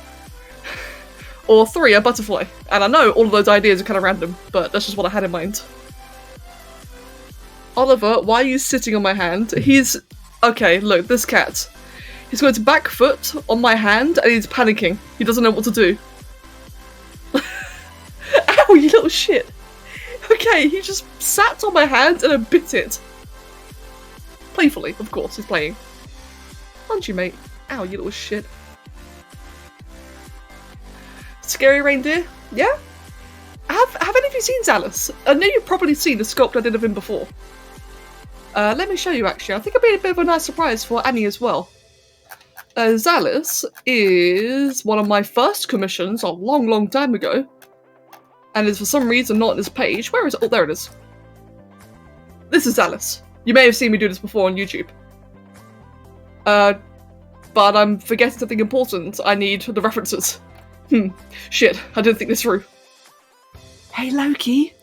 Or 3, a butterfly. And I know all of those ideas are kind of random, but that's just what I had in mind. Oliver, why are you sitting on my hand? He's... Okay, look, this cat. He's going to back foot on my hand and he's panicking. He doesn't know what to do. Ow, you little shit. Okay, he just sat on my hand and then bit it. Playfully, of course, he's playing. Aren't you, mate? Ow, you little shit. Scary reindeer? Yeah? Have any of you seen Zalis? I know you've probably seen the sculpt I did of him before. Let me show you actually. I think it'll be a bit of a nice surprise for Annie as well. Zalis is one of my first commissions a long, long time ago. And is for some reason not on this page. Where is it? Oh, there it is. This is Zalis. You may have seen me do this before on YouTube. But I'm forgetting something important. I need the references. Shit, I didn't think this through. Hey Loki.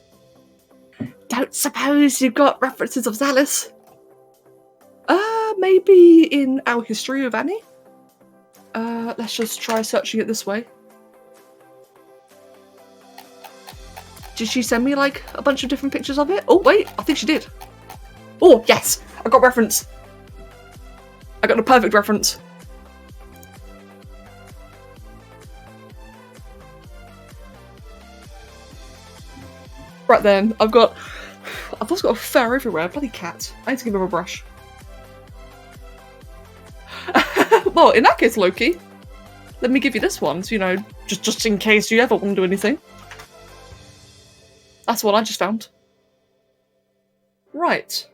Don't suppose you've got references of Zalis? Maybe in our history of Annie? Let's just try searching it this way. Did she send me like a bunch of different pictures of it? Oh wait, I think she did. Oh yes, I got reference. I got the perfect reference. Right then, I've also got a fur everywhere. Bloody cat. I need to give him a brush. Well, in that case, Loki, let me give you this one, so, you know, just in case you ever want to do anything. That's what I just found. Right.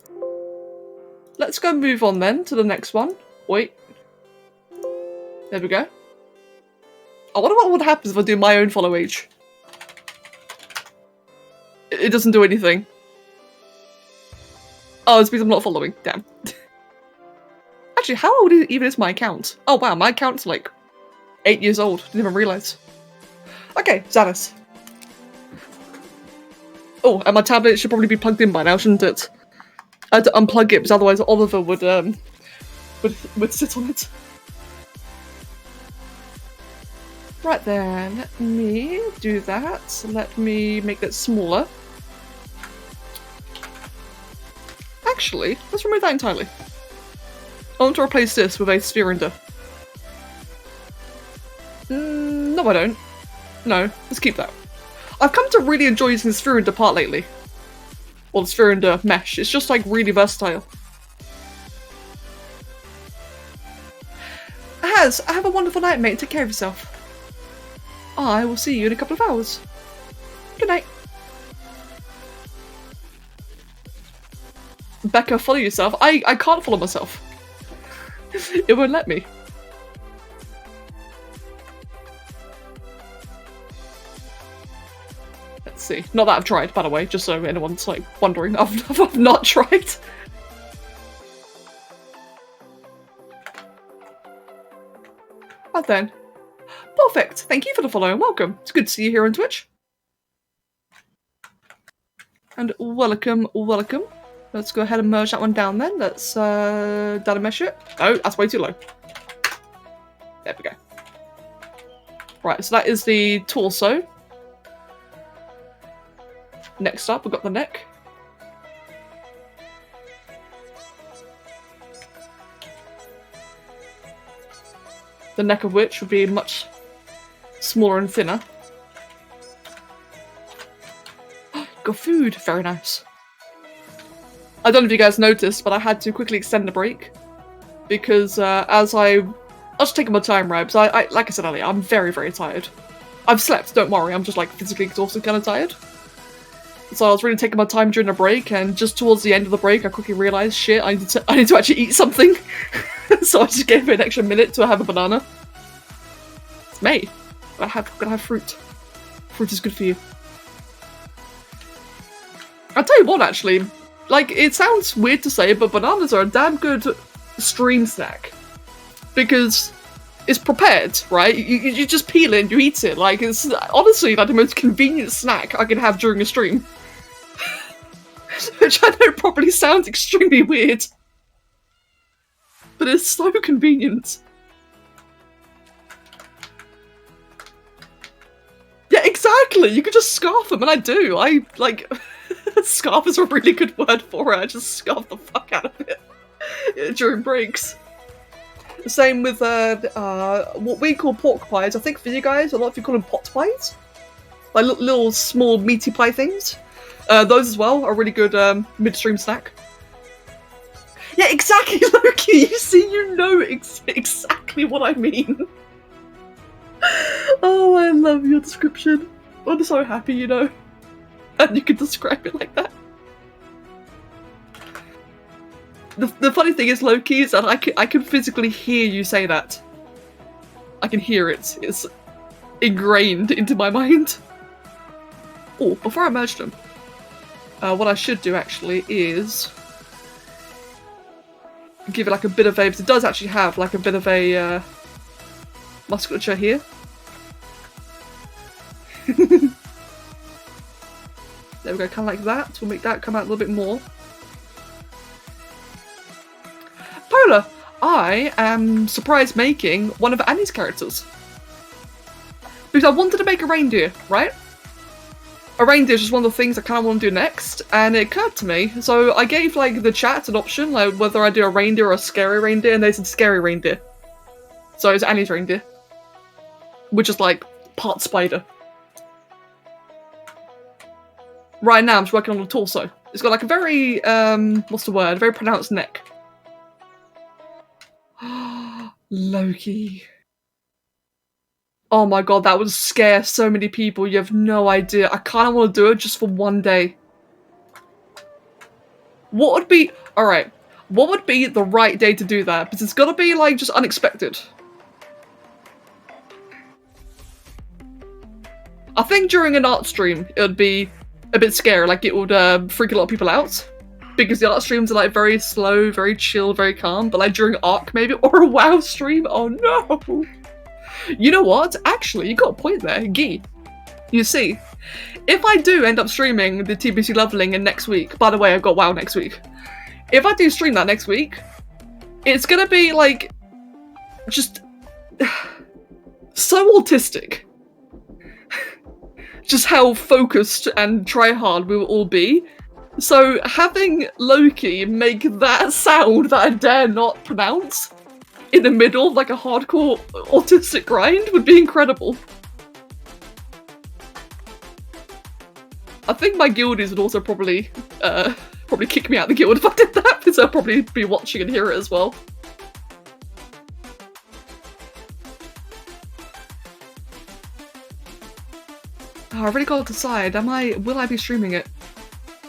Let's go move on then to the next one. Wait. There we go. I wonder what would happen if I do my own follow age. It doesn't do anything. Oh, it's because I'm not following. Damn. Actually, how old even is my account? Oh wow, my account's like 8 years old. Didn't even realise. Okay, Zalis. Oh, and my tablet should probably be plugged in by now, shouldn't it? I had to unplug it because otherwise Oliver would sit on it. Right then, let me do that. Let me make that smaller. Actually, let's remove that entirely. I want to replace this with a sphere-ender. No I don't. No, let's keep that. I've come to really enjoy using the sphere-ender part lately. Or the sphere-ender mesh. It's just like really versatile. Haz, have a wonderful night, mate. Take care of yourself. I will see you in a couple of hours. Good night. Becca, follow yourself. I can't follow myself. It won't let me. Let's see. Not that I've tried, by the way, just so anyone's like wondering. I've not tried. Right then. Perfect. Thank you for the follow and welcome. It's good to see you here on Twitch. And welcome, welcome. Let's go ahead and merge that one down then. Let's data mesh it. Oh, that's way too low. There we go. Right, so that is the torso. Next up, we've got the neck. The neck of which would be much smaller and thinner. got food. Very nice. I don't know if you guys noticed, but I had to quickly extend the break because I was just taking my time, right? Because I like I said earlier, I'm very, very tired. I've slept, don't worry. I'm just like physically exhausted, kind of tired. So I was really taking my time during the break, and just towards the end of the break, I quickly realised, shit, I need to actually eat something. So I just gave it an extra minute to have a banana. It's May. Gotta have fruit. Fruit is good for you. I'll tell you what, actually. Like, it sounds weird to say, but bananas are a damn good stream snack. Because it's prepared, right? You just peel it and you eat it. Like, it's honestly like the most convenient snack I can have during a stream. Which I know probably sounds extremely weird. But it's so convenient. Yeah, exactly! You could just scarf them, and I do. Scarf is a really good word for it. I just scarf the fuck out of it during breaks. Same with what we call pork pies. I think for you guys, a lot of you call them pot pies. Like little small meaty pie things. Those as well are a really good midstream snack. Yeah, exactly, Loki! You see, you know exactly what I mean. Oh, I love your description. I'm so happy, you know. And you can describe it like that. The funny thing is, Loki, is that I can physically hear you say that. I can hear it. It's ingrained into my mind. Oh, before I merge them, what I should do actually is give it like a bit of a, because it does actually have like a bit of a musculature here. There we go, kind of like that. We'll make that come out a little bit more. Polar, I am surprised making one of Annie's characters. Because I wanted to make a reindeer, right? A reindeer is just one of the things I kind of want to do next, and it occurred to me. So I gave like the chat an option, like whether I do a reindeer or a scary reindeer, and they said scary reindeer. So it's Annie's reindeer. Which is like part spider. Right now I'm just working on the torso. It's got like a very, what's the word? Very pronounced neck. Loki. Oh my god, that would scare so many people. You have no idea. I kind of want to do it just for one day. What would be... Alright. What would be the right day to do that? Because it's got to be, like, just unexpected. I think during an art stream, it would be a bit scary. Like, it would freak a lot of people out. Because the art streams are, like, very slow, very chill, very calm. But, like, during ARC, maybe, or a WoW stream, oh no! You know what? Actually, you got a point there, Gee. You see, if I do end up streaming the TBC leveling in next week, by the way, I've got WoW next week. If I do stream that next week, it's gonna be, like, just so autistic. Just how focused and try-hard we will all be. So having Loki make that sound that I dare not pronounce in the middle of like a hardcore autistic grind would be incredible. I think my guildies would also probably kick me out of the guild if I did that, because they'll probably be watching and hear it as well. Oh, I really got to decide, will I be streaming it?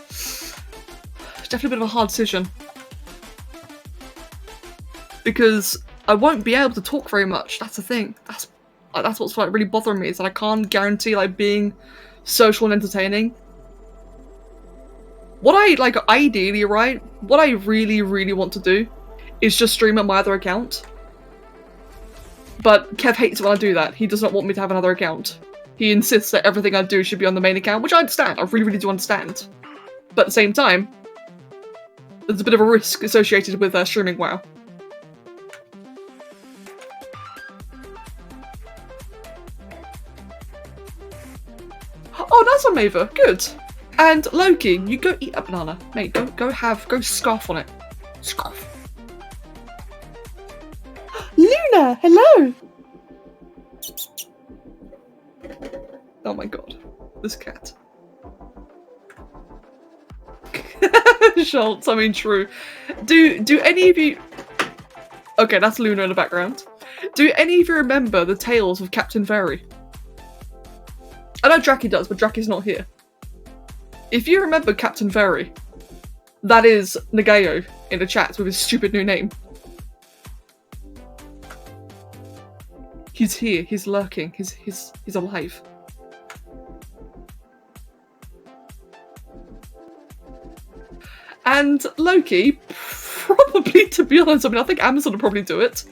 It's definitely a bit of a hard decision. Because I won't be able to talk very much, that's the thing. That's what's like really bothering me, is that I can't guarantee like being social and entertaining. What I, like, ideally, right, what I really, really want to do is just stream on my other account. But Kev hates when I do that. He does not want me to have another account. He insists that everything I do should be on the main account, which I understand. I really, really do understand. But at the same time, there's a bit of a risk associated with streaming WoW. Oh, that's on Mava. Good. And Loki, you go eat a banana. Mate, go scarf on it. Scarf. Luna, hello! Oh my god. This cat. Schultz, I mean true. Do any of you... Okay, that's Luna in the background. Do any of you remember the tales of Captain Fairy? I know Dracky does, but Dracky's not here. If you remember Captain Fairy, that is Nagao in the chat with his stupid new name. He's here, he's lurking, he's alive. And Loki, probably, to be honest, I mean, I think Amazon will probably do it.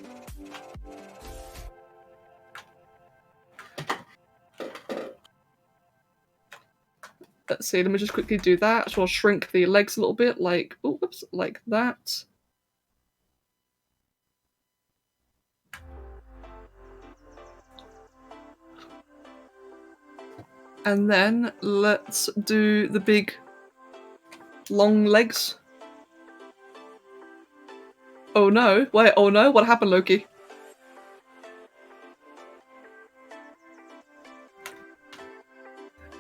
Let's see, let me just quickly do that. So I'll shrink the legs a little bit, like, oh, whoops, like that. And then let's do the big long legs. Oh no, wait, oh no, what happened, Loki?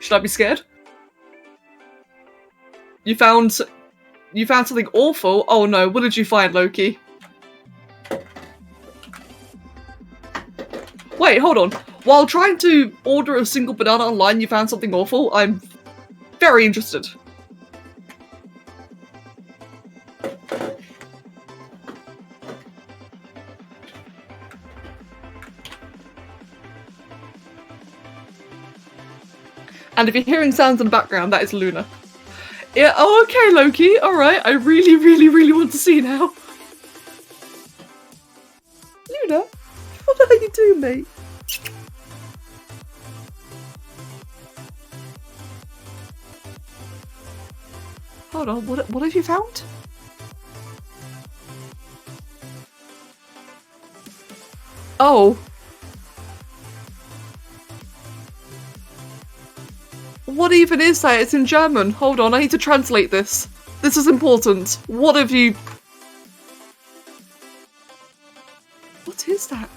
Should I be scared? You found something awful? Oh no, what did you find, Loki? Wait, hold on. While trying to order a single banana online, you found something awful? I'm very interested. And if you're hearing sounds in the background, that is Luna. Yeah, oh, okay, Loki. Alright, I really, really, really want to see now. Luna? What are you doing, mate? Hold on, what have you found? Oh. What even is that? It's in German. Hold on, I need to translate this. This is important. What have you... What is that?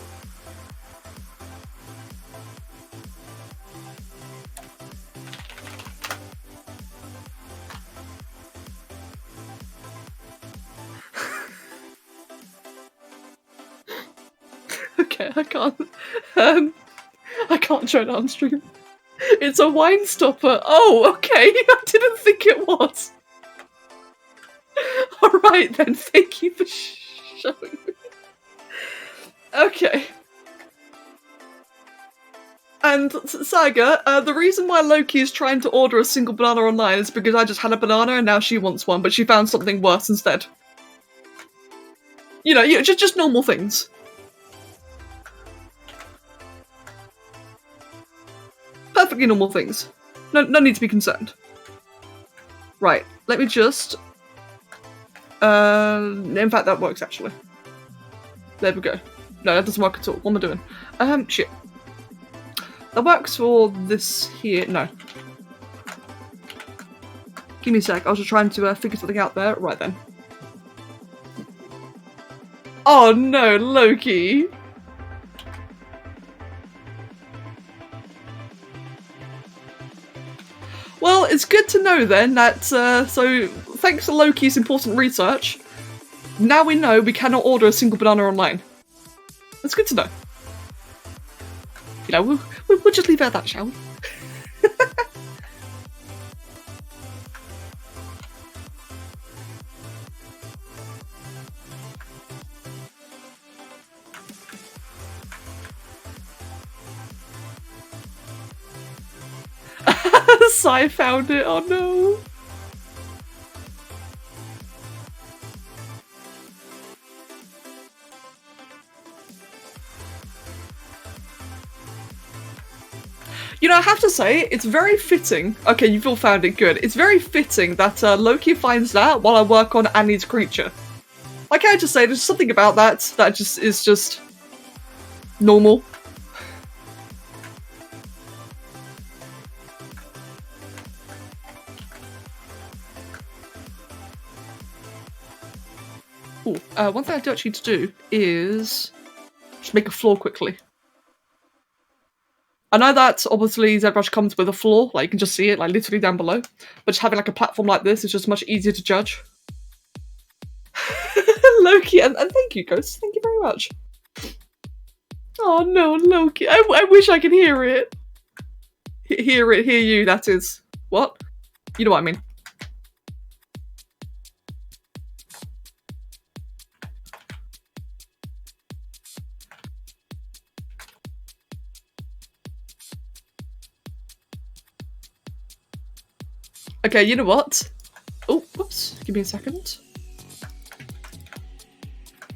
Okay, I can't show it on stream. It's a wine stopper. Oh, okay. I didn't think it was. Alright then, thank you for showing me. Okay. And Saga, the reason why Loki is trying to order a single banana online is because I just had a banana and now she wants one, but she found something worse instead. You know, just normal things. Perfectly normal things. No need to be concerned. Right, let me just... in fact, that works, actually. There we go. No, that doesn't work at all. What am I doing? Shit. That works for this here. No. Give me a sec. I was just trying to figure something out there. Right then. Oh no, Loki! Well, it's good to know then that, so thanks to Loki's important research, now we know we cannot order a single banana online. That's good to know. You know, we'll just leave it at that, shall we? Sai found it, oh no! You know, I have to say, it's very fitting. Okay, you've all found it, good. It's very fitting that Loki finds that while I work on Annie's creature. Like I just say, there's something about that that just is just normal. Ooh, one thing I do actually need to do is just make a floor quickly. I know that obviously ZBrush comes with a floor, like you can just see it like literally down below, but just having like a platform like this is just much easier to judge. Loki, and thank you, Ghost. Thank you very much. Oh no, Loki. I wish I could hear it. Hear you, that is. What? You know what I mean. Okay, you know what? Oh, whoops. Give me a second.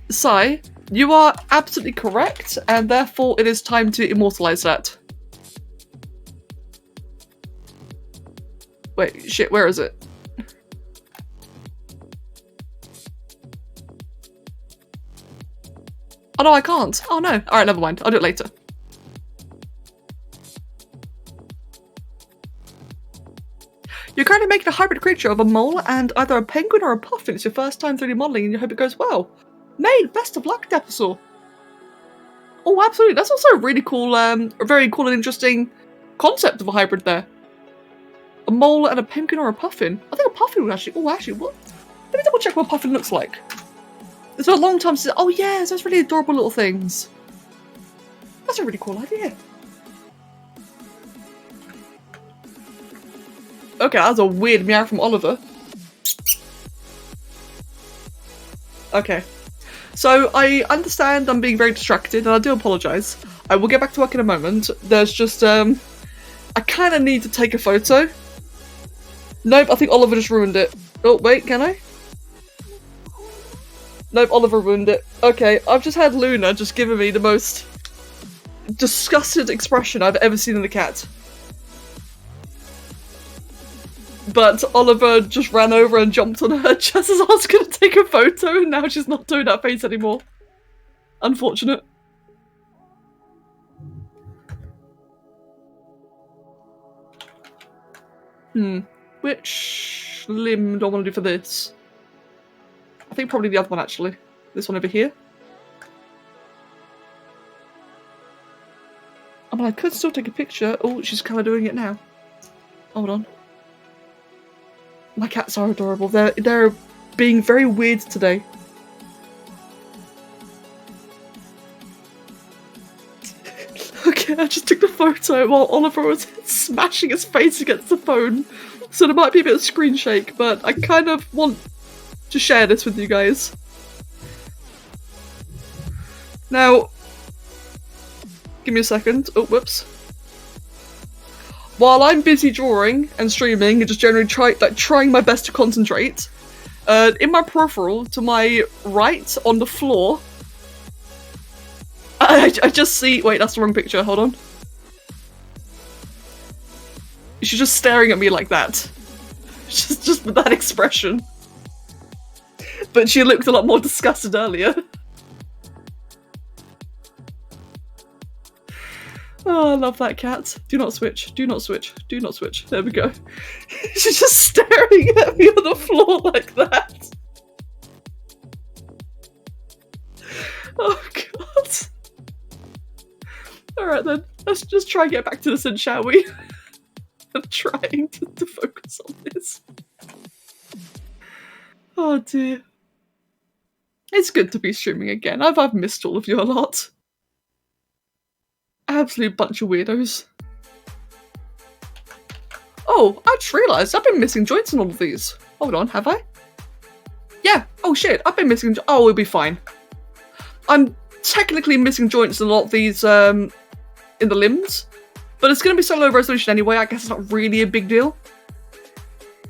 Sai, you are absolutely correct, and therefore it is time to immortalize that. Wait, shit, where is it? Oh no, I can't. Oh no. Alright, never mind. I'll do it later. You're currently making a hybrid creature of a mole and either a penguin or a puffin. It's your first time 3D modelling and you hope it goes well. Mate, best of luck, Depasaur. Oh, absolutely. That's also a really cool, a very cool and interesting concept of a hybrid there. A mole and a penguin or a puffin. I think a puffin would actually... Oh, actually, what? Let me double check what a puffin looks like. It's been a long time since... Oh, yeah, those really adorable little things. That's a really cool idea. Okay, that was a weird meow from Oliver. Okay. So, I understand I'm being very distracted, and I do apologise. I will get back to work in a moment. There's just, I kind of need to take a photo. Nope, I think Oliver just ruined it. Oh, wait, can I? Nope, Oliver ruined it. Okay, I've just had Luna just giving me the most disgusted expression I've ever seen in a cat. But Oliver just ran over and jumped on her just as I was going to take a photo, and now she's not doing that face anymore. Unfortunate. Which limb do I want to do for this? I think probably the other one, actually. This one over here. I mean, I could still take a picture. Oh, she's kind of doing it now. Hold on. My cats are adorable. They're being very weird today. Okay, I just took the photo while Oliver was smashing his face against the phone. So there might be a bit of screen shake, but I kind of want to share this with you guys. Now, give me a second. Oh, whoops. While I'm busy drawing and streaming and just generally trying my best to concentrate, in my peripheral to my right on the floor, I just see... Wait, that's the wrong picture. Hold on. She's just staring at me like that. Just with that expression. But she looked a lot more disgusted earlier. Oh, I love that cat. Do not switch. Do not switch. Do not switch. There we go. She's just staring at me on the floor like that. Oh, God. Alright then. Let's just try and get back to this end, shall we? I'm trying to focus on this. Oh, dear. It's good to be streaming again. I've missed all of you a lot. Absolute bunch of weirdos. Oh, I just realised I've been missing joints in all of these. Hold on, have I? Yeah. Oh shit, I've been missing. Oh, we'll be fine. I'm technically missing joints in a lot of these in the limbs, but it's going to be so low resolution anyway. I guess it's not really a big deal.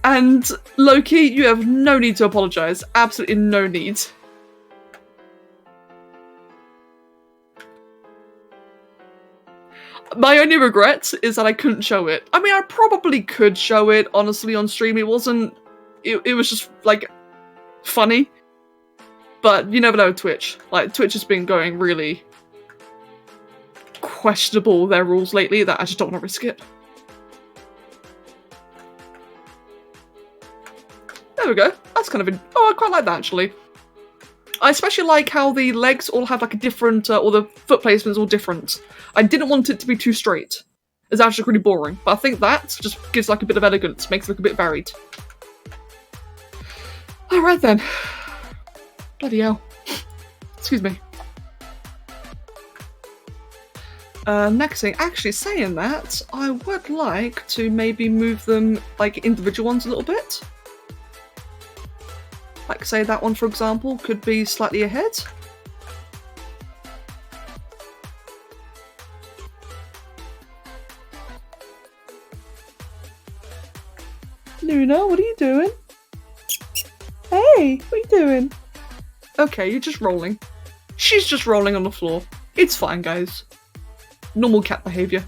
And Loki, you have no need to apologise. Absolutely no need. My only regret is that I couldn't show it. I mean, I probably could show it, honestly, on stream. It wasn't... It was just, like, funny. But you never know with Twitch. Like, Twitch has been going really questionable with their rules lately that I just don't want to risk it. There we go. That's kind of... Oh, I quite like that, actually. I especially like how the legs all have like a different, or the foot placement's all different. I didn't want it to be too straight. is actually pretty boring. But I think that just gives like a bit of elegance, makes it look a bit varied. Alright then. Bloody hell. Excuse me. Next thing, actually saying that, I would like to maybe move them like individual ones a little bit. Like say that one for example could be slightly ahead. Luna, what are you doing? Hey, what are you doing? Okay, you're just rolling. She's just rolling on the floor. It's fine, guys. Normal cat behaviour.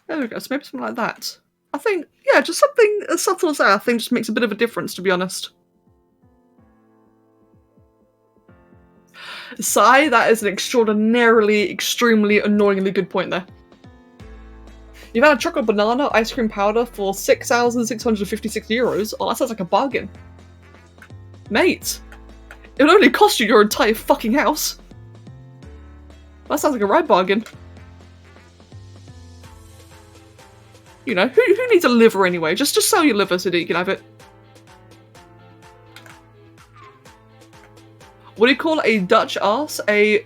There we go, so maybe something like that. I think, yeah, just something as subtle as that, I think just makes a bit of a difference, to be honest. Sigh, that is an extraordinarily, extremely annoyingly good point there. You've had a chocolate banana ice cream powder for 6,656 euros. Oh, that sounds like a bargain. Mate, it would only cost you your entire fucking house. That sounds like a right bargain. You know, who needs a liver anyway? Just sell your liver so that you can have it. What do you call a Dutch arse? A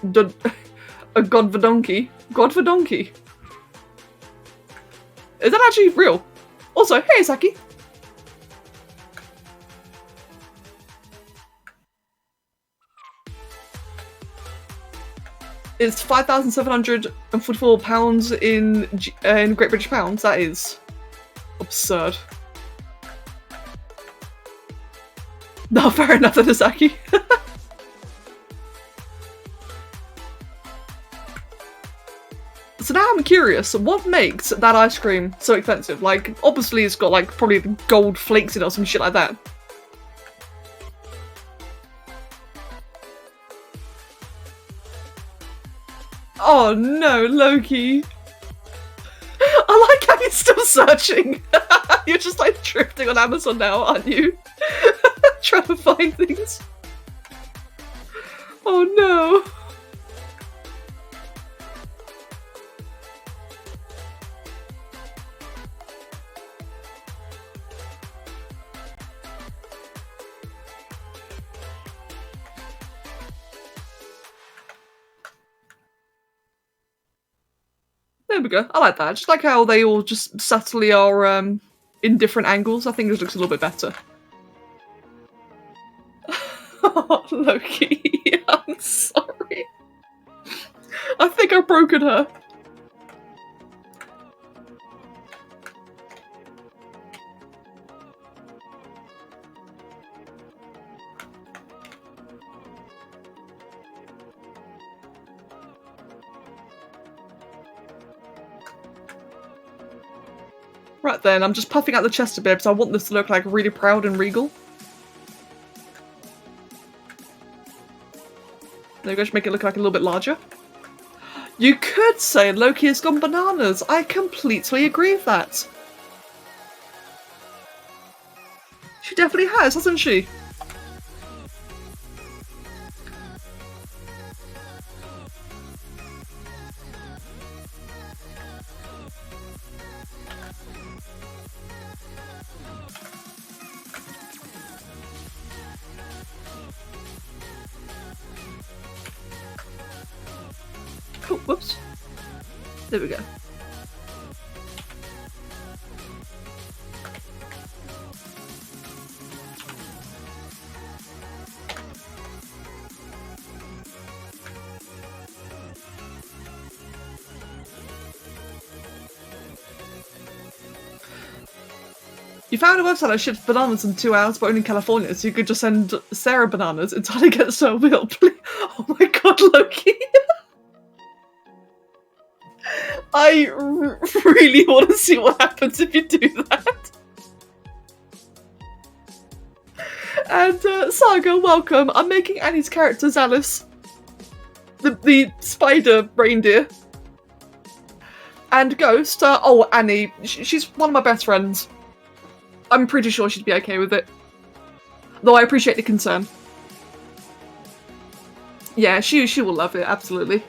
godverdonkey. Godverdonkey. Is that actually real? Also, hey Saki. It's £5,744 in Great British pounds. That is absurd. No, fair enough, that is Saki. So now I'm curious, what makes that ice cream so expensive? Like, obviously it's got like probably gold flakes in it or some shit like that. Oh no, Loki. I like how you're still searching. You're just like drifting on Amazon now, aren't you? Trying to find things. Oh no. There we go. I like that. Just like how they all just subtly are in different angles. I think this looks a little bit better. Oh, Loki. I'm sorry. I think I've broken her. Right then, I'm just puffing out the chest a bit because I want this to look like really proud and regal. There we go, just make it look like a little bit larger. You could say Loki has gone bananas. I completely agree with that. She definitely has, hasn't she? Oh, whoops. There we go. You found a website that ships bananas in 2 hours, but only in California, so you could just send Sarah bananas until I get so real. Oh my god, Loki! I really want to see what happens if you do that. And Saga, welcome. I'm making Annie's characters Alice. the spider reindeer. And Ghost, oh, Annie, she's one of my best friends. I'm pretty sure she'd be okay with it. Though I appreciate the concern. Yeah, she will love it, absolutely.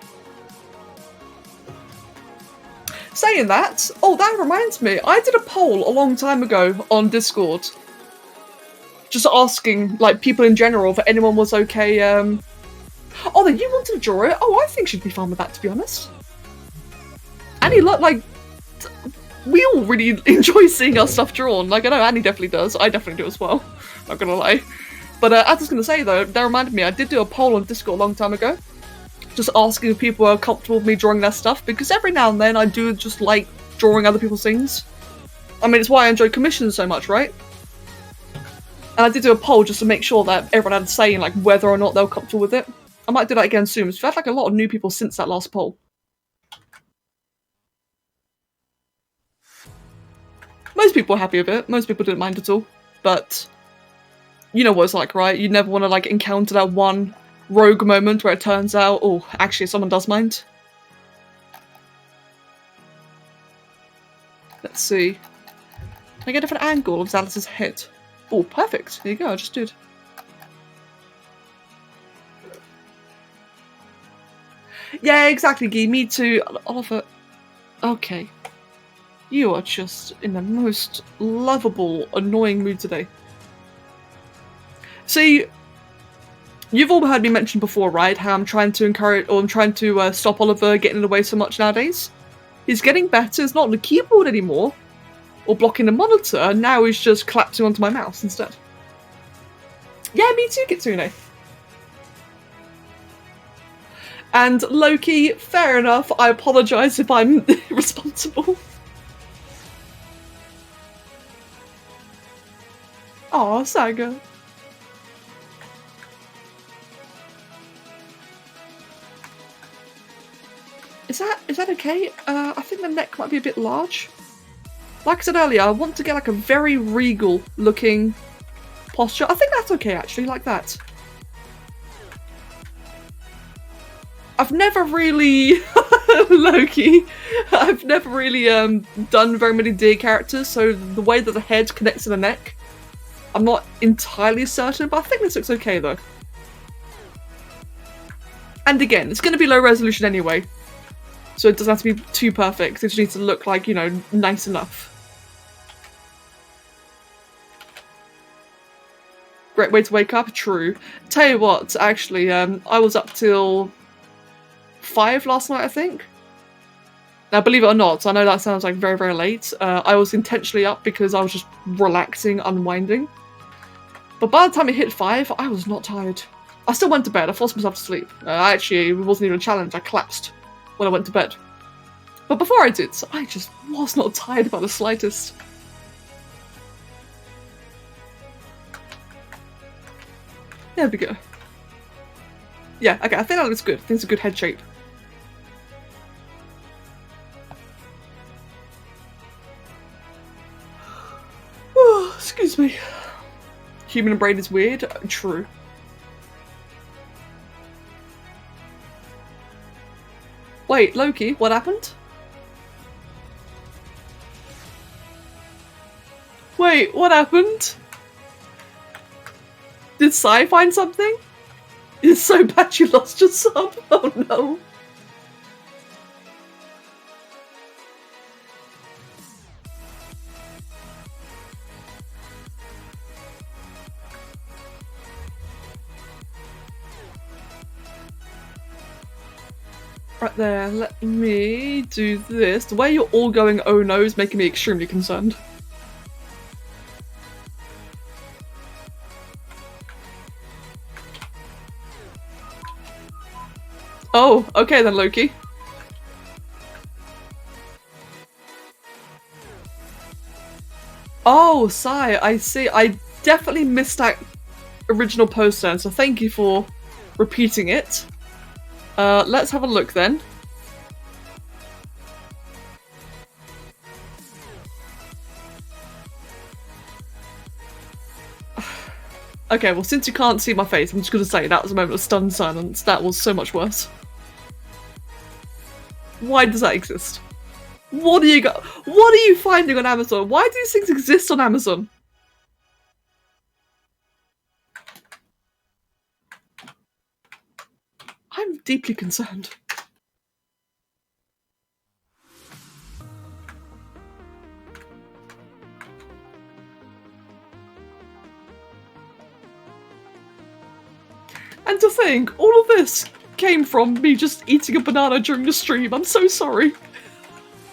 Saying that, oh, that reminds me, I did a poll a long time ago on Discord. Just asking, like, people in general if anyone was okay, Oh, then you wanted to draw it? Oh, I think she'd be fine with that, to be honest. Annie, like, we all really enjoy seeing our stuff drawn. Like, I know Annie definitely does. I definitely do as well. Not gonna lie. But as I was gonna say, though, that reminded me, I did do a poll on Discord a long time ago. Just asking if people are comfortable with me drawing their stuff, because every now and then I do just like drawing other people's things. I mean, it's why I enjoy commissions so much, right? And I did do a poll just to make sure that everyone had a say in like whether or not they were comfortable with it. I might do that again soon. We've had like a lot of new people since that last poll. Most people are happy with it. Most people didn't mind at all. But you know what it's like, right? You never want to like encounter that one rogue moment where it turns out, oh, actually someone does mind. Let's see. Can I get a different angle of Alice's head? Oh, perfect. There you go, I just did. Yeah, exactly, Guy. Me too. Oliver. Okay. You are just in the most lovable, annoying mood today. See, you've all heard me mention before, right? How I'm trying to encourage, or I'm trying to stop Oliver getting in the way so much nowadays. He's getting better. It's not on the keyboard anymore, or blocking the monitor. Now he's just collapsing onto my mouse instead. Yeah, me too, Kitsune. And Loki, fair enough. I apologise if I'm responsible. Aw, Saga. Is that okay? I think the neck might be a bit large. Like I said earlier, I want to get like a very regal looking posture. I think that's okay actually, like that. I've never really Loki. I've never really done very many deer characters, so the way that the head connects to the neck, I'm not entirely certain, but I think this looks okay though. And again, it's going to be low resolution anyway, so it doesn't have to be too perfect. It just needs to look like, you know, nice enough. Great way to wake up, true. Tell you what, actually, I was up till 5 last night, I think. Now, believe it or not, I know that sounds like very, very late. I was intentionally up because I was just relaxing, unwinding. But by the time it hit 5, I was not tired. I still went to bed. I forced myself to sleep. Actually, it wasn't even a challenge. I collapsed when I went to bed. But before I did, I just was not tired by the slightest. There we go. Yeah, okay, I think that looks good. I think it's a good head shape. Oh, excuse me. Human brain is weird. True. Wait, Loki, what happened? Wait, what happened? Did Sai find something? It's so bad you lost your sub. Oh no. Right there, let me do this. The way you're all going oh no is making me extremely concerned. Oh, okay then, Loki. Oh, Sai, I see. I definitely missed that original post then, so thank you for repeating it. Let's have a look then. Okay, well since you can't see my face, I'm just gonna say that was a moment of stunned silence. That was so much worse. Why does that exist? What are you finding on Amazon? Why do these things exist on Amazon? I'm deeply concerned. And to think, all of this came from me just eating a banana during the stream. I'm so sorry.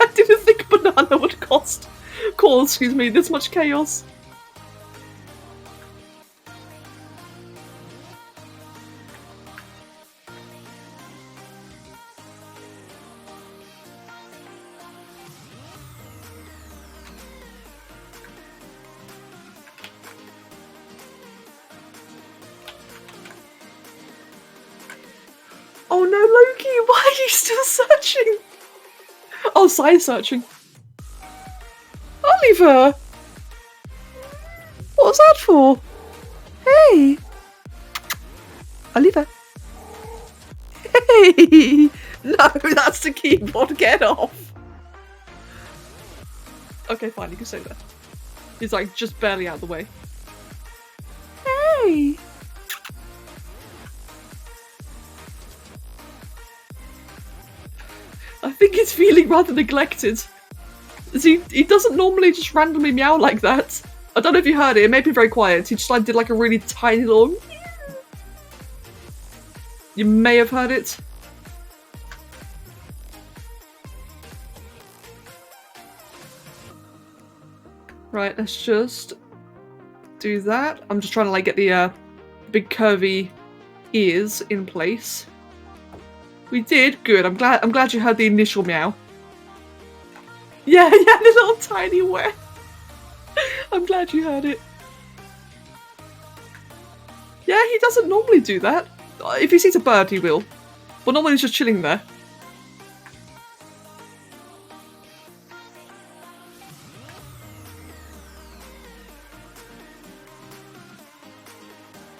I didn't think a banana would cause, excuse me, this much chaos. Oh no, Loki, why are you still searching? Oh, side searching. Oliver! What was that for? Hey! Oliver! Hey! No, that's the keyboard, get off! Okay, fine, you can say that. He's like just barely out of the way. Hey! I think he's feeling rather neglected. He doesn't normally just randomly meow like that. I don't know if you heard it, it made me very quiet. He just like did like a really tiny little... You may have heard it. Right, let's just do that. I'm just trying to like get the big curvy ears in place. We did good. I'm glad you heard the initial meow. Yeah, the little tiny wet. I'm glad you heard it. Yeah, he doesn't normally do that. If he sees a bird, he will. But normally he's just chilling there.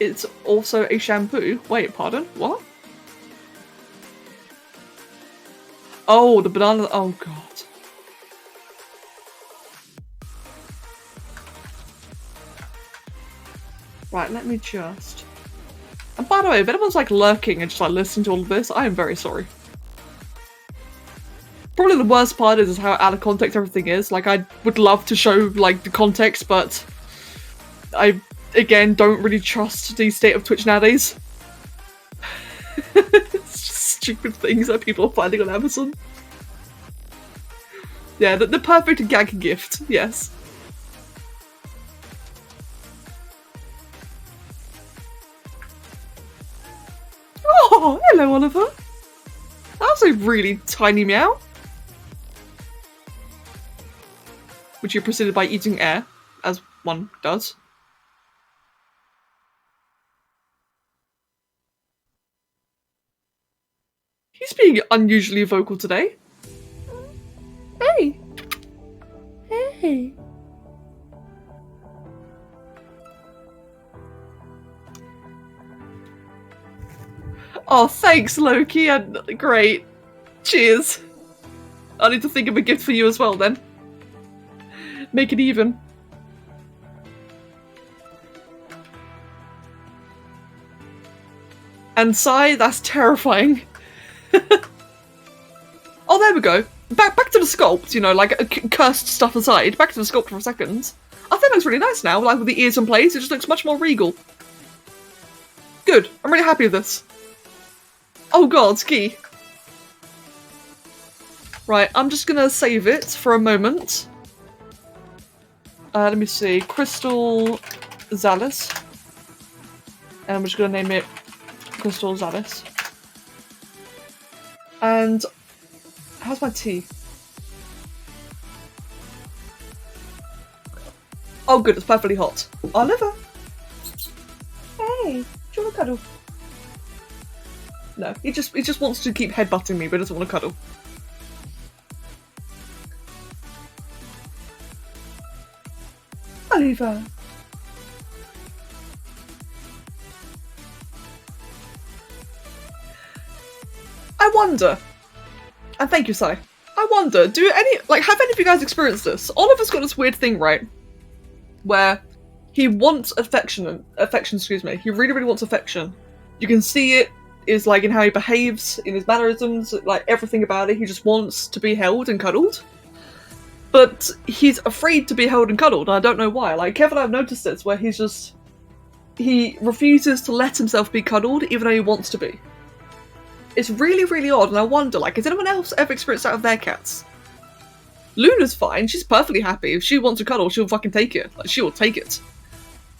It's also a shampoo. Wait, pardon? What? Oh, the banana. Oh, God. Right, let me just... And by the way, if anyone's like lurking and just like listening to all of this, I am very sorry. Probably the worst part is how out of context everything is. Like, I would love to show like the context, but I, again, don't really trust the state of Twitch nowadays. It's just stupid things that people are finding on Amazon. Yeah, the perfect gag gift, yes. Oh, hello, Oliver. That was a really tiny meow. Which you preceded by eating air, as one does. He's being unusually vocal today. Hey. Hey. Oh, thanks, Loki. And great. Cheers. I need to think of a gift for you as well, then. Make it even. And sigh, that's terrifying. Oh, there we go. Back to the sculpt, you know, like cursed stuff aside. Back to the sculpt for a second. I think it looks really nice now, like with the ears in place. It just looks much more regal. Good. I'm really happy with this. Oh god, key. Right, I'm just gonna save it for a moment. Let me see. Crystal Zalis. And I'm just gonna name it Crystal Zalis. And how's my tea? Oh good, it's perfectly hot. Oliver! Hey, do you want a cuddle? No, he just wants to keep headbutting me, but doesn't want to cuddle. Oliver! I And thank you, Sai. I wonder, have any of you guys experienced this? Oliver's got this weird thing, right? Where he wants affection, excuse me. He really, really wants affection. You can see it is like in how he behaves, in his mannerisms, like everything about it. He just wants to be held and cuddled. But he's afraid to be held and cuddled, and I don't know why. Like, Kevin, I've noticed this, where he refuses to let himself be cuddled, even though he wants to be. It's really, really odd, and I wonder, like, has anyone else ever experienced that with their cats? Luna's fine, she's perfectly happy. If she wants a cuddle, she'll fucking take it. Like, she will take it.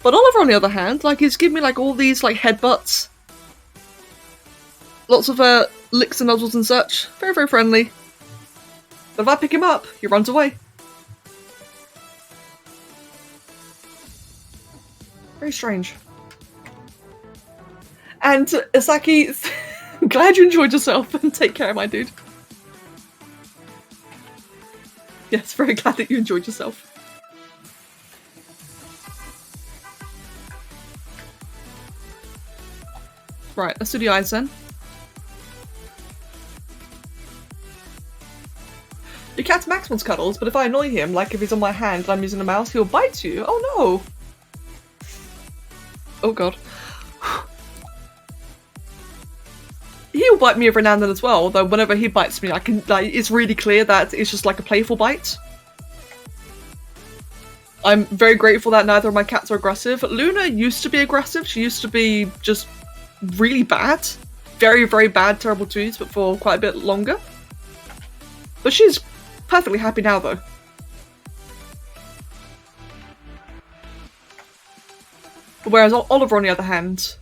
But Oliver, on the other hand, like, he's giving me, like, all these, like, headbutts. Lots of, licks and nuzzles and such. Very, very friendly. But if I pick him up, he runs away. Very strange. And, Isaki... I'm glad you enjoyed yourself, and take care, my dude. Yes, very glad that you enjoyed yourself. Right, let's do the eyes then. Your cat's Max wants cuddles, but if I annoy him, like if he's on my hand and I'm using a mouse, he'll bite you. Oh no! Oh god. He'll bite me every now and then as well, although whenever he bites me, I can, like, it's really clear that it's just like a playful bite. I'm very grateful that neither of my cats are aggressive. Luna used to be aggressive, she used to be just really bad. Very, very bad, terrible twos, but for quite a bit longer. But she's perfectly happy now, though. Whereas Oliver, on the other hand,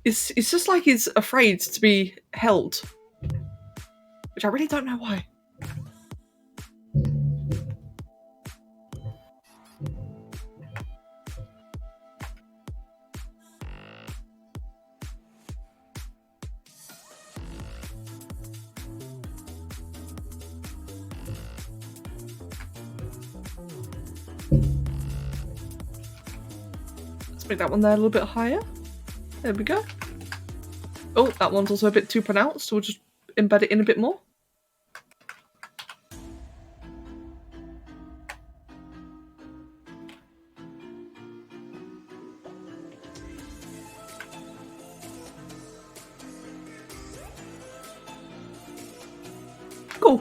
it's just like he's afraid to be held. Which I really don't know why. Let's make that one there a little bit higher. There we go. Oh, that one's also a bit too pronounced, so we'll just embed it in a bit more. Cool.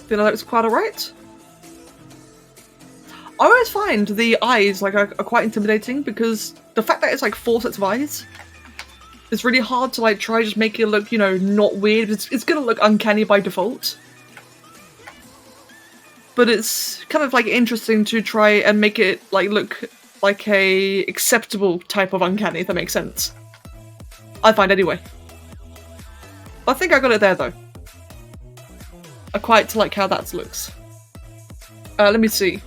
Feel that looks quite alright. I always find the eyes are quite intimidating because the fact that it's like 4 sets of eyes, it's really hard to like try just make it look, you know, not weird. It's gonna look uncanny by default. But it's kind of like interesting to try and make it like look like a acceptable type of uncanny, if that makes sense. I find anyway. I think I got it there though. I quite like how that looks. Let me see.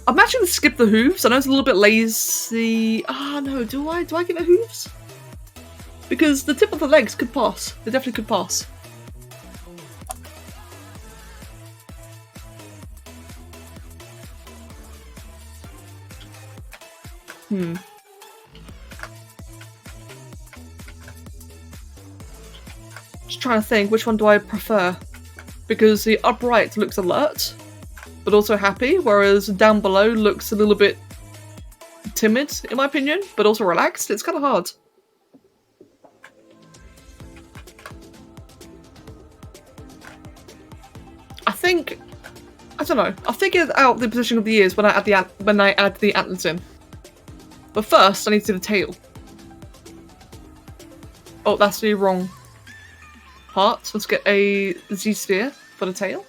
I'm actually gonna skip the hooves. I know it's a little bit lazy. Ah, no, do I get the hooves? Because the tip of the legs could pass. They definitely could pass. Just trying to think, which one do I prefer? Because the upright looks alert, but also happy, whereas down below looks a little bit timid, in my opinion, but also relaxed. It's kind of hard. I don't know. I'll figure out the position of the ears when I add the antlers in. But first, I need to do the tail. Oh, that's the wrong part. Let's get a Z-sphere for the tail.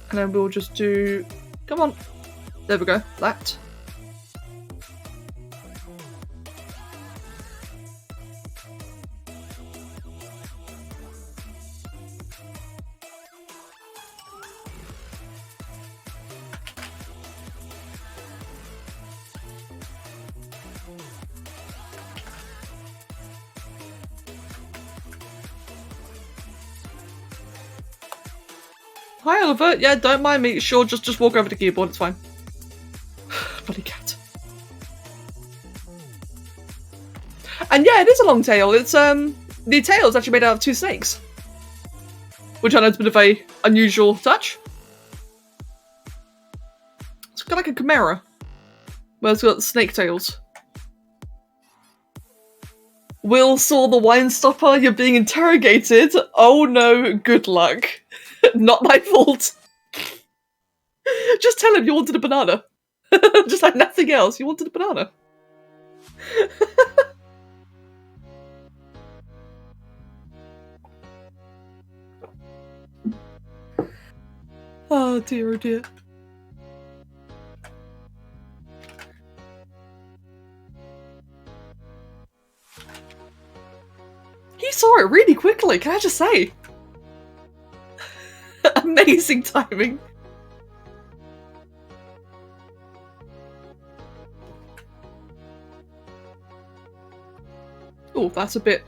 And then we'll just do... Come on. There we go. That. Hi, Oliver. Yeah, don't mind me. Sure, just walk over to the keyboard. It's fine. Bloody cat. And yeah, it is a long tail. It's the tail is actually made out of 2 snakes, which I know is a bit of a unusual touch. It's kind of like a chimera, where it's got snake tails. Will saw the wine stopper. You're being interrogated. Oh no, good luck. Not my fault. Just tell him you wanted a banana. Just like nothing else. You wanted a banana. Oh dear, oh dear. He saw it really quickly, can I just say? Amazing timing. Oh, that's a bit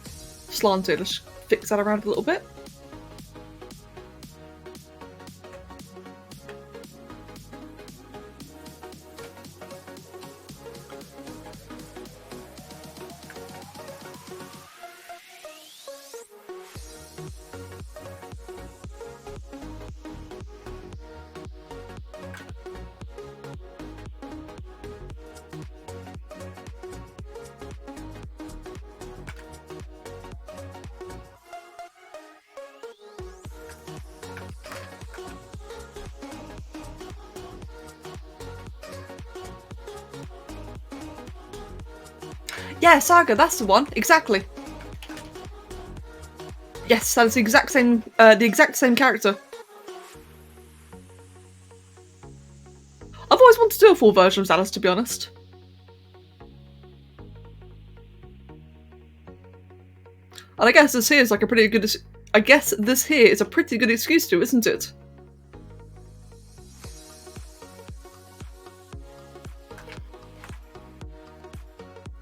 slanted. Let's fix that around a little bit. Yeah, Saga, that's the one. Exactly. Yes, that's the exact same character. I've always wanted to do a full version of Alice, to be honest. And I guess this here is like a pretty good. I guess this here is a pretty good excuse to, isn't it?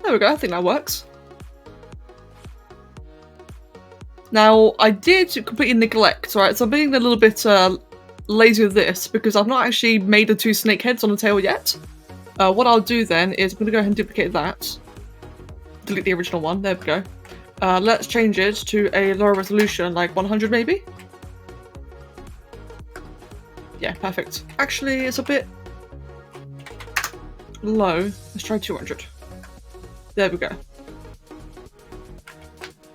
There we go. I think that works. Now, I did completely neglect, right? So I'm being a little bit lazy with this because I've not actually made the 2 snake heads on the tail yet. What I'll do then is I'm going to go ahead and duplicate that. Delete the original one. There we go. Let's change it to a lower resolution, like 100 maybe? Yeah, perfect. Actually, it's a bit low. Let's try 200. There we go.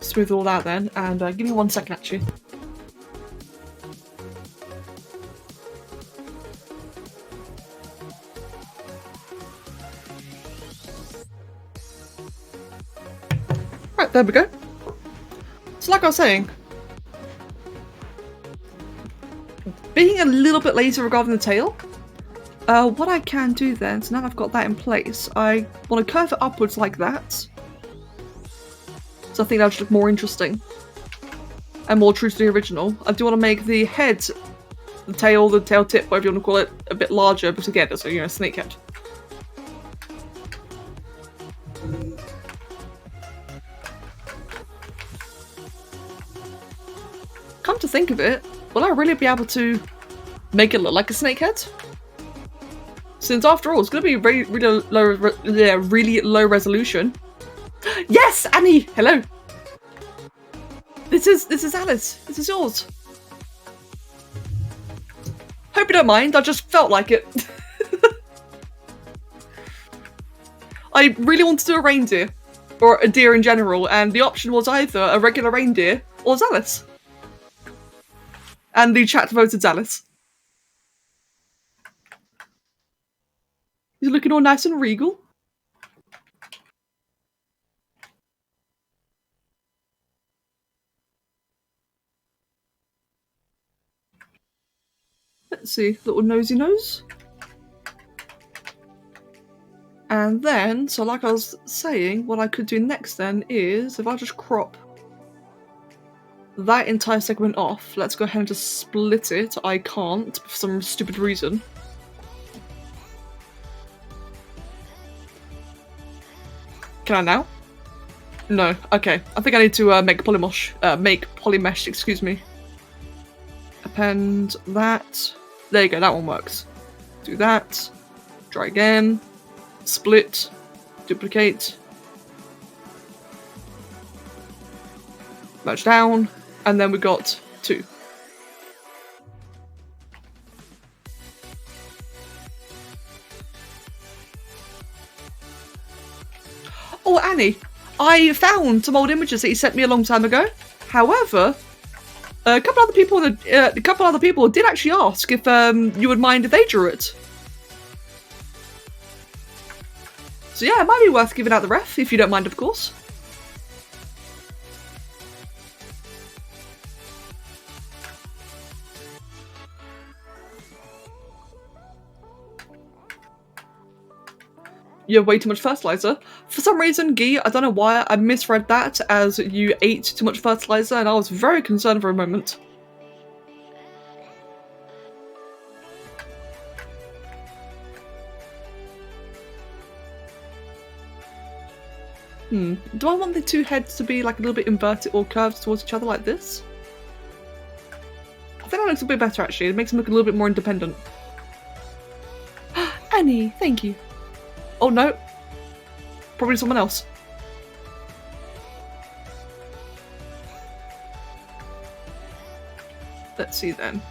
Smooth all that then, and give me 1 second actually. Right, there we go. So like I was saying, being a little bit lazy regarding the tail, what I can do then, so now I've got that in place, I want to curve it upwards like that. So I think that would look more interesting and more true to the original. I do want to make the head, the tail tip, whatever you want to call it, a bit larger, but again, it's a snake head. Come to think of it, will I really be able to make it look like a snake head? Since after all, it's going to be really low resolution. Yes, Annie! Hello! This is Alice. This is yours. Hope you don't mind, I just felt like it. I really wanted to do a reindeer. Or a deer in general, and the option was either a regular reindeer or Alice. And the chat voted Alice. He's looking all nice and regal. Let's see, little nosy nose. And then, so like I was saying, what I could do next then is, if I just crop that entire segment off, let's go ahead and just split it. I can't, for some stupid reason. Can I now? No. Okay. I think I need to make polymesh, excuse me. append that. There you go, that one works. Do that. Try again. Split. Duplicate. Merge down. And then we got 2. Oh, Annie, I found some old images that you sent me a long time ago. However, a couple other people did actually ask if you would mind if they drew it. So yeah, it might be worth giving out the ref if you don't mind, of course. You have way too much fertilizer. For some reason, Guy, I don't know why, I misread that as you ate too much fertilizer, and I was very concerned for a moment. Do I want the 2 heads to be like a little bit inverted or curved towards each other like this? I think that looks a bit better actually. It makes them look a little bit more independent. Annie, thank you. Oh no, probably someone else. Let's see then.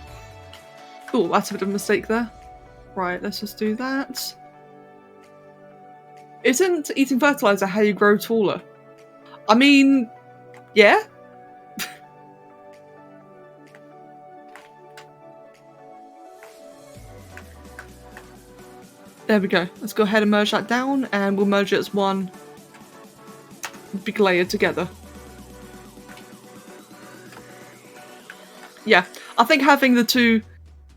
Oh, that's a bit of a mistake there. Right, let's just do that. Isn't eating fertilizer how you grow taller? I mean, yeah. There we go. Let's go ahead and merge that down, and we'll merge it as one big layer together. Yeah, I think having the 2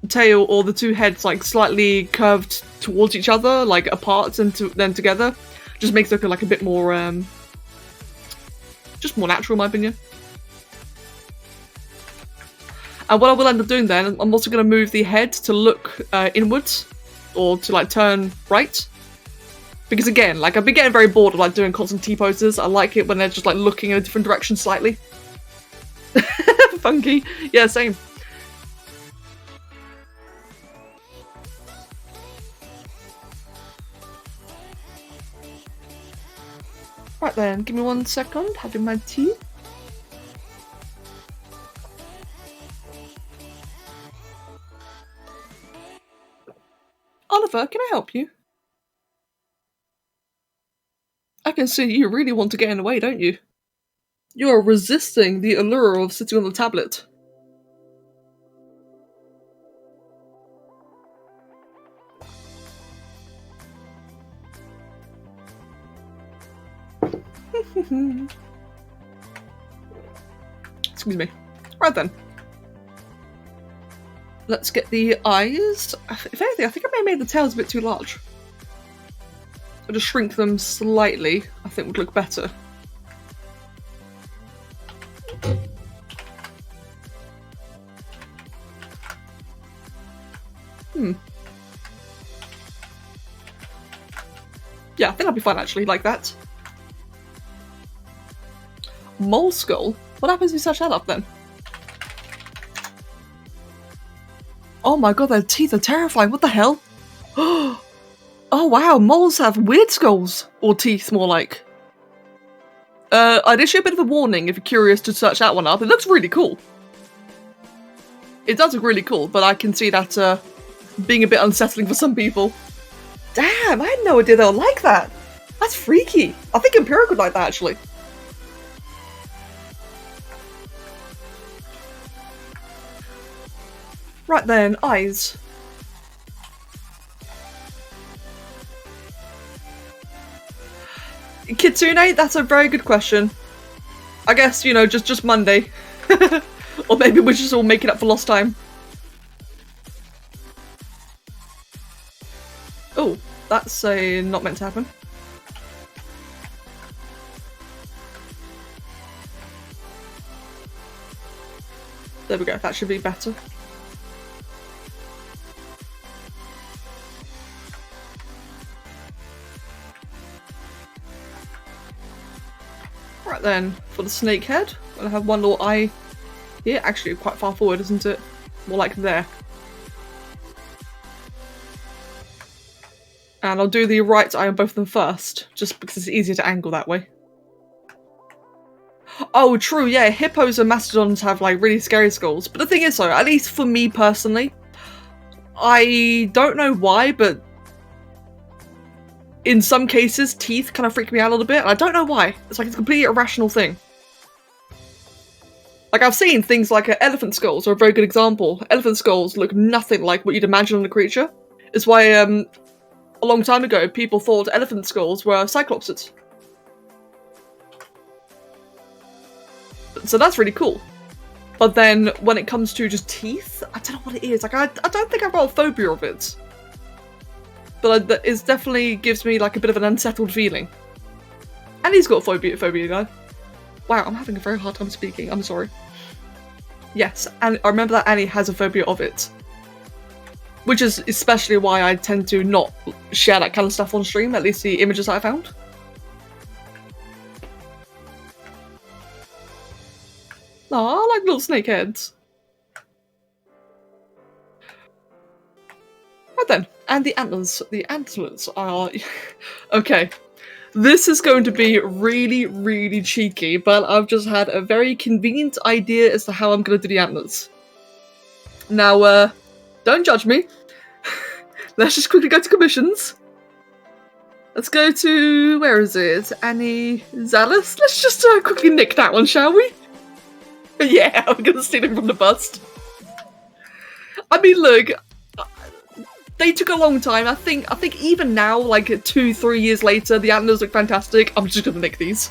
tail or the 2 heads like slightly curved towards each other, like apart and then together, just makes it look like a bit more, just more natural in my opinion. And what I will end up doing then, I'm also going to move the head to look inwards. Or to like turn right, because again, like I've been getting very bored of like doing constant T-poses. I like it when they're just like looking in a different direction slightly. Funky, yeah, same. Right then, give me 1 second. Having my tea. Oliver, can I help you? I can see you really want to get in the way, don't you? You are resisting the allure of sitting on the tablet. Excuse me. Right then. Let's get the eyes. If anything, I think I may have made the tails a bit too large. I'll just shrink them slightly. I think would look better. Yeah, I think I'll be fine actually, like that. Mole skull? What happens if you search that up then? Oh my god, their teeth are terrifying, what the hell? Oh wow, moles have weird skulls. Or teeth, more like. I'd issue a bit of a warning if you're curious to search that one up. It looks really cool. It does look really cool, but I can see that being a bit unsettling for some people. Damn, I had no idea they were like that. That's freaky. I think Empiric would like that, actually. Right then, eyes. Kitsune, that's a very good question. I guess, you know, just Monday. Or maybe we're just all making up for lost time. Oh, that's not meant to happen. There we go, that should be better. Right then, for the snake head, I'll have one little eye here. Actually, quite far forward, isn't it? More like there. And I'll do the right eye on both of them first, just because it's easier to angle that way. Oh, true, yeah, hippos and mastodons have like really scary skulls. But the thing is though, at least for me personally, I don't know why, but in some cases, teeth kind of freak me out a little bit. And I don't know why. It's like a completely irrational thing. Like, I've seen things like elephant skulls are a very good example. Elephant skulls look nothing like what you'd imagine on a creature. It's why, a long time ago, people thought elephant skulls were cyclopses. So that's really cool. But then, when it comes to just teeth, I don't know what it is. Like, I don't think I've got a phobia of it. But it definitely gives me, like, a bit of an unsettled feeling. And he's got a phobia guy. Wow, I'm having a very hard time speaking. I'm sorry. Yes, and I remember that Annie has a phobia of it. Which is especially why I tend to not share that kind of stuff on stream, at least the images I found. Aw, I like little snake heads. Right then, and the antlers. The antlers are... okay. This is going to be really, really cheeky, but I've just had a very convenient idea as to how I'm going to do the antlers. Now, don't judge me. Let's just quickly go to commissions. Let's go to... where is it? Annie Zallis? Let's just quickly nick that one, shall we? Yeah, I'm going to steal it from the bust. I mean, look... they took a long time. I think even now, like 2-3 years later, the antlers look fantastic. I'm just gonna nick these.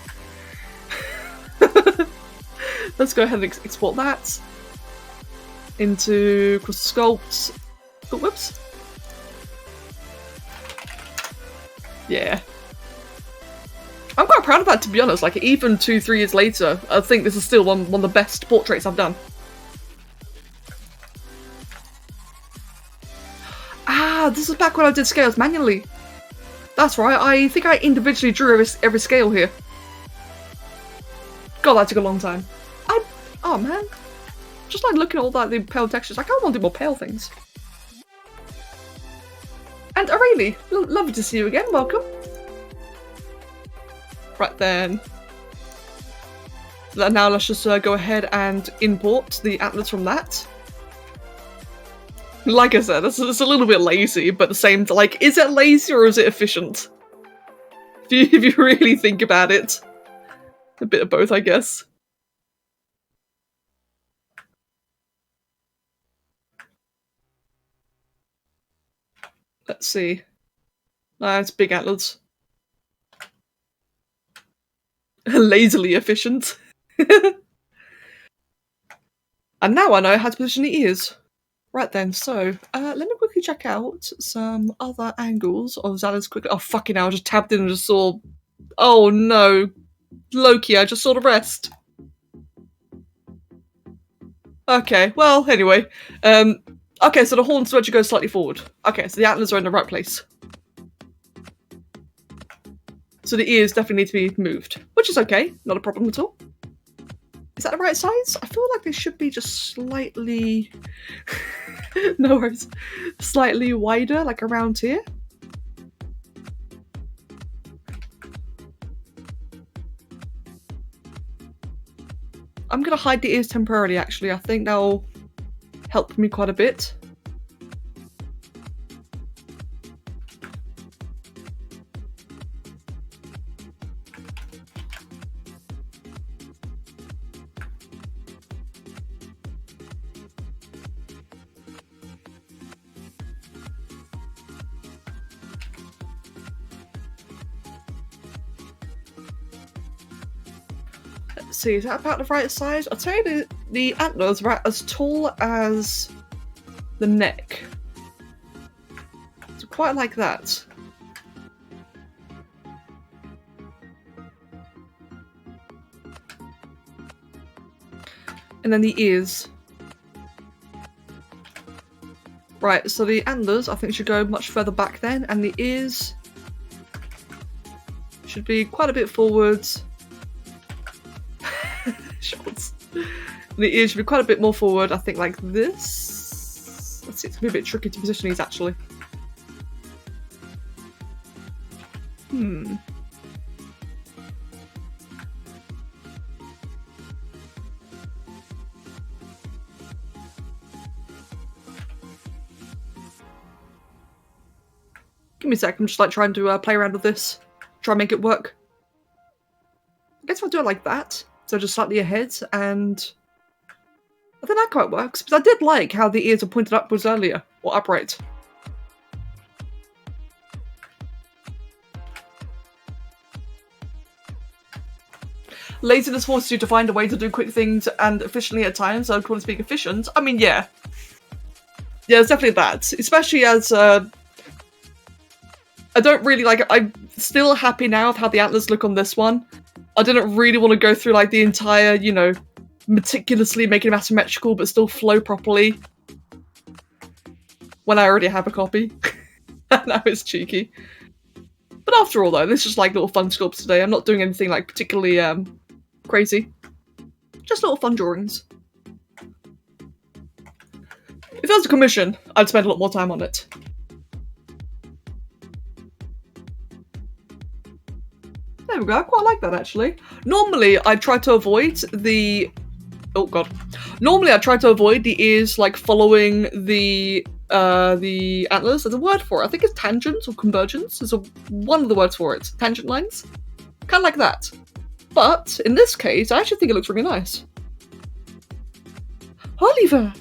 Let's go ahead and export that into cross sculpt. Oh, whoops. Yeah. I'm quite proud of that, to be honest. Like, even 2-3 years later, I think this is still one of the best portraits I've done. Ah, this is back when I did scales manually. That's right, I think I individually drew every scale here. God, that took a long time. Oh man. Just like looking at all that, the pale textures, I kind of want to do more pale things. And Aurelie, lovely to see you again, welcome. Right then. So now let's just go ahead and import the antlers from that. Like I said, it's a little bit lazy, but at the same time, like, is it lazy or is it efficient? If you really think about it. A bit of both, I guess. Let's see. It's big antlers. Lazily efficient. And now I know how to position the ears. Right then, so, let me quickly check out some other angles of Zala's quickly. Oh, fucking hell, I just tabbed in and just saw... oh no. Loki, I just saw the rest. Okay, well, anyway. Okay, so the horns actually go slightly forward. Okay, so the antlers are in the right place. So the ears definitely need to be moved, which is okay, not a problem at all. Is that the right size? I feel like they should be just slightly... no worries. Slightly wider, like around here. I'm gonna hide the ears temporarily, actually. I think that'll help me quite a bit. Let's see, is that about the right size? I'll tell you the antlers are as tall as the neck. So quite like that. And then the ears. Right, so the antlers I think should go much further back then, and the ears should be quite a bit forwards. Shots. The ears should be quite a bit more forward, I think, like this. Let's see, it's gonna be a bit tricky to position these actually. Give me a sec, I'm just like trying to play around with this. Try and make it work. I guess I'll do it like that. So just slightly ahead, and I think that quite works. Because I did like how the ears were pointed upwards earlier, or upright. Laziness forces you to find a way to do quick things and efficiently at times, so according to being efficient. I mean, yeah. Yeah, it's definitely that. Especially as, I don't really like it. I'm still happy now of how the antlers look on this one. I didn't really want to go through like the entire, you know, meticulously making them asymmetrical but still flow properly when I already have a copy. Now it's cheeky. But after all though, this is just like little fun sculpts today. I'm not doing anything like particularly crazy. Just little fun drawings. If there was a commission, I'd spend a lot more time on it. There we go, I quite like that actually. Normally, I try to avoid the... Oh god. Normally, I try to avoid the ears like following the antlers. There's a word for it. I think it's tangent or convergence. There's one of the words for it. Tangent lines. Kind of like that. But in this case, I actually think it looks really nice. Oliver!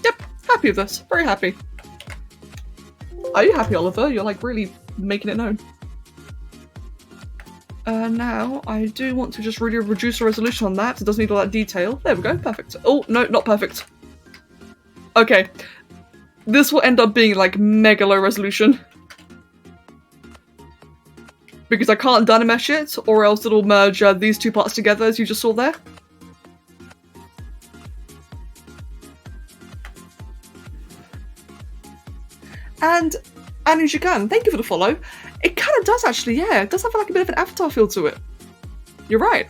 Yep, happy with this. Very happy. Are you happy, Oliver? You're like really making it known. Now, I do want to just really reduce the resolution on that. It doesn't need all that detail. There we go, perfect. Oh, no, not perfect. Okay. This will end up being like mega low resolution. Because I can't Dynamesh it, or else it'll merge these two parts together as you just saw there. And Anu thank you for the follow. It kind of does actually, yeah. It does have like a bit of an Avatar feel to it. You're right.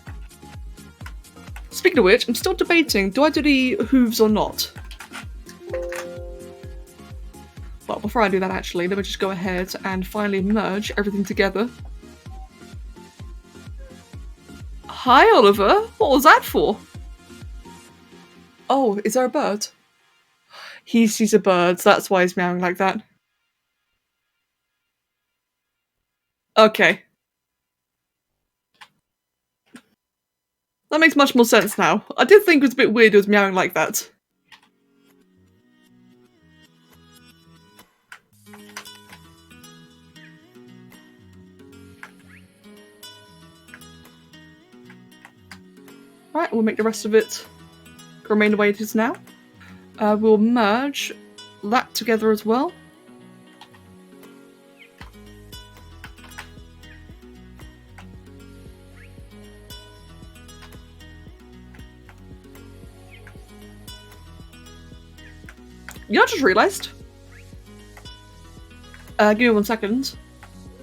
Speaking of which, I'm still debating, do I do the hooves or not? Well, before I do that actually, let me just go ahead and finally merge everything together. Hi Oliver, what was that for? Oh, is there a bird? He sees a bird, so that's why he's meowing like that. Okay. That makes much more sense now. I did think it was a bit weird it was meowing like that. Right, we'll make the rest of it remain the way it is now. We'll merge that together as well. You know, I just realised. Give me 1 second.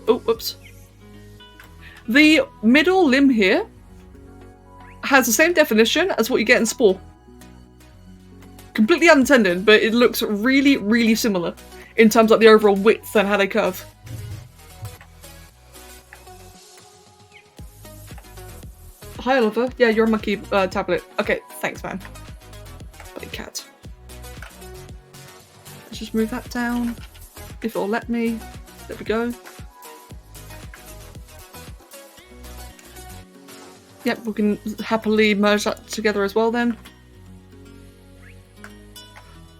Oh, whoops. The middle limb here has the same definition as what you get in Spore. Completely unintended, but it looks really, really similar in terms of the overall width and how they curve. Hi Oliver. Yeah, you're a monkey tablet. Okay, thanks man. Buddy cat. Let's just move that down, if it'll let me. There we go. Yep, we can happily merge that together as well then.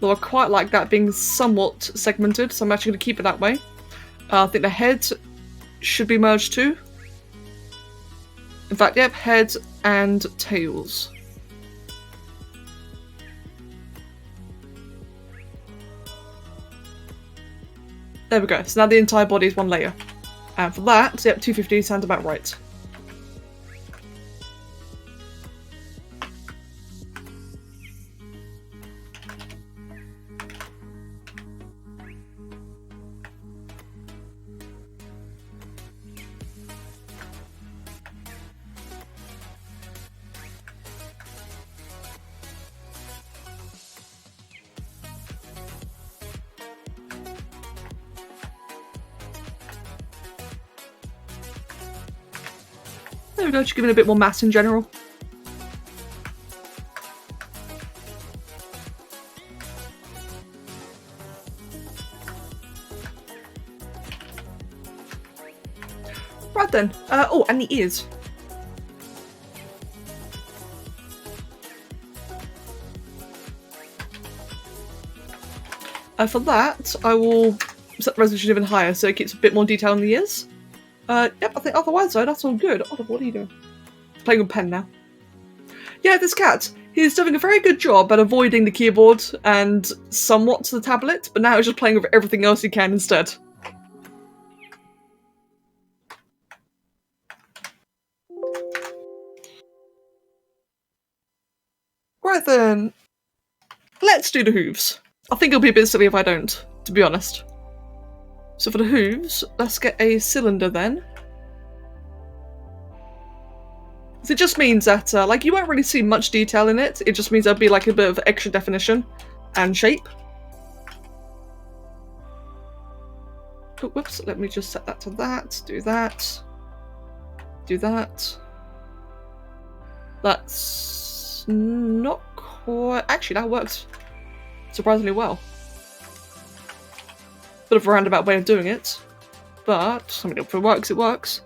Though I quite like that being somewhat segmented, so I'm actually going to keep it that way. I think the head should be merged too. In fact, yep, head and tails. There we go, so now the entire body is one layer. And for that, yep, 250 sounds about right. There we go, just giving it a bit more mass in general. Right then. Oh, and the ears. For that, I will set the resolution even higher so it keeps a bit more detail in the ears. Yep, I think otherwise though, that's all good. Olive, what are you doing? He's playing with pen now. Yeah, this cat, he's doing a very good job at avoiding the keyboard and somewhat to the tablet, but now he's just playing with everything else he can instead. Right then, let's do the hooves. I think it'll be a bit silly if I don't, to be honest. So for the hooves, let's get a cylinder then. So it just means that, like, you won't really see much detail in it. It just means there'll be like a bit of extra definition and shape. Oh, whoops, let me just set that to that, do that, do that. That's not quite... Actually, that works surprisingly well. Bit of a roundabout way of doing it, but I mean, if it works, it works.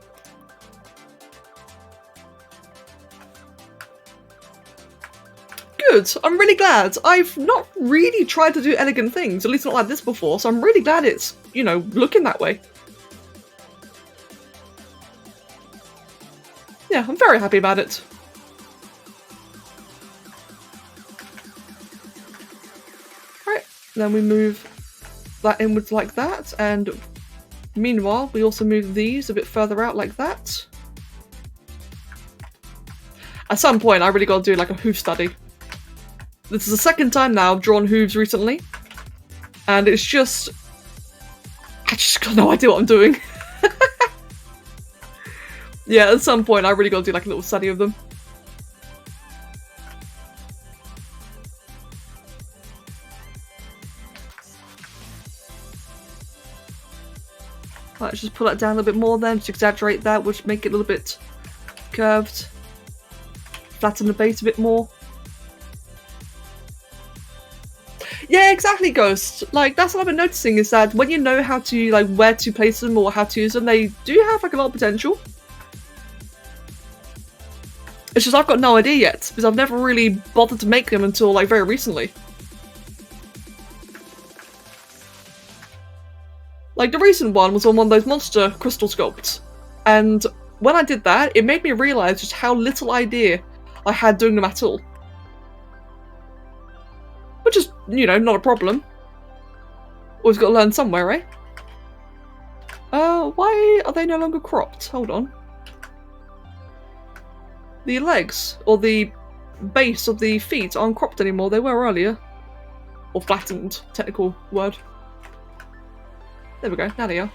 Good. I'm really glad. I've not really tried to do elegant things, at least not like this before, so I'm really glad it's, you know, looking that way. Yeah, I'm very happy about it. Right, then we move that inwards like that, and meanwhile we also move these a bit further out like that. At some point I really got to do like a hoof study. This is the second time now I've drawn hooves recently, and it's just... I just got no idea what I'm doing. Yeah, at some point I really got to do like a little study of them. Let's just pull that down a little bit more then, just exaggerate that, which make it a little bit curved. Flatten the base a bit more. Yeah, exactly, Ghost. Like, that's what I've been noticing, is that when you know how to, like, where to place them or how to use them, they do have, like, a lot of potential. It's just I've got no idea yet, because I've never really bothered to make them until, like, very recently. Like, the recent one was on one of those monster crystal sculpts, and when I did that, it made me realise just how little idea I had doing them at all. Which is, you know, not a problem. Always got to learn somewhere, eh? Why are they no longer cropped? Hold on. The legs, or the base of the feet, aren't cropped anymore. They were earlier. Or flattened, technical word. There we go, now they are.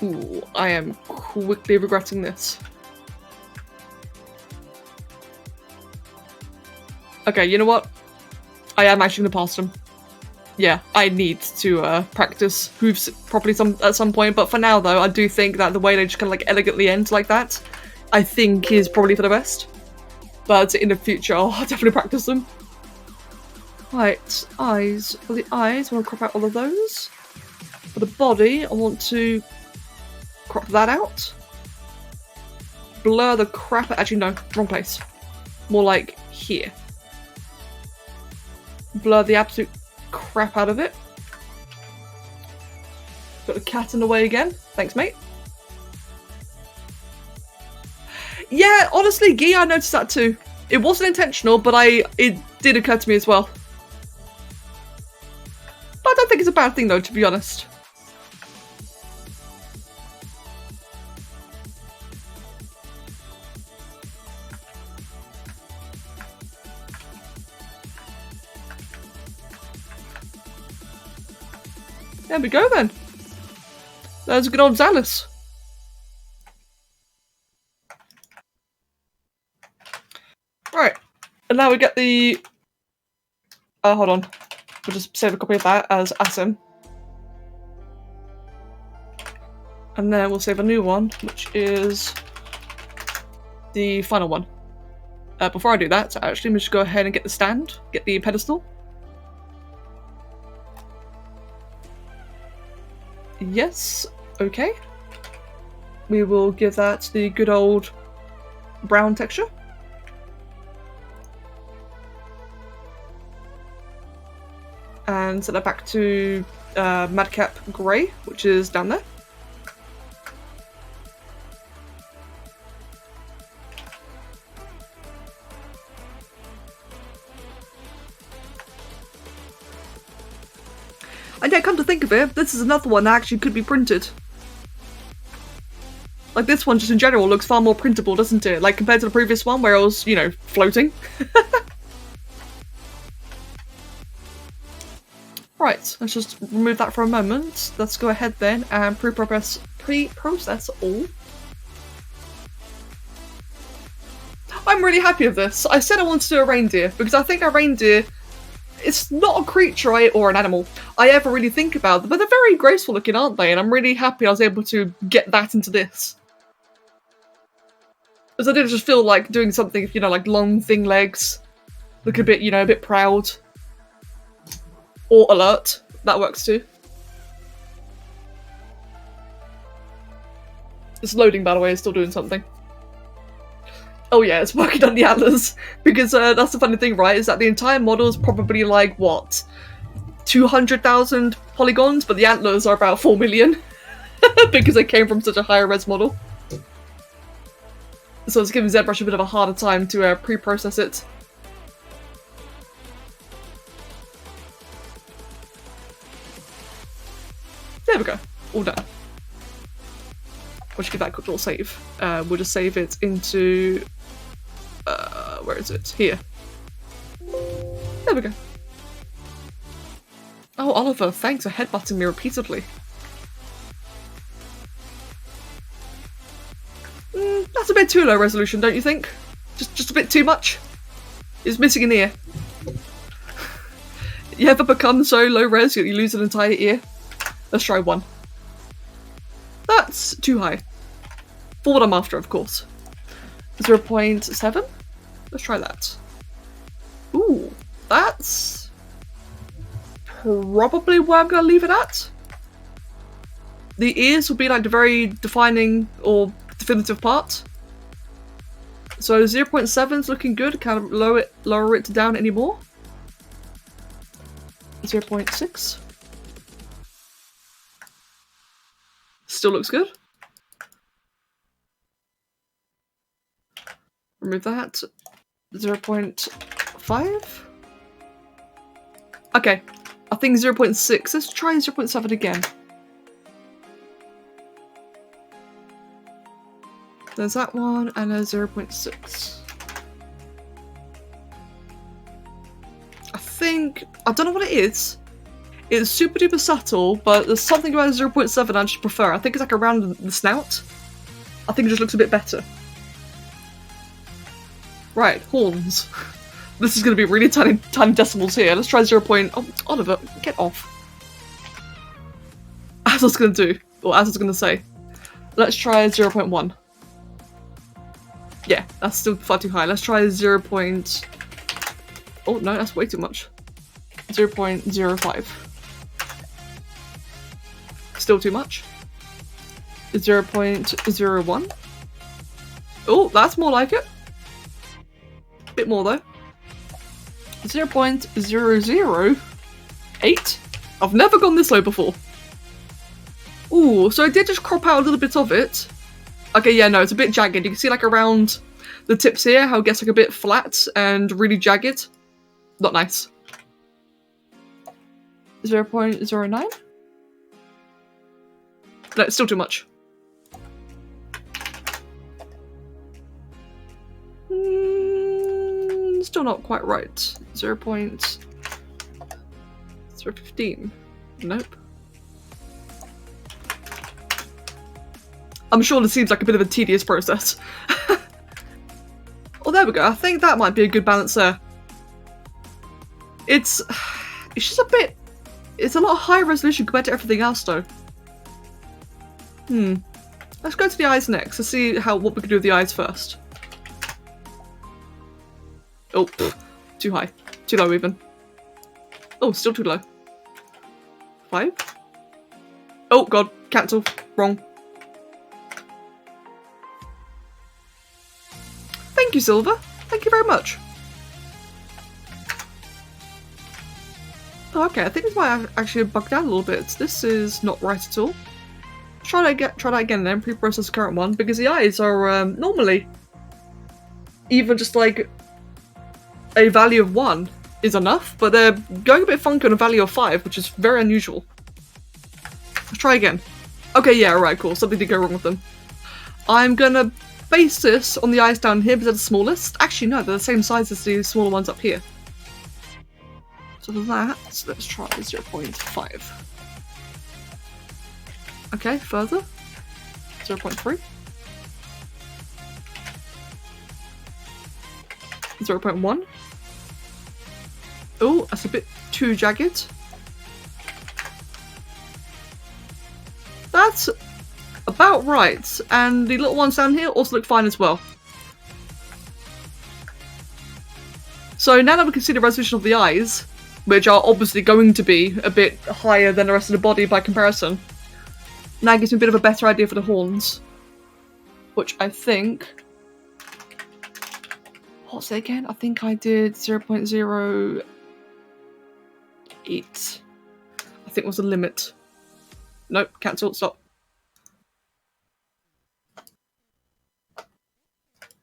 Ooh, I am quickly regretting this. Okay, you know what? I am actually gonna pass them. Yeah, I need to practice hooves properly at some point, but for now though, I do think that the way they just kind of like elegantly end like that, I think is probably for the best. But in the future, I'll definitely practice them. Right, eyes. For the eyes, I want to crop out all of those. For the body, I want to crop that out. Blur the crap out. Actually, no, wrong place. More like here. Blur the absolute crap out of it. Got the cat in the way again. Thanks, mate. Yeah, honestly, Guy, I noticed that too. It wasn't intentional, but it did occur to me as well. But I don't think it's a bad thing though, to be honest. There we go then. There's a good old Zalus. And now we get the... hold on. We'll just save a copy of that as Asim. And then we'll save a new one, which is the final one. Before I do that, actually, let me just go ahead and get the stand, get the pedestal. Yes, okay. We will give that the good old brown texture. And set that back to Madcap Grey, which is down there. And yeah, come to think of it, this is another one that actually could be printed. Like, this one just in general looks far more printable, doesn't it? Like, compared to the previous one where it was, you know, floating. Right, let's just remove that for a moment. Let's go ahead then and pre-process all. I'm really happy with this. I said I wanted to do a reindeer because I think a reindeer, it's not a creature or an animal I ever really think about, but they're very graceful looking, aren't they? And I'm really happy I was able to get that into this. Because I did just feel like doing something, you know, like long, thin legs, look a bit, you know, a bit proud. Or alert. That works too. It's loading, by the way, it's still doing something. Oh yeah, it's working on the antlers. Because that's the funny thing, right? Is that the entire model is probably like, what? 200,000 polygons, but the antlers are about 4 million. Because they came from such a higher res model. So it's giving ZBrush a bit of a harder time to pre-process it. There we go. All done. We'll just give that a quick little save. We'll just save it into... where is it? Here. There we go. Oh, Oliver, thanks for headbutting me repeatedly. That's a bit too low resolution, don't you think? Just a bit too much? It's missing an ear. You ever become so low res that you lose an entire ear? Let's try one. That's too high. For what I'm after, of course. 0.7? Let's try that. Ooh, that's probably where I'm gonna leave it at. The ears will be like the very defining or definitive part. So 0.7 is looking good. Kind of lower it down anymore. 0.6. Still looks good. Remove that. 0.5. Okay, I think 0.6. Let's try 0.7 again. There's that one, and a 0.6. I don't know what it is. It's super duper subtle, but there's something about 0.7 I just prefer. I think it's like around the snout. I think it just looks a bit better. Right, horns. This is going to be really tiny decimals here. Let's try 0. Oh, Oliver, get off. As I was going to do, or as I was going to say. Let's try 0.1. Yeah, that's still far too high. Let's try 0. Oh no, that's way too much. 0.05. Still too much. 0.01. Oh, that's more like it. Bit more though. 0.008. I've never gone this low before. Ooh, so I did just crop out a little bit of it. Okay, yeah, no, it's a bit jagged. You can see like around the tips here how it gets like a bit flat and really jagged. Not nice. 0.09? No, it's still too much. Still not quite right. 0.015. Nope. I'm sure this seems like a bit of a tedious process. Oh, there There we go. I think that might be a good balance there. It's just a bit... It's a lot higher resolution compared to everything else, though. Let's go to the eyes next. Let's see what we can do with the eyes first. Oh, too high. Too low, even. Oh, still too low. 5. Oh, God. Cancel. Wrong. Thank you, Silver. Thank you very much. Oh, okay, I think this might actually bugged out a little bit. This is not right at all. Try that again then, pre-process the current one, because the eyes are normally even just like a value of 1 is enough, but they're going a bit funky on a value of 5, which is very unusual. Let's try again. Okay, yeah, alright, cool. Something did go wrong with them. I'm gonna base this on the eyes down here because they're the smallest. Actually, no, they're the same size as the smaller ones up here. So for that, let's try 0.5. Okay, further. 0.3. 0.1. Oh, that's a bit too jagged. That's about right. And the little ones down here also look fine as well. So now that we can see the resolution of the eyes, which are obviously going to be a bit higher than the rest of the body by comparison, now it gives me a bit of a better idea for the horns. Which I think... What's it again? I think I did 0.08. I think was the limit. Nope, cancel, stop.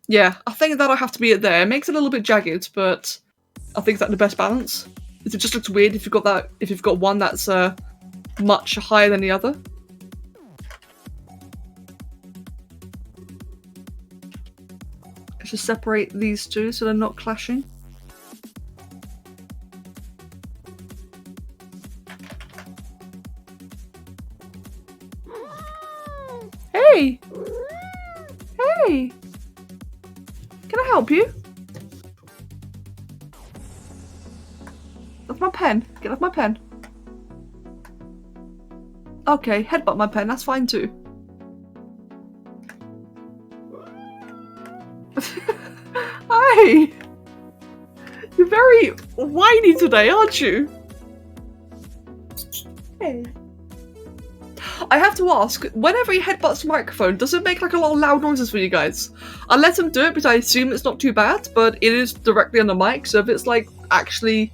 Yeah, I think that'll have to be it there. It makes it a little bit jagged, but I think that's the best balance. It just looks weird if you've got one that's much higher than the other. Let's just separate these two so they're not clashing. Hey! Hey! Can I help you? That's my pen. Get off my pen. Okay, headbutt my pen. That's fine too. Hi! You're very whiny today, aren't you? Hey. I have to ask, whenever he headbutts the microphone, does it make like a lot of loud noises for you guys? I let him do it because I assume it's not too bad, but it is directly on the mic, so if it's like actually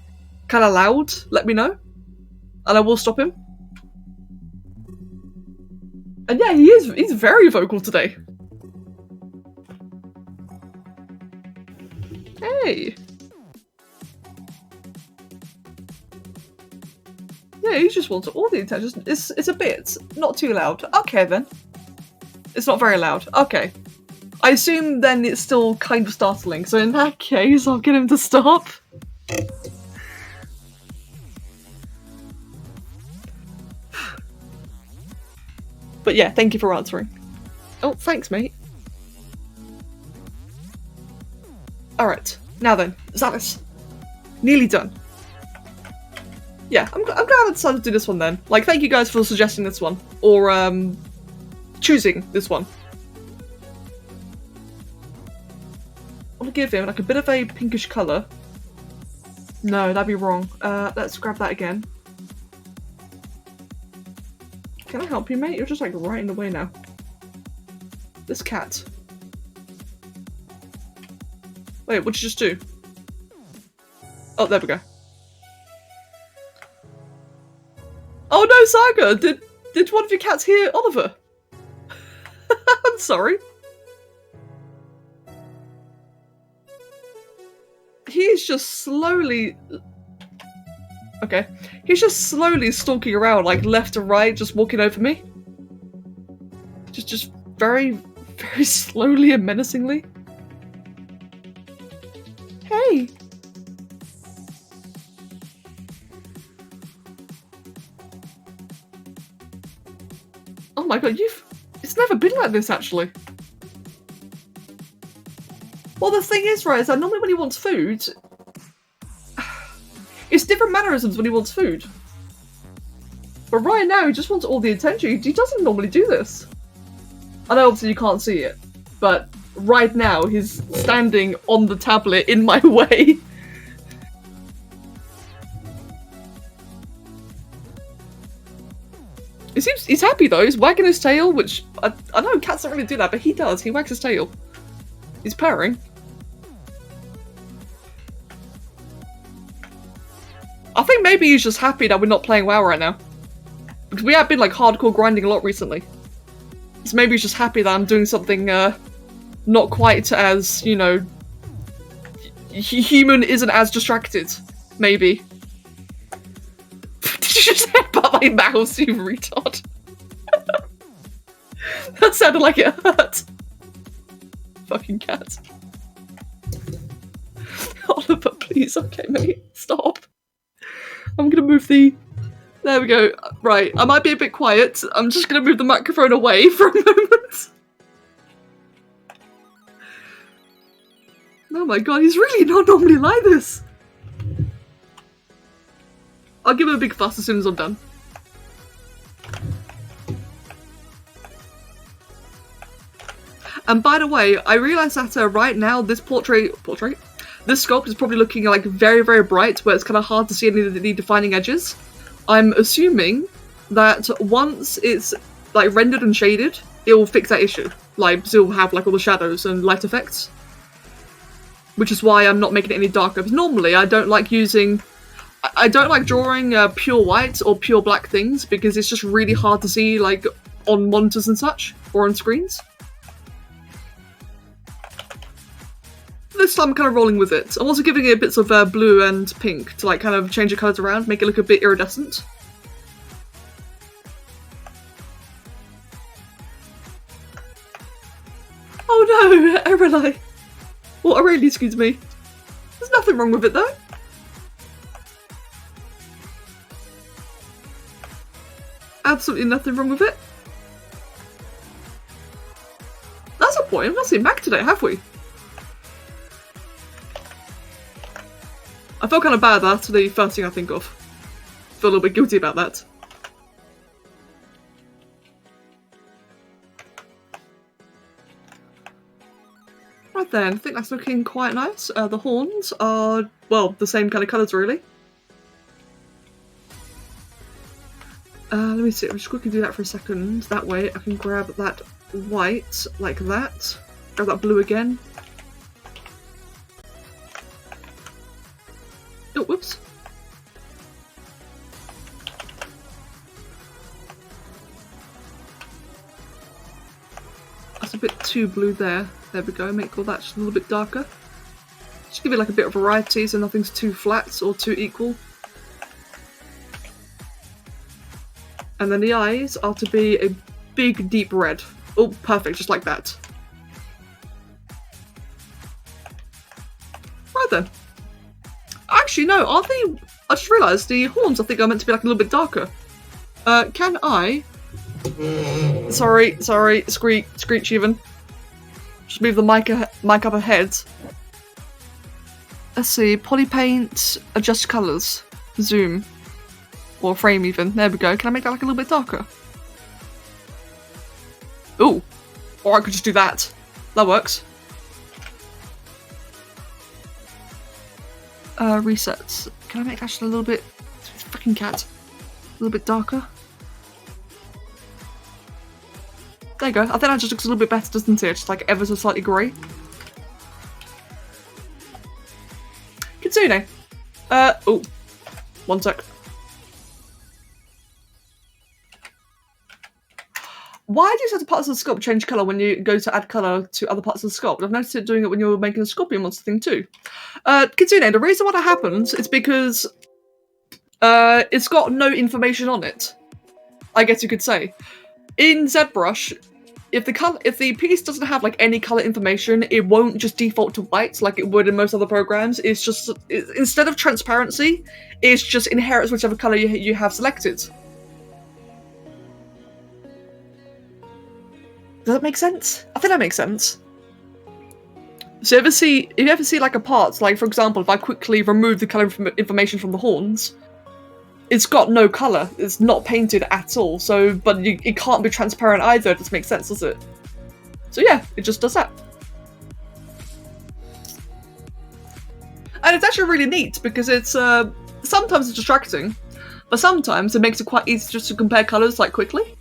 kind of loud, let me know. And I will stop him. And yeah, he's very vocal today. Hey. Yeah, he just wants all the attention. It's a bit, not too loud. Okay then. It's not very loud. Okay. I assume then it's still kind of startling, so in that case I'll get him to stop. But yeah, thank you for answering. Oh, thanks mate. Alright, now then, Zavis. Nearly done. Yeah, I'm glad I decided to do this one then. Like, thank you guys for suggesting this one. Or, choosing this one. I want to give him, like, a bit of a pinkish colour. No, that'd be wrong. Let's grab that again. Can I help you, mate? You're just, like, right in the way now. This cat. Wait, what'd you just do? Oh, there we go. Oh no, Saga! Did one of your cats hear Oliver? I'm sorry. He's just slowly... Okay. He's just slowly stalking around, like left and right, just walking over me. Just very, very slowly and menacingly. Hey! Oh my god, it's never been like this actually. Well, the thing is, right, is that normally when he wants food, it's different mannerisms when he wants food. But right now, he just wants all the attention. He doesn't normally do this. I know obviously you can't see it, but right now he's standing on the tablet in my way. It seems he's happy though. He's wagging his tail, which I know cats don't really do that, but he does. He wags his tail. He's purring. I think maybe he's just happy that we're not playing WoW right now. Because we have been like hardcore grinding a lot recently. So maybe he's just happy that I'm doing something not quite as, you know, human isn't as distracted. Maybe. Did you just headbutt my mouse, you retard? That sounded like it hurt. Fucking cat. Oliver, please. Okay, mate. Stop. I'm gonna move the... There we go. Right, I might be a bit quiet. I'm just gonna move the microphone away for a moment. Oh my god, he's really not normally like this. I'll give him a big fuss as soon as I'm done. And by the way, I realise that right now this this sculpt is probably looking like very, very bright, where it's kind of hard to see any of the defining edges. I'm assuming that once it's like rendered and shaded, it will fix that issue. Like, still have like all the shadows and light effects. Which is why I'm not making it any darker. Because normally I don't like using... I don't like drawing pure white or pure black things, because it's just really hard to see like on monitors and such, or on screens. This time I'm kind of rolling with it. I'm also giving it bits of blue and pink to like kind of change the colours around, make it look a bit iridescent. Oh no, Aurelie! Well, Aurelie, excuse me. There's nothing wrong with it though. Absolutely nothing wrong with it. That's a point. We've not seen Mac today, have we? I felt kind of bad. That's the first thing I think of. Feel a little bit guilty about that. Right then, I think that's looking quite nice. The horns are, well, the same kind of colours really. Let me see, I'm just quickly do that for a second. That way I can grab that white, like that. Grab that blue again. Oh, whoops. That's a bit too blue there. There we go, make all that just a little bit darker. Just give it like a bit of variety so nothing's too flat or too equal. And then the eyes are to be a big deep red. Oh, perfect, just like that. Right then. Actually, no, aren't they... I just realised the horns I think are meant to be like a little bit darker. Can I... Sorry, screech even. Just move the mic up ahead. Let's see, polypaint, adjust colours, zoom. Or frame even. There we go. Can I make that like a little bit darker? Ooh. Or I could just do that. That works. Resets. Can I make that just a little bit... Fucking cat. A little bit darker. There you go. I think that just looks a little bit better, doesn't it? Just like ever so slightly grey. Kitsune. Oh. One sec. Why do certain parts of the sculpt change colour when you go to add colour to other parts of the sculpt? I've noticed it doing it when you're making a scorpion monster thing too. Kitsune, the reason why that happens is because it's got no information on it. I guess you could say. In ZBrush, if the piece doesn't have like any colour information, it won't just default to white like it would in most other programs. It's just, instead of transparency, it's just inherits whichever colour you have selected. Does that make sense? I think that makes sense. So if you ever see like a part, like for example, if I quickly remove the colour information from the horns, it's got no colour. It's not painted at all. So, but it can't be transparent either. It doesn't make sense, does it? So yeah, it just does that. And it's actually really neat because it's sometimes it's distracting, but sometimes it makes it quite easy just to compare colours like quickly.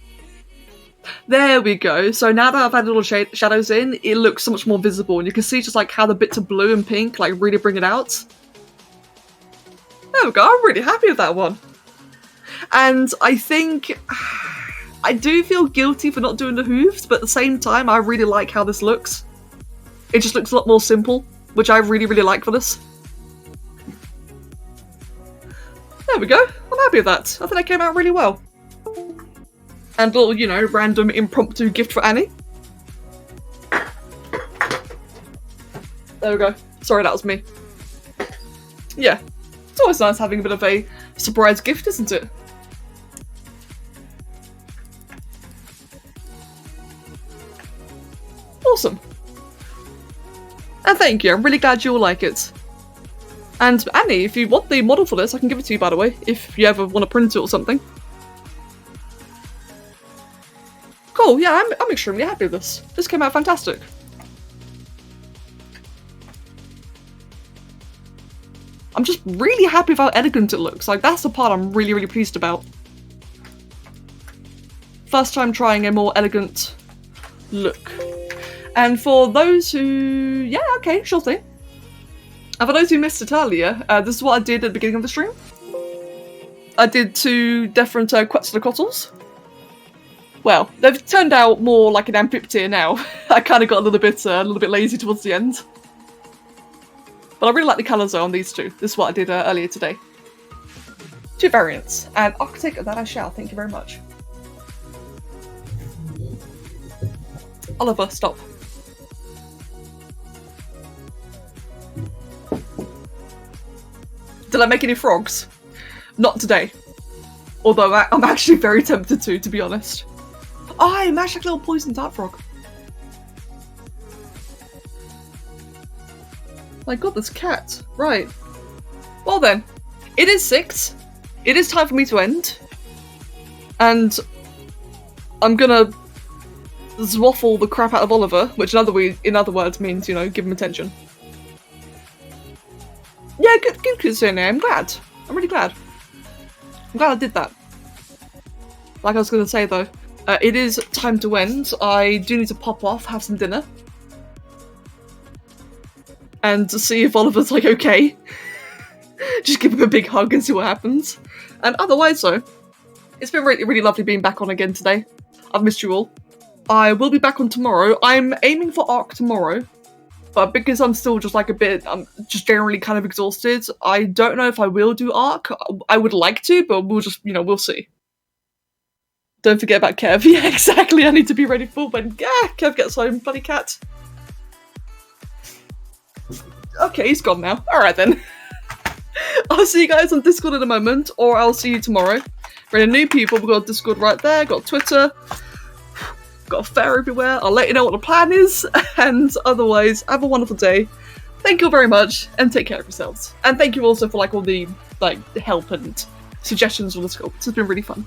There we go. So now that I've had little shadows in, it looks so much more visible, and you can see just like how the bits of blue and pink like really bring it out. There we go. I'm really happy with that one. And I think I do feel guilty for not doing the hooves, but at the same time, I really like how this looks. It just looks a lot more simple, which I really, really like for this. There we go. I'm happy with that. I think that came out really well. And a little, you know, random impromptu gift for Annie. There we go. Sorry, that was me. Yeah. It's always nice having a bit of a surprise gift, isn't it? Awesome. And thank you. I'm really glad you all like it. And Annie, if you want the model for this, I can give it to you, by the way, if you ever want to print it or something. Cool, yeah, I'm extremely happy with this. This came out fantastic. I'm just really happy with how elegant it looks. Like, that's the part I'm really, really pleased about. First time trying a more elegant look. And for those who... yeah, okay, sure thing. And for those who missed it earlier, this is what I did at the beginning of the stream. I did 2 different Quetzalcoatl's. Well, they've turned out more like an Amphitheater now. I kind of got a little bit lazy towards the end. But I really like the colours though on these 2. This is what I did earlier today. 2 variants. And Architect, that I shall. Thank you very much. Oliver, stop. Did I make any frogs? Not today. Although I'm actually very tempted to be honest. Oh, I mashed like a little poison dart frog. My god, this cat. Right. Well then, it is 6. It is time for me to end. And I'm gonna zwaffle the crap out of Oliver, which in other words means, you know, give him attention. Yeah, good concern there. I'm glad. I'm really glad. I'm glad I did that. Like I was gonna say though, it is time to end. I do need to pop off, have some dinner. And to see if Oliver's like okay. Just give him a big hug and see what happens. And otherwise though, it's been really, really lovely being back on again today. I've missed you all. I will be back on tomorrow. I'm aiming for Arc tomorrow. But because I'm still just like I'm just generally kind of exhausted, I don't know if I will do Arc. I would like to, but we'll just, you know, we'll see. Don't forget about Kev. Yeah, exactly. I need to be ready for when Kev gets home. Bloody cat. Okay, he's gone now. Alright then. I'll see you guys on Discord in a moment, or I'll see you tomorrow. For any new people, we've got Discord right there, got Twitter, got a fair everywhere. I'll let you know what the plan is, and otherwise, have a wonderful day. Thank you all very much, and take care of yourselves. And thank you also for like all the help and suggestions on the scope. It's been really fun.